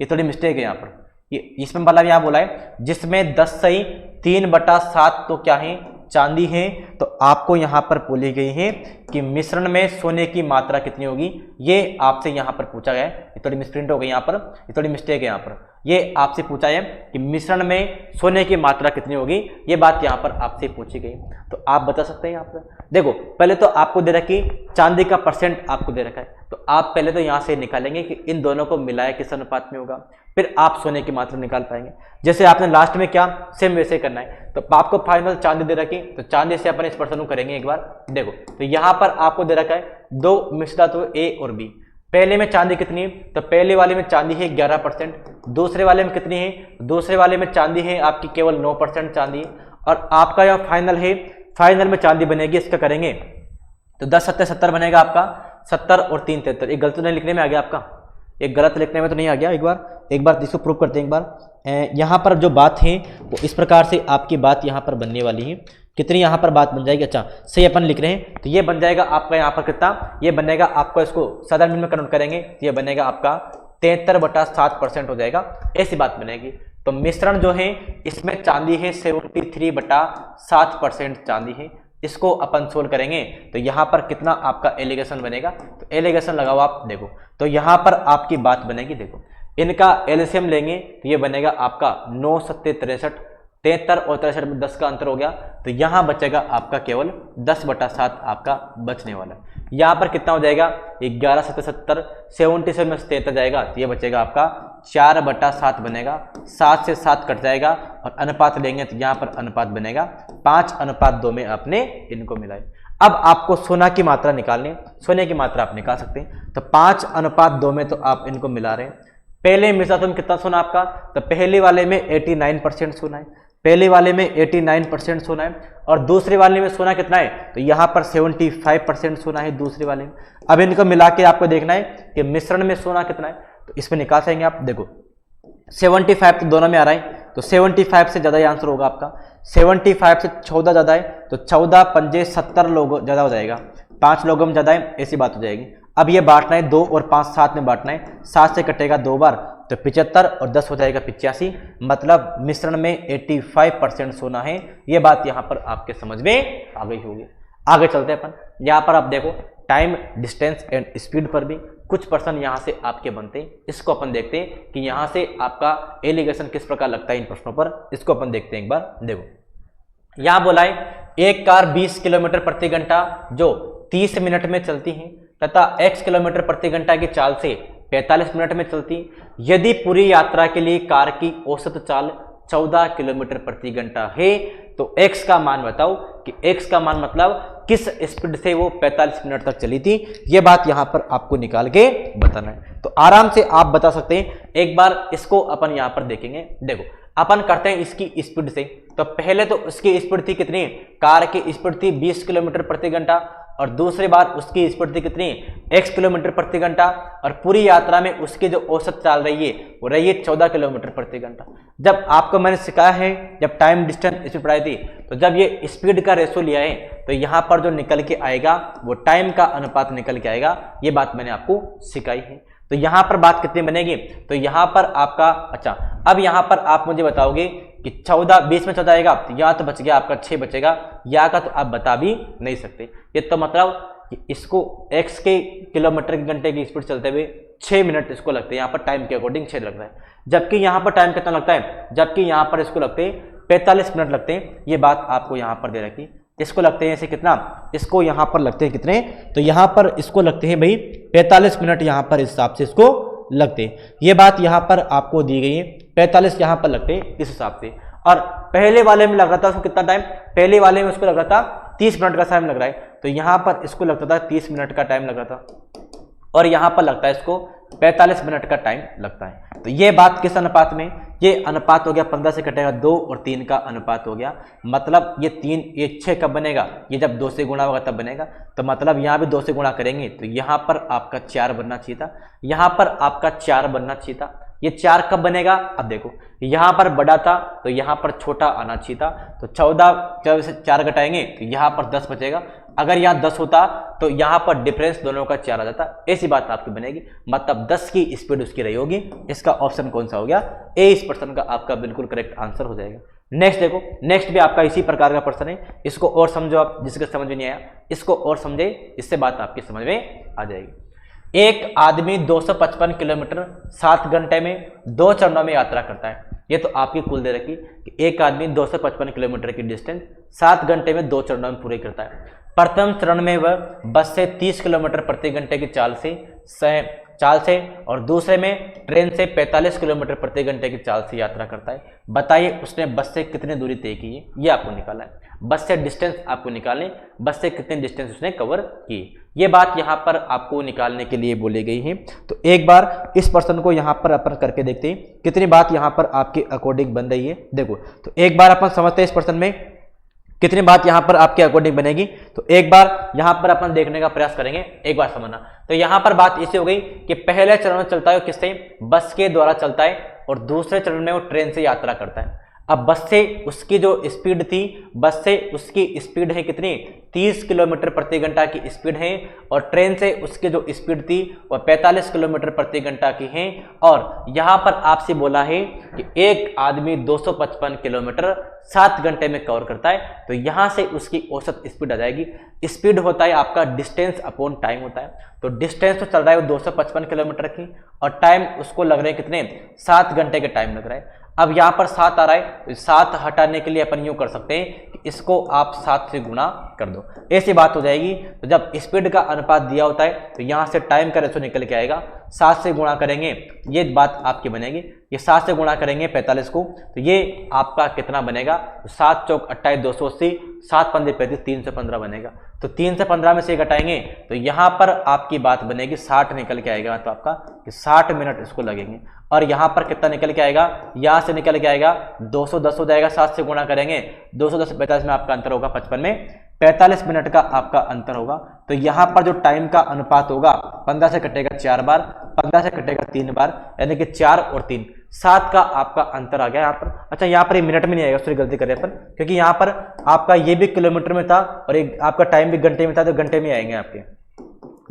ये थोड़ी मिस्टेक है यहाँ पर, ये इसमें मतलब यहाँ बोला है जिसमें 10 से 3/7 तो क्या है, चांदी है। तो आपको यहाँ पर बोली गई है कि मिश्रण में सोने की मात्रा कितनी होगी, ये आपसे यहाँ पर पूछा गया है। ये थोड़ी मिसप्रिंट हो गई यहाँ पर, ये थोड़ी मिस्टेक है यहाँ पर, ये आपसे पूछा है कि मिश्रण में सोने की मात्रा कितनी होगी, ये बात यहाँ पर आपसे पूछी गई। तो आप बता सकते हैं यहाँ पर। देखो पहले तो आपको दे रखी चांदी का परसेंट आपको दे रखा है, तो आप पहले तो यहाँ से निकालेंगे कि इन दोनों को मिलाया किस अनुपात में होगा, फिर आप सोने की मात्रा निकाल पाएंगे। जैसे आपने लास्ट में क्या सेम वैसे करना है। तो आपको फाइनल चांदी दे रखी, तो चांदी से अपन इस पर्सन को करेंगे एक बार। देखो तो यहाँ पर आपको दे रखा है दो मिश्र धातु ए और बी। पहले में चांदी कितनी है, तो पहले वाले में चांदी है 11%, दूसरे वाले में कितनी है, दूसरे वाले में चांदी है आपकी केवल 9% चांदी है। और आपका यह फाइनल है, फाइनल में चांदी बनेगी, इसका करेंगे तो 10 7 70 बनेगा आपका, 70 और 3 73। एक गलत नहीं लिखने में आ गया आपका, एक गलत लिखने में तो नहीं आ गया। एक बार इसको प्रूव करते हैं। एक बार यहाँ पर जो बात है वो इस प्रकार से आपकी बात यहाँ पर बनने वाली है। कितनी यहाँ पर बात बन जाएगी, अच्छा सही अपन लिख रहे हैं, तो ये बन जाएगा आपका यहाँ पर कितना, ये बनेगा आपका, इसको साधारण में कन्वर्ट करेंगे तो ये बनेगा आपका 73/7% हो जाएगा, ऐसी बात बनेगी। तो मिश्रण जो है इसमें चांदी है 73/7% चांदी है। इसको अपन सोल्व करेंगे तो यहाँ पर कितना आपका एलिगेशन बनेगा, तो एलिगेशन लगाओ आप। देखो तो यहाँ पर आपकी बात बनेगी, देखो इनका एलसीएम लेंगे तो ये बनेगा आपका 9 7 63, 73 और 63 में 10 का अंतर हो गया, तो यहाँ बचेगा आपका केवल 10/7 आपका बचने वाला। यहाँ पर कितना हो जाएगा, 11 7 70, 77 में 73 जाएगा, तो ये बचेगा आपका 4/7 बनेगा। 7 से 7 कट जाएगा और अनुपात लेंगे तो यहाँ पर अनुपात बनेगा 5:2 में आपने इनको मिलाए। अब आपको सोना की मात्रा निकालनी, सोने की मात्रा आप निकाल सकते हैं। तो 5:2 में तो आप इनको मिला रहे हैं। पहले मिश्रा तुम कितना सोना आपका, तो पहले वाले में 89% सोना है, पहले वाले में 89% सोना है, और दूसरे वाले में सोना कितना है, तो यहाँ पर 75% सोना है दूसरे वाले में। अब इनको मिला के आपको देखना है कि मिश्रण में सोना कितना है, तो इसमें निकाल सकेंगे आप। देखो 75 तो दोनों में आ रहा है, तो 75 से ज़्यादा आंसर होगा आपका। 75 से 14 ज़्यादा है, तो 14 पंजे 70 लोग ज़्यादा हो जाएगा, 5 लोगों में ज़्यादा है, ऐसी बात हो जाएगी। अब ये बांटना है 2 और 5 साथ में बांटना है, 7 से कटेगा 2 बार, तो 75 और 10 हो जाएगा 85, मतलब मिश्रण में 85% सोना है। ये बात यहाँ पर आपके समझ में आ गई होगी। आगे चलते हैं अपन। यहाँ पर आप देखो टाइम, डिस्टेंस एंड स्पीड पर भी कुछ प्रश्न यहाँ से आपके बनते हैं। इसको अपन देखते हैं कि यहाँ से आपका एलिगेशन किस प्रकार लगता है इन प्रश्नों पर। इसको अपन देखते हैं एक बार। देखो यहाँ बोला है एक कार 20 किलोमीटर प्रति घंटा जो 30 मिनट में चलती है तथा x किलोमीटर प्रति घंटा की चाल से 45 मिनट में चलती है। यदि पूरी यात्रा के लिए कार की औसत चाल 14 किलोमीटर प्रति घंटा है तो x का मान बताओ कि x का मान मतलब किस स्पीड से वो 45 मिनट तक चली थी। ये बात यहाँ पर आपको निकाल के बताना है। तो आराम से आप बता सकते हैं। एक बार इसको अपन यहाँ पर देखेंगे। देखो अपन करते हैं इसकी स्पीड से। तो पहले तो उसकी स्पीड थी कितनी, कार की स्पीड थी 20 किलोमीटर प्रति घंटा, और दूसरी बार उसकी स्पीड थी कितनी, x किलोमीटर प्रति घंटा, और पूरी यात्रा में उसकी जो औसत चाल रही है वो रही है 14 किलोमीटर प्रति घंटा। जब आपको मैंने सिखाया है, जब टाइम डिस्टेंस स्पीड पढ़ाई थी, तो जब ये स्पीड का रेशो लिया है तो यहाँ पर जो निकल के आएगा वो टाइम का अनुपात निकल के आएगा। ये बात मैंने आपको सिखाई है। तो यहाँ पर बात कितनी बनेगी, तो यहाँ पर आपका, अच्छा अब यहाँ पर आप मुझे बताओगे कि 14 20 में 14 आएगा, तो या तो बच गया आपका 6 बचेगा, या का तो आप बता भी नहीं सकते। ये तो मतलब कि इसको x के किलोमीटर के घंटे की स्पीड चलते हुए 6 मिनट इसको लगते हैं, यहाँ पर टाइम के अकॉर्डिंग 6 लगता है। जबकि यहाँ पर टाइम कितना लगता है, जबकि यहाँ पर इसको लगते हैं 45 मिनट लगते हैं। ये बात आपको यहाँ पर दे रखी। इसको लगते हैं ऐसे कितना, इसको यहाँ पर लगते हैं कितने, तो यहाँ पर इसको लगते हैं भाई 45 मिनट, यहाँ पर इस हिसाब से इसको लगते हैं। ये बात यहाँ पर आपको दी गई है, 45 यहाँ पर लगते हैं इस हिसाब से। और पहले वाले में लग रहा था उसको कितना टाइम, पहले वाले में उसको लग रहा था 30 मिनट का टाइम लग रहा है, तो यहाँ पर इसको लगता था 30 मिनट का टाइम लग रहा था, और यहाँ पर लगता है इसको 45 मिनट का टाइम लगता है। तो ये बात किस अनुपात में, ये अनुपात हो गया 15 से कटेगा 2 और 3 का अनुपात हो गया। मतलब ये 3 ये 6 कब बनेगा, ये जब 2 से गुणा होगा तब बनेगा। तो मतलब यहाँ भी 2 से गुणा करेंगे तो यहाँ पर आपका 4 बनना चाहिए था, यहाँ पर आपका 4 बनना चाहिए था। ये 4 कब बनेगा, अब देखो यहाँ पर बड़ा था तो यहाँ पर छोटा आना चाहिए था। तो 14 से 4 घटाएंगे तो यहाँ पर 10 बचेगा, अगर यहाँ 10 होता तो यहाँ पर डिफरेंस दोनों का 4 आ जाता, ऐसी बात आपकी बनेगी। मतलब 10 की स्पीड उसकी रही होगी। इसका ऑप्शन कौन सा हो गया, ए इस प्रश्न का आपका बिल्कुल करेक्ट आंसर हो जाएगा। नेक्स्ट देखो, नेक्स्ट भी आपका इसी प्रकार का प्रश्न है, इसको और समझो आप, जिसके समझ में नहीं आया इसको और समझे, इससे बात आपकी समझ में आ जाएगी। एक आदमी 255 किलोमीटर 7 घंटे में 2 चरणों में यात्रा करता है। ये तो आपकी कुल दे रखी कि एक आदमी 255 किलोमीटर की डिस्टेंस 7 घंटे में 2 चरणों में पूरी करता है। प्रथम चरण में वह बस से 30 किलोमीटर प्रति घंटे की चाल से और दूसरे में ट्रेन से 45 किलोमीटर प्रति घंटे की चाल से यात्रा करता है। बताइए उसने बस से कितनी दूरी तय की है, ये आपको निकालना है। बस से डिस्टेंस आपको निकालने, बस से कितनी डिस्टेंस उसने कवर की, ये बात यहाँ पर आपको निकालने के लिए बोली गई है। तो एक बार इस प्रश्न को यहाँ पर अपन करके देखते हैं कितनी बात यहाँ पर आपके अकॉर्डिंग बन रही है। देखो, तो एक बार अपन समझते हैं इस प्रश्न में कितनी बात यहाँ पर आपके अकॉर्डिंग बनेगी। तो एक बार यहाँ पर अपन देखने का प्रयास करेंगे, एक बार समझना। तो यहाँ पर बात ऐसी हो गई कि पहले चरण में चलता है वो किससे, बस के द्वारा चलता है, और दूसरे चरण में वो ट्रेन से यात्रा करता है। अब बस से उसकी जो स्पीड थी, बस से उसकी स्पीड है कितनी, 30 किलोमीटर प्रति घंटा की स्पीड है, और ट्रेन से उसकी जो स्पीड थी वह 45 किलोमीटर प्रति घंटा की है। और यहाँ पर आपसे बोला है कि एक आदमी 255 किलोमीटर 7 घंटे में कवर करता है। तो यहाँ से उसकी औसत स्पीड आ जाएगी। स्पीड होता है आपका डिस्टेंस अपॉन टाइम होता है। तो डिस्टेंस तो चल रहा है वो 255 किलोमीटर की, और टाइम उसको लग रहे हैं कितने, 7 घंटे के टाइम लग रहा है। अब यहाँ पर 7 आ रहा है, तो 7 हटाने के लिए अपन यूँ कर सकते हैं कि इसको आप 7 से गुणा कर दो, ऐसी बात हो जाएगी। तो जब स्पीड का अनुपात दिया होता है तो यहाँ से टाइम का रेशो निकल के आएगा, 7 से गुणा करेंगे, ये बात आपकी बनेगी। ये 7 से गुणा करेंगे 45 को, तो ये आपका कितना बनेगा, 7 चौक 28 280, 7 पंजे 35, 315 बनेगा। तो 3 से 15 में से घटाएंगे तो यहाँ पर आपकी बात बनेगी 60 निकल के आएगा। तो आपका कि 60 मिनट इसको लगेंगे। और यहाँ पर कितना निकल के आएगा, यहाँ से निकल के आएगा 210 हो जाएगा, 7 से गुणा करेंगे 210 45 में आपका अंतर होगा 55 में 45 मिनट का आपका अंतर होगा। तो यहाँ पर जो टाइम का अनुपात होगा 15 से कटेगा 4 बार, 15 से कटेगा 3 बार, यानी कि 4 और 3 7 का आपका अंतर आ गया यहाँ पर। अच्छा, यहाँ पर ये मिनट में नहीं आएगा, उसकी गलती करें अपन, क्योंकि यहाँ पर आपका ये भी किलोमीटर में था और एक आपका टाइम भी घंटे में था, तो घंटे में आएंगे आपके,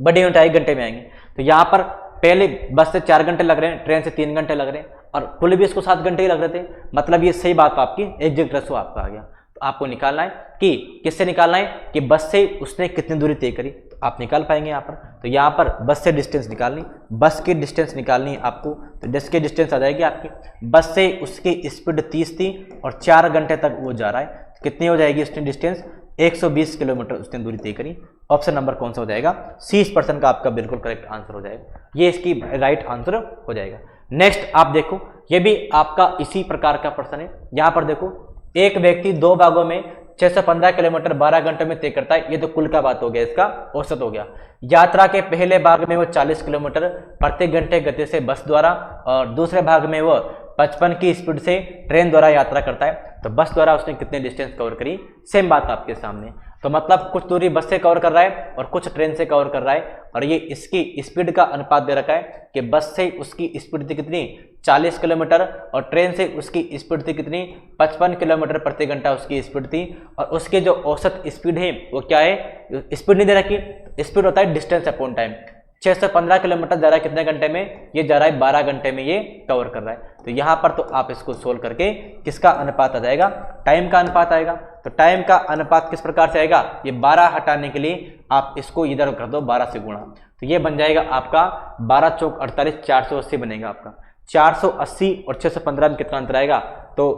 बड़ी यूनिट आएगी घंटे में आएंगे। तो यहाँ पर पहले बस से 4 घंटे लग रहे हैं, ट्रेन से 3 घंटे लग रहे हैं, और कुल भी इसको 7 घंटे ही लग रहे थे। मतलब ये सही बात आपकी एग्जैक्ट रेशो आपका आ गया। तो आपको निकालना है कि किससे निकालना है कि बस से उसने कितनी दूरी तय करी, तो आप निकाल पाएंगे यहाँ पर। तो यहाँ पर बस से डिस्टेंस निकालनी, बस की डिस्टेंस निकालनी है आपको। तो बस की डिस्टेंस आ जाएगी आपकी, बस से उसकी स्पीड 30 थी और 4 घंटे तक वो जा रहा है, तो कितनी हो जाएगी उसकी डिस्टेंस, 120 किलोमीटर उसने दूरी तय करी। ऑप्शन नंबर कौन सा हो जाएगा, सी इस पर्सन का आपका बिल्कुल करेक्ट आंसर हो जाएगा, ये इसकी राइट आंसर हो जाएगा। नेक्स्ट आप देखो, ये भी आपका इसी प्रकार का प्रश्न है। यहाँ पर देखो, एक व्यक्ति 2 भागों में 615 किलोमीटर 12 घंटे में तय करता है। ये तो कुल का बात हो गया, इसका औसत हो गया। यात्रा के पहले भाग में वो 40 किलोमीटर प्रति घंटे गति से बस द्वारा, और दूसरे भाग में वो 55 की स्पीड से ट्रेन द्वारा यात्रा करता है। तो बस द्वारा उसने कितने डिस्टेंस कवर करी, सेम बात आपके सामने। तो मतलब कुछ दूरी बस से कवर कर रहा है और कुछ ट्रेन से कवर कर रहा है, और ये इसकी स्पीड का अनुपात दे रखा है कि बस से उसकी स्पीड थी कितनी, 40 किलोमीटर, और ट्रेन से उसकी स्पीड थी कितनी, 55 किलोमीटर प्रति घंटा उसकी स्पीड थी। और उसके जो औसत स्पीड है वो क्या है, स्पीड नहीं दे रखी, स्पीड होता है डिस्टेंस अपॉन टाइम। 615 किलोमीटर जा रहा है कितने घंटे में, ये जा रहा है 12 घंटे में ये कवर कर रहा है। तो यहाँ पर तो आप इसको सोल्व करके किसका अनुपात आ जाएगा, टाइम का अनुपात आएगा। तो टाइम का अनुपात किस प्रकार से आएगा, ये 12 हटाने के लिए आप इसको इधर कर दो 12 से गुणा, तो ये बन जाएगा आपका 12 चौक 48, 480 बनेगा आपका। 480 और 615 में कितना अंतर आएगा, तो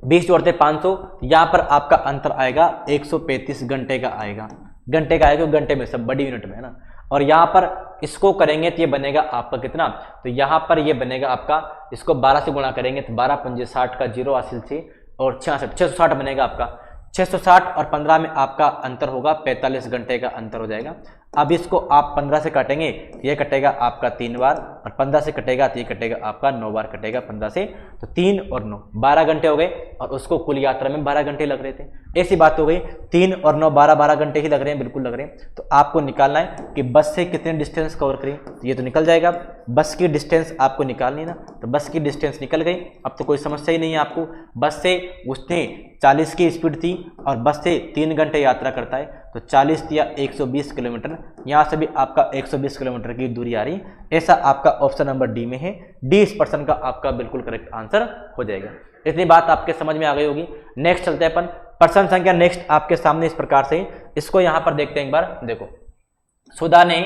20 जोड़ते 500, यहाँ पर आपका अंतर आएगा 135 घंटे का आएगा, घंटे का आएगा, घंटे में सब बड़ी यूनिट में है ना। और यहाँ पर इसको करेंगे तो ये बनेगा आपका कितना, तो यहाँ पर ये बनेगा आपका, इसको 12 से गुणा करेंगे तो 12 पंजे 60 का 0 हासिल से, और 660 बनेगा आपका। 660 और 15 में आपका अंतर होगा 45 घंटे का अंतर हो जाएगा। अब इसको आप 15 से काटेंगे, ये कटेगा आपका 3 बार, और 15 से कटेगा तो ये कटेगा आपका 9 बार कटेगा 15 से, तो 3 और 9 12 घंटे हो गए, और उसको कुल यात्रा में 12 घंटे लग रहे थे। ऐसी बात हो गई, 3 और 9 12 घंटे ही लग रहे हैं, बिल्कुल लग रहे हैं। तो आपको निकालना है कि बस से कितने डिस्टेंस कवर करें, तो ये तो निकल जाएगा, बस की डिस्टेंस आपको निकालनी ना, तो बस की डिस्टेंस निकल गई। अब तो कोई समस्या ही नहीं है आपको, बस से उसने 40 की स्पीड थी और बस से 3 घंटे यात्रा करता है, तो 40 या 120 किलोमीटर, यहाँ से भी आपका 120 किलोमीटर की दूरी आ रही। ऐसा आपका ऑप्शन नंबर डी में है, डी इस प्रश्न का आपका बिल्कुल करेक्ट आंसर हो जाएगा। इतनी बात आपके समझ में आ गई होगी। नेक्स्ट चलते हैं अपन, प्रश्न संख्या नेक्स्ट आपके सामने इस प्रकार से, इसको यहाँ पर देखते हैं एक बार। देखो, सुधा ने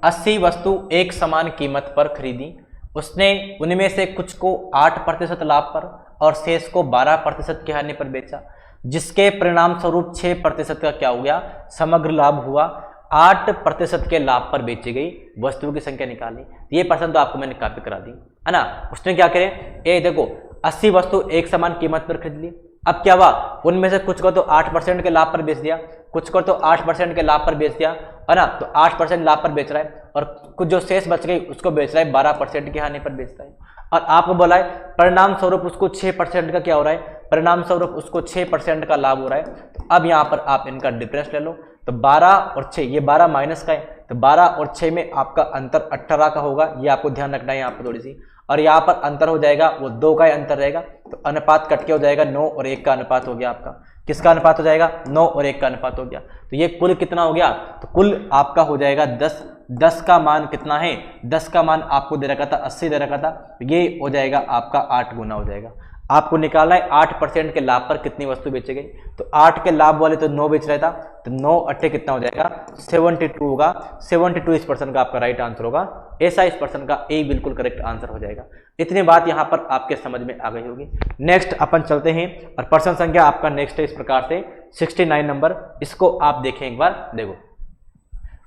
80 वस्तु एक समान कीमत पर खरीदी, उसने उनमें से कुछ को 8% लाभ पर और शेष को 12% की हानि पर बेचा, जिसके परिणाम स्वरूप 6% का क्या हो गया, समग्र लाभ हुआ। 8% के लाभ पर बेची गई वस्तुओं की संख्या निकालनी। ये प्रश्न तो आपको मैंने कॉपी करा दी है ना। उसने क्या करे, ये देखो 80 वस्तु एक समान कीमत पर खरीद ली। अब क्या हुआ, उनमें से कुछ को तो 8% के लाभ पर बेच दिया, कुछ को तो 8% के लाभ पर बेच दिया है ना, तो 8% लाभ पर बेच रहा है, और कुछ जो शेष बच गई उसको बेच रहा है 12% की हानि पर बेचता है। और आपको बोला है परिणाम स्वरूप उसको 6% का क्या हो रहा है, परिणाम स्वरूप उसको 6% का लाभ हो रहा है। तो अब यहाँ पर आप इनका डिफरेंस ले लो, तो 12 और 6, ये 12 माइनस का है, तो 12 और 6 में आपका अंतर 18 का होगा, ये आपको ध्यान रखना है यहाँ पर थोड़ी सी। और यहाँ पर अंतर हो जाएगा वो 2 का ही अंतर रहेगा, तो अनुपात कट के हो जाएगा 9 और 1 का अनुपात हो गया आपका। किसका अनुपात हो जाएगा, 9 और 1 का अनुपात हो गया। तो ये कुल कितना हो गया, तो कुल आपका हो जाएगा 10। 10 का मान कितना है, 10 का मान आपको दे रखा था 80 दे रखा था, तो ये हो जाएगा आपका 8 गुना हो जाएगा। आपको निकालना है 8% के लाभ पर कितनी वस्तु बेची गई, तो 8 के लाभ वाले तो 9 बेच रहा था, तो 9 8 कितना हो जाएगा, 72 होगा। 72 इस प्रश्न का आपका राइट आंसर होगा। ऐसा इस प्रश्न का ए बिल्कुल करेक्ट आंसर हो जाएगा। इतनी बात यहाँ पर आपके समझ में आ गई होगी। नेक्स्ट अपन चलते हैं, और प्रश्न संख्या आपका नेक्स्ट है इस प्रकार से 69 नंबर, इसको आप देखें एक बार। देखो,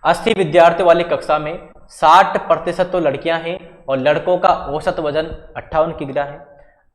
80 विद्यार्थियों वाली कक्षा में 60% तो लड़कियां हैं और लड़कों का औसत वजन 58 किग्रा है,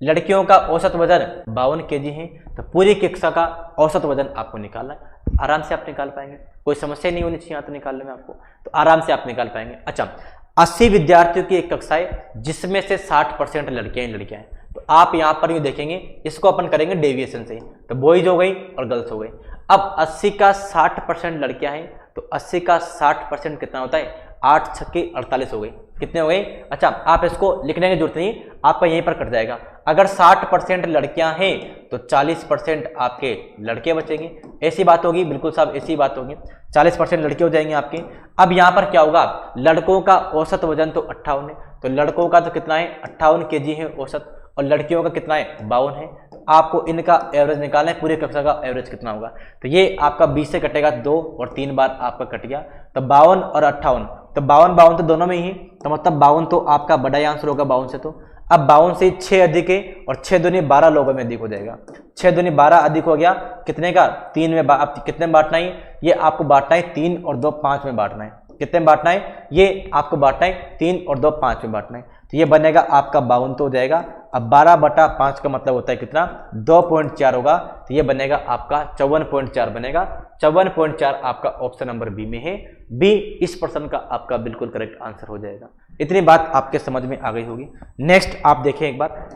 लड़कियों का औसत वजन 52 kg है। तो पूरी कक्षा का औसत वजन आपको निकालना है। आराम से आप निकाल पाएंगे, कोई समस्या नहीं होनी चाहिए यहाँ तो निकालने में आपको, तो आराम से आप निकाल पाएंगे। अच्छा, 80 विद्यार्थियों की एक कक्षा है जिसमें से 60% लड़कियां ही लड़कियां हैं, तो आप यहाँ पर ये देखेंगे, इसको अपन करेंगे डेविएशन से, तो बॉयज हो गई और गर्ल्स हो गई। अब 80 का 60% लड़कियां हैं, तो 80 का 60% कितना होता है, 8 छक्के 48 हो गई। कितने हो गए, अच्छा आप इसको लिखने की जरूरत नहीं, आपका यहीं पर कट जाएगा। अगर 60% लड़कियां हैं तो 40% आपके लड़के बचेंगे, ऐसी बात होगी, बिल्कुल साहब ऐसी बात होगी, 40% लड़के हो जाएंगे आपके। अब यहाँ पर क्या होगा, लड़कों का औसत वजन तो 58 है, तो लड़कों का तो कितना है 58 kg है औसत, और लड़कियों का कितना है 52 है। आपको इनका एवरेज निकालना है, पूरे कक्षा का एवरेज कितना होगा, तो ये आपका 20 से कटेगा 2 और 3 बार आपका कट गया, तो 52 और 58, तो 52 तो दोनों में ही, तो मतलब 52 तो आपका बड़ा आंसर होगा 52 से। तो अब 52 से 6 अधिक है, और 6 दूनी 12 लोगों में अधिक हो जाएगा, 6 दूनी 12 अधिक हो गया, कितने का 3 में, आप कितने में बांटना है, ये आपको बांटना है 3 और 2 5 में बांटना है। कितने में बांटना है, ये आपको बांटना है 3 और 2 5 में बांटना है, तो ये बनेगा आपका 52 तो हो जाएगा। अब 12/5 का मतलब होता है कितना, 2.4 होगा, तो ये बनेगा आपका 54.4 बनेगा। 54.4 आपका ऑप्शन नंबर बी में है, बी इस प्रश्न का आपका बिल्कुल करेक्ट आंसर हो जाएगा। इतनी बात आपके समझ में आ गई होगी। नेक्स्ट आप देखें एक बार,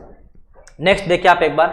नेक्स्ट देखिए आप एक बार,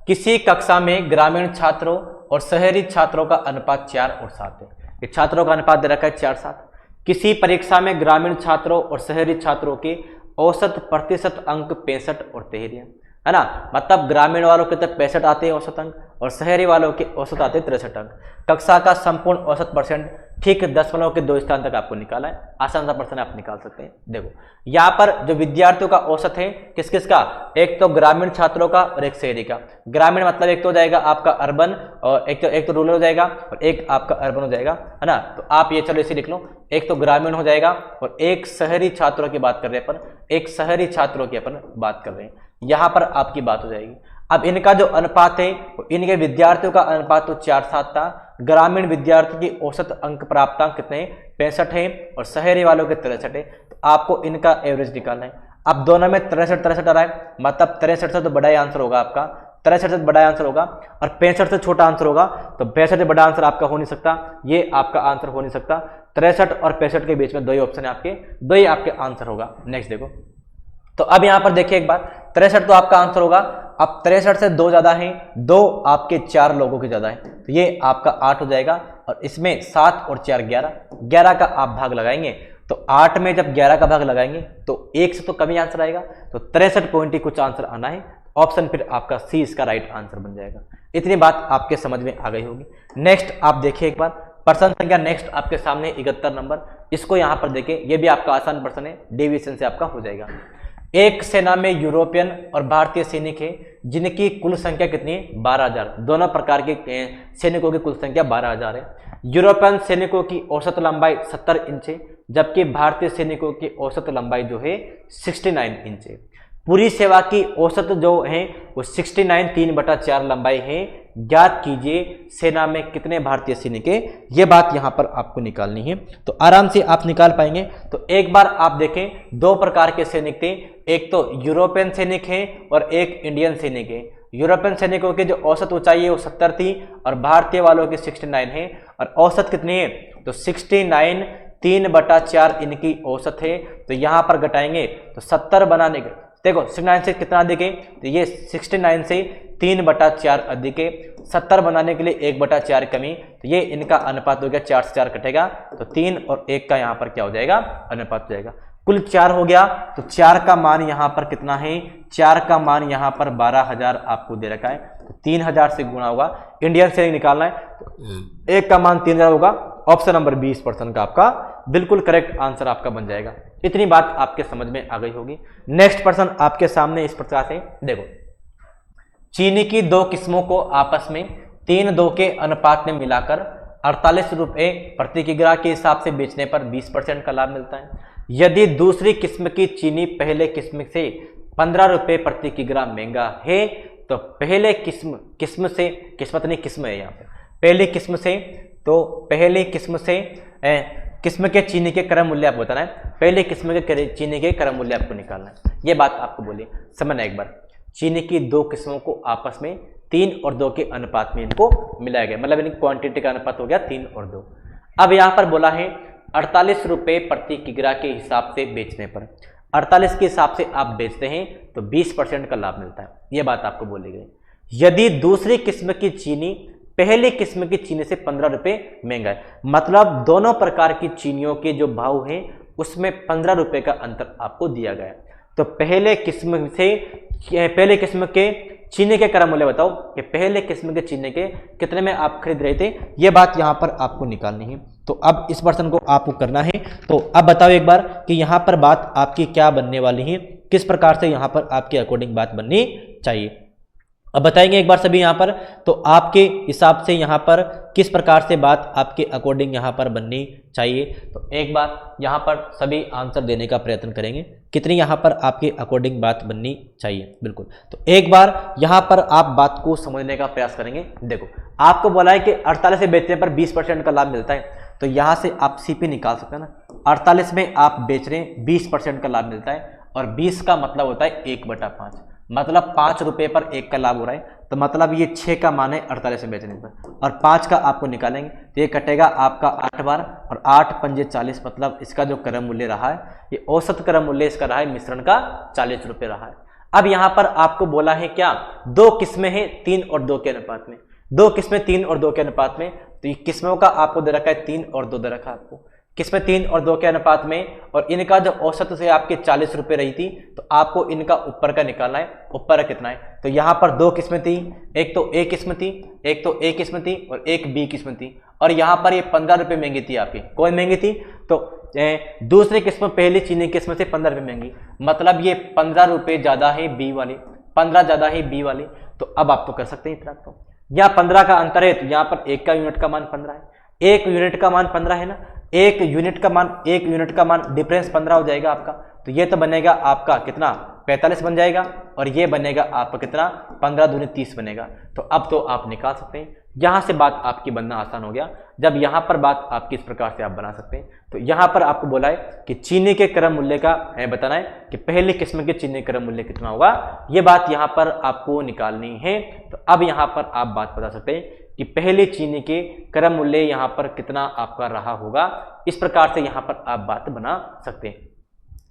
किसी कक्षा में ग्रामीण छात्रों और शहरी छात्रों का अनुपात 4 और 7 है। ये छात्रों का अनुपात दे रखा है 4-7। किसी परीक्षा में ग्रामीण छात्रों और शहरी छात्रों के औसत प्रतिशत अंक 65 और 13 है ना, मतलब ग्रामीण वालों के तो 65 आते हैं औसत अंक, और शहरी वालों के औसत आते हैं 63 अंक। कक्षा का संपूर्ण औसत परसेंट ठीक 10.2 स्थान तक आपको निकाला है, आसान सा प्रश्न आप निकाल सकते हैं। देखो यहाँ पर जो विद्यार्थियों का औसत है किस किस का, एक तो ग्रामीण छात्रों का और एक शहरी का। ग्रामीण मतलब एक तो हो जाएगा आपका अर्बन, और एक तो रूरल हो जाएगा, और एक आपका अर्बन हो जाएगा, है ना। तो आप ये चलो इसे लिख लो, एक तो ग्रामीण हो जाएगा और एक शहरी छात्रों की बात कर रहे हैं अपन, एक शहरी छात्रों की अपन बात कर रहे हैं, यहाँ पर आपकी बात हो जाएगी। अब इनका जो अनुपात है, इनके विद्यार्थियों का अनुपात तो 4-7 था, ग्रामीण विद्यार्थी की औसत अंक प्राप्तांक कितने 65 है, और शहरी वालों के 63 है। तो आपको इनका एवरेज निकालना है। अब दोनों में 63 आ रहा है, मतलब 63 से तो बड़ा ही आंसर होगा आपका, 63 से बड़ा आंसर होगा, और 65 से छोटा आंसर होगा, तो 65 से बड़ा आंसर आपका हो नहीं सकता, ये आपका आंसर हो नहीं सकता। 63 और 65 के बीच में दो ही ऑप्शन है आपके, दो ही आपके आंसर होगा। नेक्स्ट देखो, तो अब यहाँ पर देखिए एक बात, 63 तो आपका आंसर होगा। अब 63 से 2 ज्यादा है, 2 आपके 4 लोगों के ज्यादा है, तो ये आपका 8 हो जाएगा। और इसमें 7 और 4 11, 11 का आप भाग लगाएंगे तो 8 में जब 11 का भाग लगाएंगे तो 1 से तो कम ही आंसर आएगा, तो 63 पॉइंट ही कुछ आंसर आना है। ऑप्शन फिर आपका सी इसका राइट आंसर बन जाएगा। इतनी बात आपके समझ में आ गई होगी। नेक्स्ट आप देखिए एक बार, प्रश्न संख्या नेक्स्ट आपके सामने 71 नंबर, इसको यहां पर देखें, ये भी आपका आसान प्रश्न है, डेविएशन से आपका हो जाएगा। एक सेना में यूरोपियन और भारतीय सैनिक है जिनकी कुल संख्या कितनी है, 12,000। दोनों प्रकार के सैनिकों की कुल संख्या 12,000 है। यूरोपियन सैनिकों की औसत लंबाई 70 इंच है, जबकि भारतीय सैनिकों की औसत लंबाई जो है 69 इंच है। पूरी सेवा की औसत जो है वो 69 3/4 लंबाई है। ज्ञात कीजिए सेना में कितने भारतीय सैनिक है, ये बात यहां पर आपको निकालनी है। तो आराम से आप निकाल पाएंगे। तो एक बार आप देखें, 2 प्रकार के सैनिक थे, एक तो यूरोपियन सैनिक है और एक इंडियन सैनिक है। यूरोपियन सैनिकों की जो औसत ऊंचाई है वो 70 थी और भारतीय वालों की 69 है। और औसत कितनी है, तो 69 3/4 इनकी औसत है। तो यहां पर घटाएंगे तो 70 बनाने के, देखो 69 से कितना अधिक है, तो ये 69 से 3/4 अधिक है। 70 बनाने के लिए 1/4 कमी, तो ये इनका अनुपात हो गया, 4 से 4 कटेगा तो 3 और 1 का यहाँ पर क्या हो जाएगा, अनुपात हो जाएगा। कुल 4 हो गया, तो 4 का मान यहाँ पर कितना है, 4 का मान यहाँ पर 12,000 आपको दे रखा है, तो 3,000 से गुणा होगा। इंडियन सैनिक निकालना है तो 1 का मान 3,000 होगा। ऑप्शन नंबर 20% का आपका बिल्कुल करेक्ट आंसर आपका बन जाएगा। इतनी बात आपके समझ में आ गई होगी। नेक्स्ट प्रश्न आपके सामने इस प्रकार से, देखो, चीनी की 2 किस्मों को आपस में 3:2 के अनुपात में मिलाकर 48 रुपए प्रति किग्रा के हिसाब से बेचने पर 20% का लाभ मिलता है। यदि दूसरी किस्म की चीनी पहले किस्म से 15 रुपए प्रति किग्रा महंगा है, तो पहले किस्म से, किस्मत नहीं किस्म है यहाँ पे, पहली किस्म से, तो पहली किस्म से किस्म के चीनी के क्रम मूल्य आपको बताना है। पहले किस्म के चीनी के क्रम मूल्य आपको निकालना है। ये बात आपको बोलिए, समझना एक बार। चीनी की 2 किस्मों को आपस में 3 और 2 के अनुपात में इनको मिलाया गया, मतलब इनकी क्वांटिटी का अनुपात हो गया 3 और 2। अब यहाँ पर बोला है 48 रुपए प्रति किग्रा के हिसाब से बेचने पर, 48 के हिसाब से आप बेचते हैं तो 20% का लाभ मिलता है। ये बात आपको बोली गई। यदि दूसरी किस्म की चीनी पहली किस्म की चीनी से 15 रुपए महंगा है, मतलब दोनों प्रकार की चीनियों के जो भाव हैं उसमें 15 रुपए का अंतर आपको दिया गया है। तो पहले किस्म के चीनी के क्रम मूल्य बताओ कि पहले किस्म के चीनी के कितने में आप खरीद रहे थे, ये बात यहां पर आपको निकालनी है। तो अब इस प्रश्न को आपको करना है। तो अब बताओ एक बार कि यहां पर बात आपकी क्या बनने वाली है, किस प्रकार से यहां पर आपके अकॉर्डिंग बात बननी चाहिए। अब बताएंगे एक बार सभी यहाँ पर, तो आपके हिसाब से यहाँ पर किस प्रकार से बात आपके अकॉर्डिंग यहाँ पर बननी चाहिए। तो एक बार यहाँ पर सभी आंसर देने का प्रयत्न करेंगे, कितनी यहाँ पर आपके अकॉर्डिंग बात बननी चाहिए। बिल्कुल, तो एक बार यहाँ पर आप बात को समझने का प्रयास करेंगे। देखो, आपको बोला है कि 48 से बेचने पर 20% का लाभ मिलता है, तो यहाँ से आप सीपी निकाल सकते हैं ना। 48 में आप बेच रहे हैं, 20% का लाभ मिलता है, और 20 का मतलब होता है 1/5, मतलब 5 रुपए पर 1 का लाभ हो रहा है। तो मतलब ये 6 का मान है 48 में बेचने पर, और 5 का आपको निकालेंगे तो ये कटेगा आपका 8 बार, और 8 पंजे 40, मतलब इसका जो क्रम मूल्य रहा है, ये औसत क्रम मूल्य इसका रहा है मिश्रण का 40 रुपए रहा है। अब यहाँ पर आपको बोला है क्या, 2 किस्में हैं 3 और 2 के अनुपात में, 2 किस्में 3 और 2 के अनुपात में। तो ये किस्मों का आपको दे रखा है 3 और 2 दे रखा है आपको, किसमें 3 और 2 के अनुपात में, और इनका जो औसत से आपके 40 रुपए रही थी, तो आपको इनका ऊपर का निकालना है, ऊपर कितना है। तो यहाँ पर 2 किस्में थी, एक तो ए किस्म थी, एक तो ए किस्म थी और एक बी किस्म थी, और यहाँ पर ये 15 रुपए महंगी थी आपकी। कौन महंगी थी, तो दूसरी किस्म पहली चीनी किस्म से 15 रुपए महंगी, मतलब ये 15 रुपए ज्यादा है बी वाली, 15 ज्यादा है बी वाली। तो अब आप तो कर सकते हैं इतना, तो यहाँ 15 का अंतर है, तो यहाँ पर 1 का यूनिट का मान 15 है, 1 यूनिट का मान 15 है ना, 1 यूनिट का मान डिफरेंस 15 हो जाएगा आपका। तो ये तो बनेगा आपका कितना, 45 बन जाएगा, और ये बनेगा आपका कितना, 15 दूनी 30 बनेगा। तो अब तो आप निकाल सकते हैं, यहां से बात आपकी बनना आसान हो गया। जब यहां पर बात आपकी इस प्रकार से आप बना सकते हैं, तो यहां पर आपको बोला है कि चीनी के क्रम मूल्य का बताना है कि पहली किस्म के चीनी क्रम मूल्य कितना होगा, ये बात यहां पर आपको निकालनी है। तो अब यहां पर आप बात बता सकते हैं कि पहले चीनी के क्रम मूल्य यहाँ पर कितना आपका रहा होगा, इस प्रकार से यहाँ पर आप बात बना सकते हैं।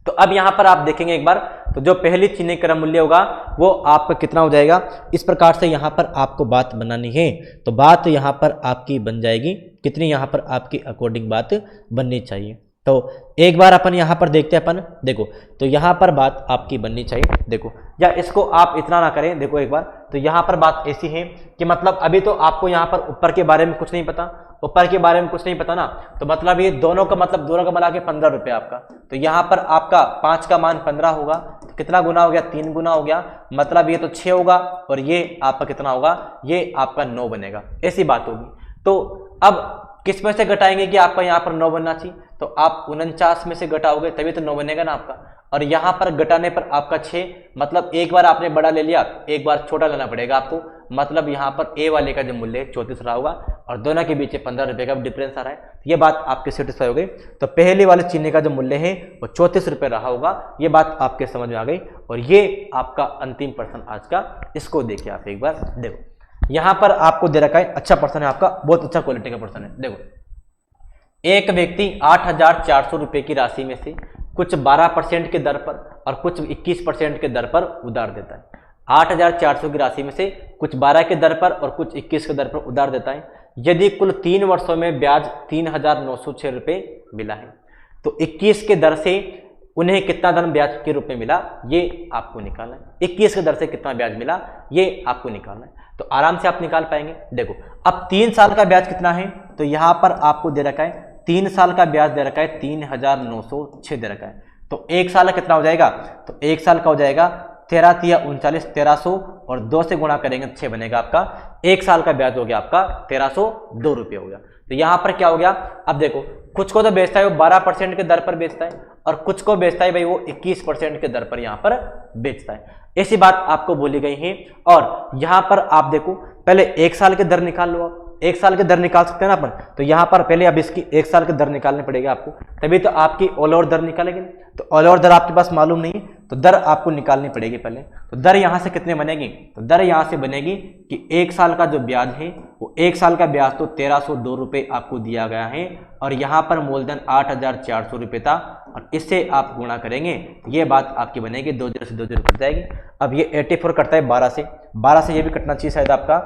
तो अब यहाँ पर आप देखेंगे एक बार, तो जो पहली चीनी क्रम मूल्य होगा वो आपका कितना हो जाएगा। इस प्रकार से यहाँ पर आपको बात बनानी है, तो बात यहाँ पर आपकी बन जाएगी कितनी, यहाँ पर आपकी अकॉर्डिंग बात बननी चाहिए। तो एक बार अपन यहाँ पर देखते हैं, अपन देखो तो यहाँ पर बात आपकी बननी चाहिए। देखो या इसको आप इतना ना करें, देखो एक बार, तो यहाँ पर बात ऐसी है कि मतलब अभी तो आपको यहाँ पर ऊपर के बारे में कुछ नहीं पता, ऊपर के बारे में कुछ नहीं पता ना, तो मतलब ये दोनों का मतलब दोनों का मिला के 15 रुपये आपका। तो यहाँ पर आपका 5 का मान 15 होगा, तो कितना गुना हो गया, 3 गुना हो गया, मतलब ये तो 6 होगा और ये आपका कितना होगा, ये आपका 9 बनेगा, ऐसी बात होगी। तो अब किस में से घटाएंगे कि आपका यहाँ पर 9 बनना चाहिए, तो आप 49 में से घटाओगे तभी तो 9 बनेगा ना आपका। और यहाँ पर घटाने पर आपका 6, मतलब एक बार आपने बड़ा ले लिया, एक बार छोटा लेना पड़ेगा आपको, मतलब यहाँ पर ए वाले का जो मूल्य 34 रहा होगा और दोनों के बीच 15 रुपये का डिफरेंस आ रहा है। ये बात आपके सेटिस्फाई हो गई। तो पहले वाले चीनी का जो मूल्य है वो 34 रुपये रहा होगा, ये बात आपके समझ में आ गई। और ये आपका अंतिम प्रश्न आज का, इसको देखिए आप एक बार। देखो यहाँ पर आपको दे रखा है, अच्छा प्रश्न है आपका, बहुत अच्छा क्वालिटी का प्रश्न है। देखो एक व्यक्ति 8,400 रुपये की राशि में से कुछ 12% के दर पर और कुछ 21% के दर पर उधार देता है। 8,400 की राशि में से कुछ 12 के दर पर और कुछ 21 के दर पर उधार देता है। यदि कुल 3 वर्षों में ब्याज 3,906 रुपये मिला है, तो 21 के दर से उन्हें कितना धन ब्याज के रूप में मिला, ये आपको निकालना है। 21 के दर से कितना ब्याज मिला, ये आपको निकालना है। तो आराम से आप निकाल पाएंगे। देखो अब 3 साल का ब्याज कितना है, तो यहाँ पर आपको दे रखा है 3 साल का ब्याज दे रखा है 3,906 दे रखा है। तो 1 साल का कितना हो जाएगा, तो 1 साल का हो जाएगा 13 तिया 39, 1300 और 2 से गुणा करेंगे 6 बनेगा आपका। 1 साल का ब्याज हो गया आपका 1302 रुपये हो गया। तो यहाँ पर क्या हो गया, अब देखो कुछ को तो बेचता है वो 12% के दर पर बेचता है और कुछ को बेचता है भाई वो 21% के दर पर यहाँ पर बेचता है। ऐसी बात आपको बोली गई है। और यहाँ पर आप देखो पहले 1 साल के दर निकाल लो, आप 1 साल के दर निकाल सकते हैं ना अपन। तो यहाँ पर पहले अब इसकी 1 साल के दर निकालने पड़ेगा आपको, तभी तो आपकी ऑल ओवर दर निकालेंगे। तो ऑल ओवर दर आपके पास मालूम नहीं, तो दर आपको निकालनी पड़ेगी पहले। तो दर यहाँ से कितने बनेगी, तो दर यहाँ से बनेगी कि 1 साल का जो ब्याज है वो 1 साल का ब्याज तो 1302 रुपये आपको दिया गया है और यहाँ पर मूलधन 8,400 रुपये था और इससे आप गुणा करेंगे, ये बात आपकी बनेगी 2 0 से 2 0 कट जाएगी। अब ये 84 कटता है 12 से, 12 से ये भी कटना चाहिए शायद आपका,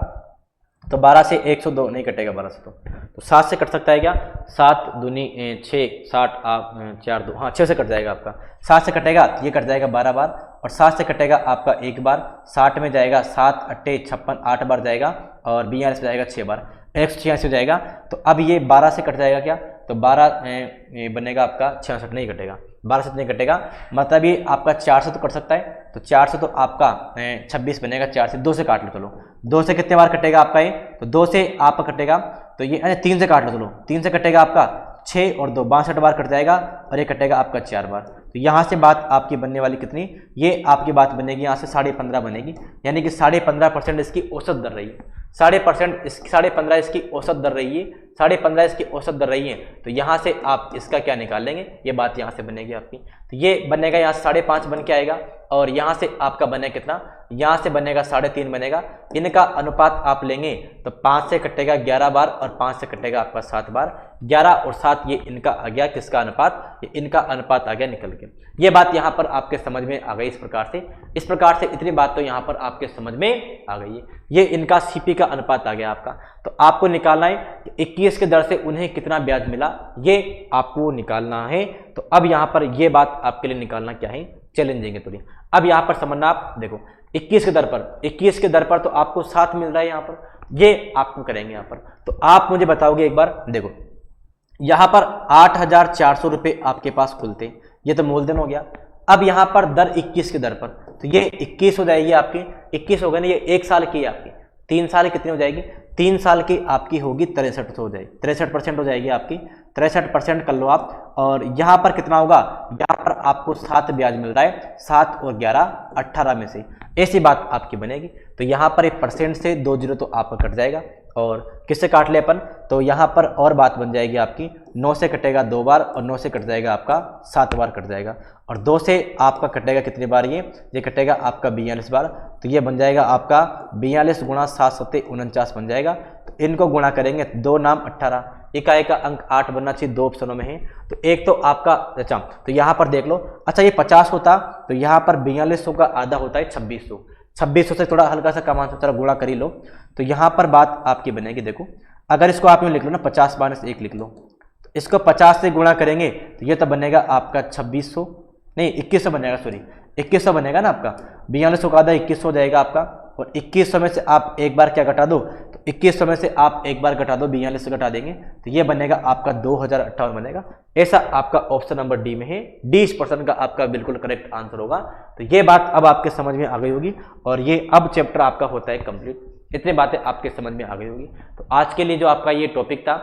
तो 12 से 102 नहीं कटेगा, 12 से तो 7 से कट सकता है क्या, 7 दूनी 6, 60 आप 4 2, हाँ 6 से कट जाएगा आपका। 7 से कटेगा ये कट जाएगा 12 बार और 7 से कटेगा आपका 1 बार, 60 में जाएगा 7 8 56 8 बार जाएगा और 42 में जाएगा 6 बार, 186 हो जाएगा। तो अब ये 12 से कट जाएगा क्या, तो 12 बनेगा आपका 66, नहीं कटेगा, 12 से नहीं कटेगा, मतलब ये आपका 4 से तो कट सकता है। तो 4 से तो आपका 26 बनेगा, 4 से 2 से काट लो, चलो 2 से कितने बार कटेगा आपका ये, तो 2 से आपका कटेगा, तो ये 3 से काट लो, चलो 3 से कटेगा आपका 6 और 2 62 बार कट जाएगा और ये कटेगा आपका 4 बार। तो यहाँ से बात आपकी बनने वाली कितनी, ये आपकी बात बनेगी यहाँ से 15.5 बनेगी, यानी कि 15.5% इसकी औसत दर रही है, 15.5 इसकी औसत दर रही है, 15.5 इसकी औसत दर रही है। तो यहाँ से आप इसका क्या निकाल लेंगे, ये बात यहाँ से बनेगी आपकी। तो ये बनेगा यहाँ से 5.5 बन के आएगा और यहाँ से आपका बनेगा कितना, यहाँ से बनेगा 3.5 बनेगा। इनका अनुपात आप लेंगे तो 5 से कटेगा 11 बार और 5 से कटेगा आपका 7 बार, 11 और 7 ये इनका आ गया किसका अनुपात, ये इनका अनुपात आ गया निकल के। ये बात यहाँ पर आपके समझ में आ गई। इस प्रकार से इतनी बात तो यहाँ पर आपके समझ में आ गई है। ये इनका सीपी का अनुपात आ गया आपका। तो आपको निकालना है 21 के दर से उन्हें कितना ब्याज मिला, ये आपको निकालना है। तो अब यहाँ पर ये बात आपके लिए निकालना क्या है, चैलेंजिंग है थोड़ी। अब यहाँ पर समझना, आप देखो 21 के दर पर तो आपको 7 मिल रहा है यहाँ पर, ये आपको करेंगे यहाँ पर। तो आप मुझे बताओगे एक बार, देखो यहाँ पर 8,400 रुपये आपके पास खुलते, ये तो मूलधन हो गया। अब यहाँ पर दर 21 के दर पर, तो ये 21 हो जाएगी आपकी, 21 हो गया ना, ये 1 साल की है आपकी, 3 साल कितनी हो जाएगी, 3 साल की आपकी होगी 63 हो जाएगी, 63% हो जाएगी आपकी, 63% कर लो आप। और यहाँ पर कितना होगा, यहाँ पर आपको 7 ब्याज मिल रहा है, 7 और 11 18 में से, ऐसी बात आपकी बनेगी। तो यहाँ पर एक परसेंट से 2 0 तो आपका कट जाएगा और किससे काट ले अपन, तो यहाँ पर और बात बन जाएगी आपकी, 9 से कटेगा 2 बार और 9 से कट जाएगा आपका 7 बार कट जाएगा और 2 से आपका कटेगा कितनी बार, ये कटेगा आपका 42 बार। तो ये बन जाएगा आपका 42 गुणा 7 7 49 बन जाएगा। तो इनको गुणा करेंगे, 2 नाम 18, इकाई का अंक 8 बनना चाहिए, 2 ऑप्शनों में है। तो एक तो आपका, अच्छा तो यहाँ पर देख लो, अच्छा ये 50 होता तो यहाँ पर 4200 का आधा होता है 2600, 2600 से थोड़ा हल्का सा कम आंसर, थोड़ा गुणा कर ही लो। तो यहाँ पर बात आपकी बनेगी, देखो अगर इसको आप यूँ लिख लो ना 50 - 1 लिख लो, तो इसको 50 से गुणा करेंगे तो ये तो बनेगा आपका 2600, नहीं 2100 बनेगा, सॉरी 2100 बनेगा ना आपका, 4200 का आधा 2100 हो जाएगा आपका। और 2100 में से आप एक बार क्या घटा दो, तो 2100 में से आप एक बार घटा दो, 42 से घटा देंगे तो ये बनेगा आपका 2058 बनेगा। ऐसा आपका ऑप्शन नंबर डी में है, डी इस पर्सन का आपका बिल्कुल करेक्ट आंसर होगा। तो ये बात अब आपके समझ में आ गई होगी और ये अब चैप्टर आपका होता है कंप्लीट। इतनी बातें आपके समझ में आ गई होगी। तो आज के लिए जो आपका ये टॉपिक था,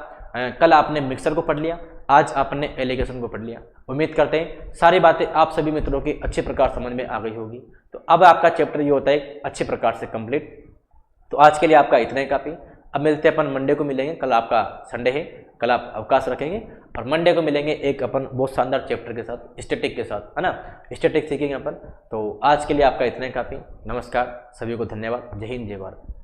कल आपने मिक्सर को पढ़ लिया, आज आपने एलिगेशन को पढ़ लिया। उम्मीद करते हैं सारी बातें आप सभी मित्रों की अच्छे प्रकार समझ में आ गई होगी। तो अब आपका चैप्टर ये होता है अच्छे प्रकार से कंप्लीट। तो आज के लिए आपका इतना ही काफ़ी। अब मिलते हैं अपन मंडे को मिलेंगे, कल आपका संडे है, कल आप अवकाश रखेंगे और मंडे को मिलेंगे एक अपन बहुत शानदार चैप्टर के साथ, स्टैटिक के साथ, है ना, स्टैटिक सीखेंगे अपन। तो आज के लिए आपका इतना ही काफ़ी। नमस्कार, सभी को धन्यवाद। जय हिंद, जय भारत।